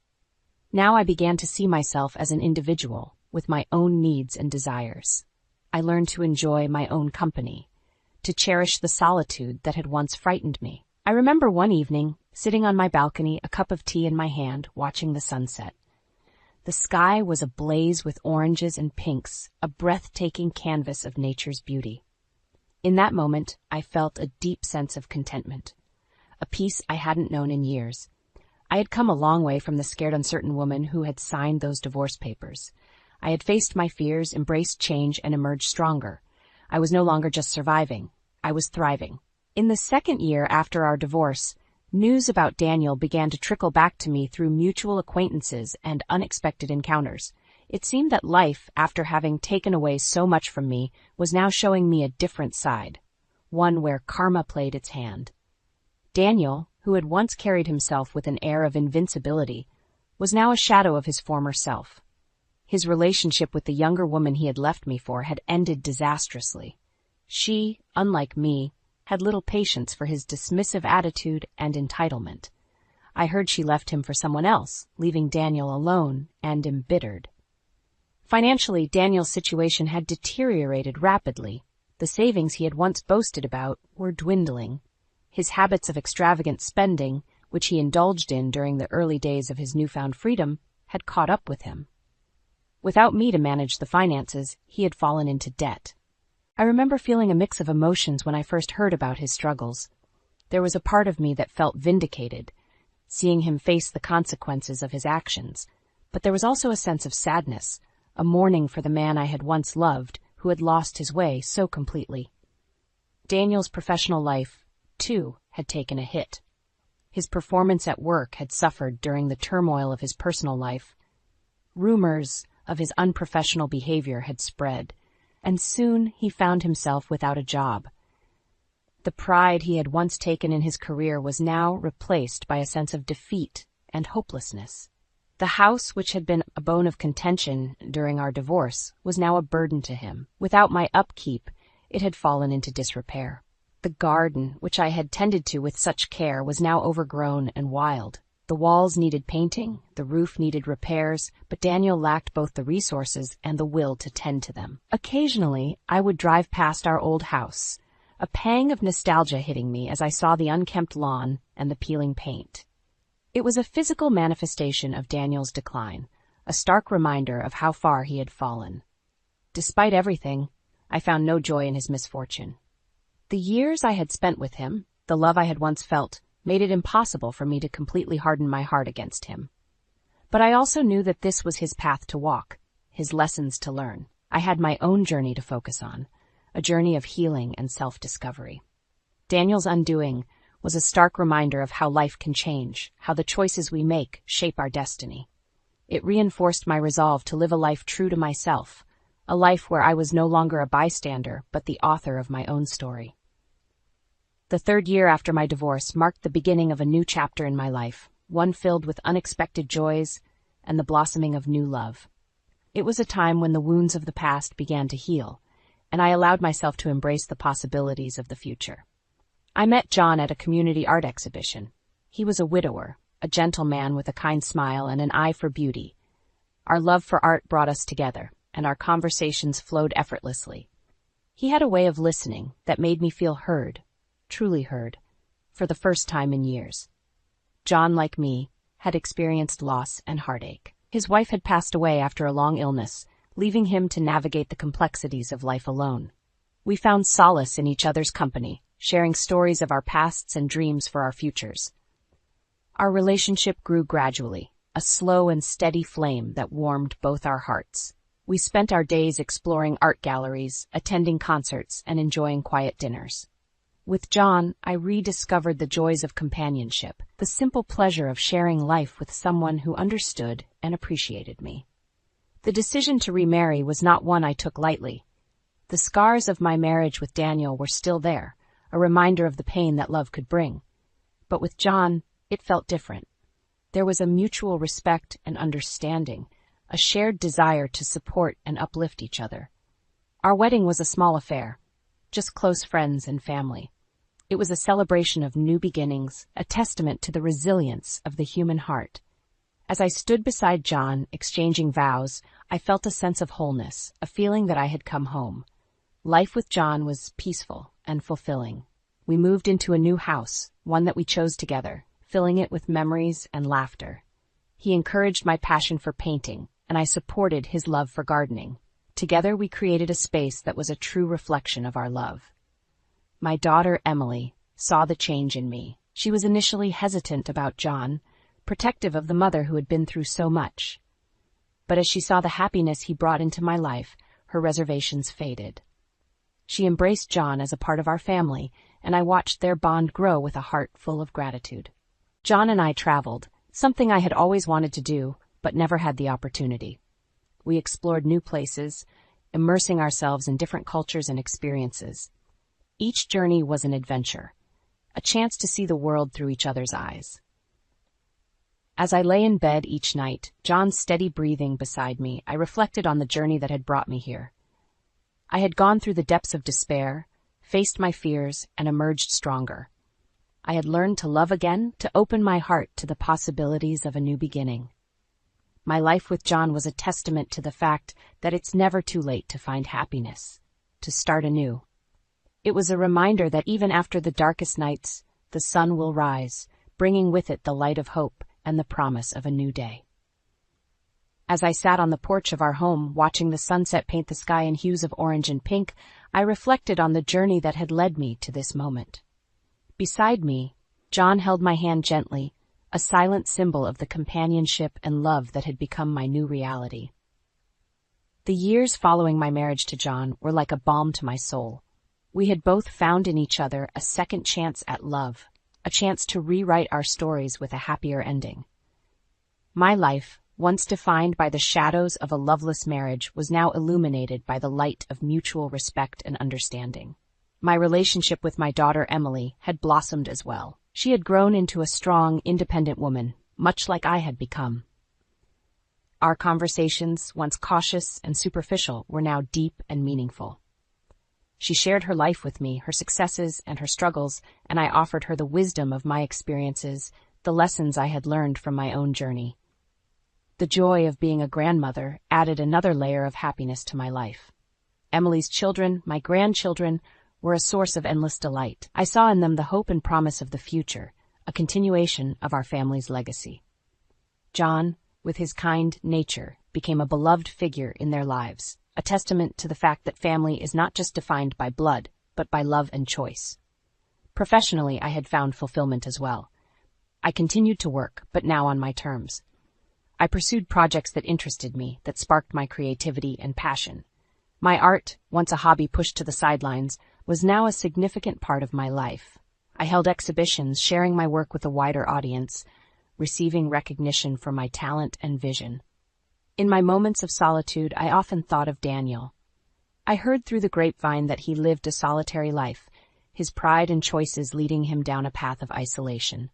Now I began to see myself as an individual, with my own needs and desires. I learned to enjoy my own company, to cherish the solitude that had once frightened me. I remember one evening, sitting on my balcony, a cup of tea in my hand, watching the sunset. The sky was ablaze with oranges and pinks, a breathtaking canvas of nature's beauty. In that moment, I felt a deep sense of contentment, a peace I hadn't known in years. I had come a long way from the scared, uncertain woman who had signed those divorce papers. I had faced my fears, embraced change, and emerged stronger. I was no longer just surviving. I was thriving. In the second year after our divorce, news about Daniel began to trickle back to me through mutual acquaintances and unexpected encounters. It seemed that life, after having taken away so much from me, was now showing me a different side, one where karma played its hand. Daniel, who had once carried himself with an air of invincibility, was now a shadow of his former self. His relationship with the younger woman he had left me for had ended disastrously. She, unlike me, had little patience for his dismissive attitude and entitlement. I heard she left him for someone else, leaving Daniel alone and embittered. Financially, Daniel's situation had deteriorated rapidly. The savings he had once boasted about were dwindling. His habits of extravagant spending, which he indulged in during the early days of his newfound freedom, had caught up with him. Without me to manage the finances, he had fallen into debt. I remember feeling a mix of emotions when I first heard about his struggles. There was a part of me that felt vindicated, seeing him face the consequences of his actions, but there was also a sense of sadness, a mourning for the man I had once loved, who had lost his way so completely. Daniel's professional life too, had taken a hit. His performance at work had suffered during the turmoil of his personal life. Rumors of his unprofessional behavior had spread, and soon he found himself without a job. The pride he had once taken in his career was now replaced by a sense of defeat and hopelessness. The house, which had been a bone of contention during our divorce, was now a burden to him. Without my upkeep, it had fallen into disrepair. The garden, which I had tended to with such care, was now overgrown and wild. The walls needed painting, the roof needed repairs, but Daniel lacked both the resources and the will to tend to them. Occasionally, I would drive past our old house, a pang of nostalgia hitting me as I saw the unkempt lawn and the peeling paint. It was a physical manifestation of Daniel's decline, a stark reminder of how far he had fallen. Despite everything, I found no joy in his misfortune. The years I had spent with him, the love I had once felt, made it impossible for me to completely harden my heart against him. But I also knew that this was his path to walk, his lessons to learn. I had my own journey to focus on, a journey of healing and self-discovery. Daniel's undoing was a stark reminder of how life can change, how the choices we make shape our destiny. It reinforced my resolve to live a life true to myself, a life where I was no longer a bystander, but the author of my own story. The 3rd year after my divorce marked the beginning of a new chapter in my life, one filled with unexpected joys and the blossoming of new love. It was a time when the wounds of the past began to heal, and I allowed myself to embrace the possibilities of the future. I met John at a community art exhibition. He was a widower, a gentle man with a kind smile and an eye for beauty. Our love for art brought us together, and our conversations flowed effortlessly. He had a way of listening that made me feel heard, truly heard, for the first time in years. John, like me, had experienced loss and heartache. His wife had passed away after a long illness, leaving him to navigate the complexities of life alone. We found solace in each other's company, sharing stories of our pasts and dreams for our futures. Our relationship grew gradually, a slow and steady flame that warmed both our hearts. We spent our days exploring art galleries, attending concerts, and enjoying quiet dinners. With John, I rediscovered the joys of companionship, the simple pleasure of sharing life with someone who understood and appreciated me. The decision to remarry was not one I took lightly. The scars of my marriage with Daniel were still there, a reminder of the pain that love could bring. But with John, it felt different. There was a mutual respect and understanding, a shared desire to support and uplift each other. Our wedding was a small affair, just close friends and family. It was a celebration of new beginnings, a testament to the resilience of the human heart. As I stood beside John, exchanging vows, I felt a sense of wholeness, a feeling that I had come home. Life with John was peaceful and fulfilling. We moved into a new house, one that we chose together, filling it with memories and laughter. He encouraged my passion for painting, and I supported his love for gardening. Together we created a space that was a true reflection of our love. My daughter, Emily, saw the change in me. She was initially hesitant about John, protective of the mother who had been through so much. But as she saw the happiness he brought into my life, her reservations faded. She embraced John as a part of our family, and I watched their bond grow with a heart full of gratitude. John and I traveled, something I had always wanted to do, but never had the opportunity. We explored new places, immersing ourselves in different cultures and experiences. Each journey was an adventure, a chance to see the world through each other's eyes. As I lay in bed each night, John's steady breathing beside me, I reflected on the journey that had brought me here. I had gone through the depths of despair, faced my fears, and emerged stronger. I had learned to love again, to open my heart to the possibilities of a new beginning. My life with John was a testament to the fact that it's never too late to find happiness, to start anew. It was a reminder that even after the darkest nights, the sun will rise, bringing with it the light of hope and the promise of a new day. As I sat on the porch of our home, watching the sunset paint the sky in hues of orange and pink, I reflected on the journey that had led me to this moment. Beside me, John held my hand gently, a silent symbol of the companionship and love that had become my new reality. The years following my marriage to John were like a balm to my soul. We had both found in each other a second chance at love, a chance to rewrite our stories with a happier ending. My life, once defined by the shadows of a loveless marriage, was now illuminated by the light of mutual respect and understanding. My relationship with my daughter Emily had blossomed as well. She had grown into a strong, independent woman, much like I had become. Our conversations, once cautious and superficial, were now deep and meaningful. She shared her life with me, her successes and her struggles, and I offered her the wisdom of my experiences, the lessons I had learned from my own journey. The joy of being a grandmother added another layer of happiness to my life. Emily's children, my grandchildren, were a source of endless delight. I saw in them the hope and promise of the future, a continuation of our family's legacy. John, with his kind nature, became a beloved figure in their lives, a testament to the fact that family is not just defined by blood, but by love and choice. Professionally, I had found fulfillment as well. I continued to work, but now on my terms. I pursued projects that interested me, that sparked my creativity and passion. My art, once a hobby pushed to the sidelines, was now a significant part of my life. I held exhibitions, sharing my work with a wider audience, receiving recognition for my talent and vision. In my moments of solitude, I often thought of Daniel. I heard through the grapevine that he lived a solitary life, his pride and choices leading him down a path of isolation.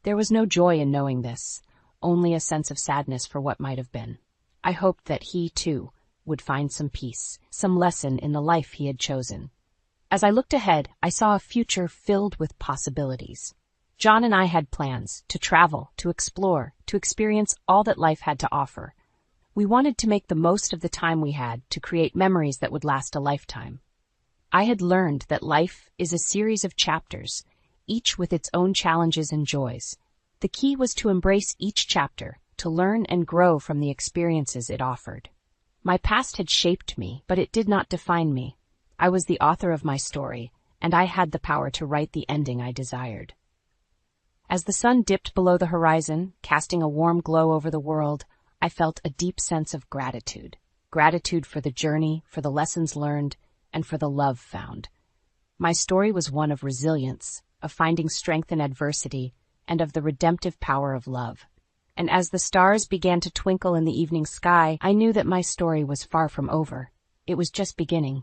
There was no joy in knowing this, only a sense of sadness for what might have been. I hoped that he, too, would find some peace, some lesson in the life he had chosen. As I looked ahead, I saw a future filled with possibilities. John and I had plans to travel, to explore, to experience all that life had to offer. We wanted to make the most of the time we had, to create memories that would last a lifetime. I had learned that life is a series of chapters, each with its own challenges and joys. The key was to embrace each chapter, to learn and grow from the experiences it offered. My past had shaped me, but it did not define me. I was the author of my story, and I had the power to write the ending I desired. As the sun dipped below the horizon, casting a warm glow over the world, I felt a deep sense of gratitude. Gratitude for the journey, for the lessons learned, and for the love found. My story was one of resilience, of finding strength in adversity, and of the redemptive power of love. And as the stars began to twinkle in the evening sky, I knew that my story was far from over. It was just beginning.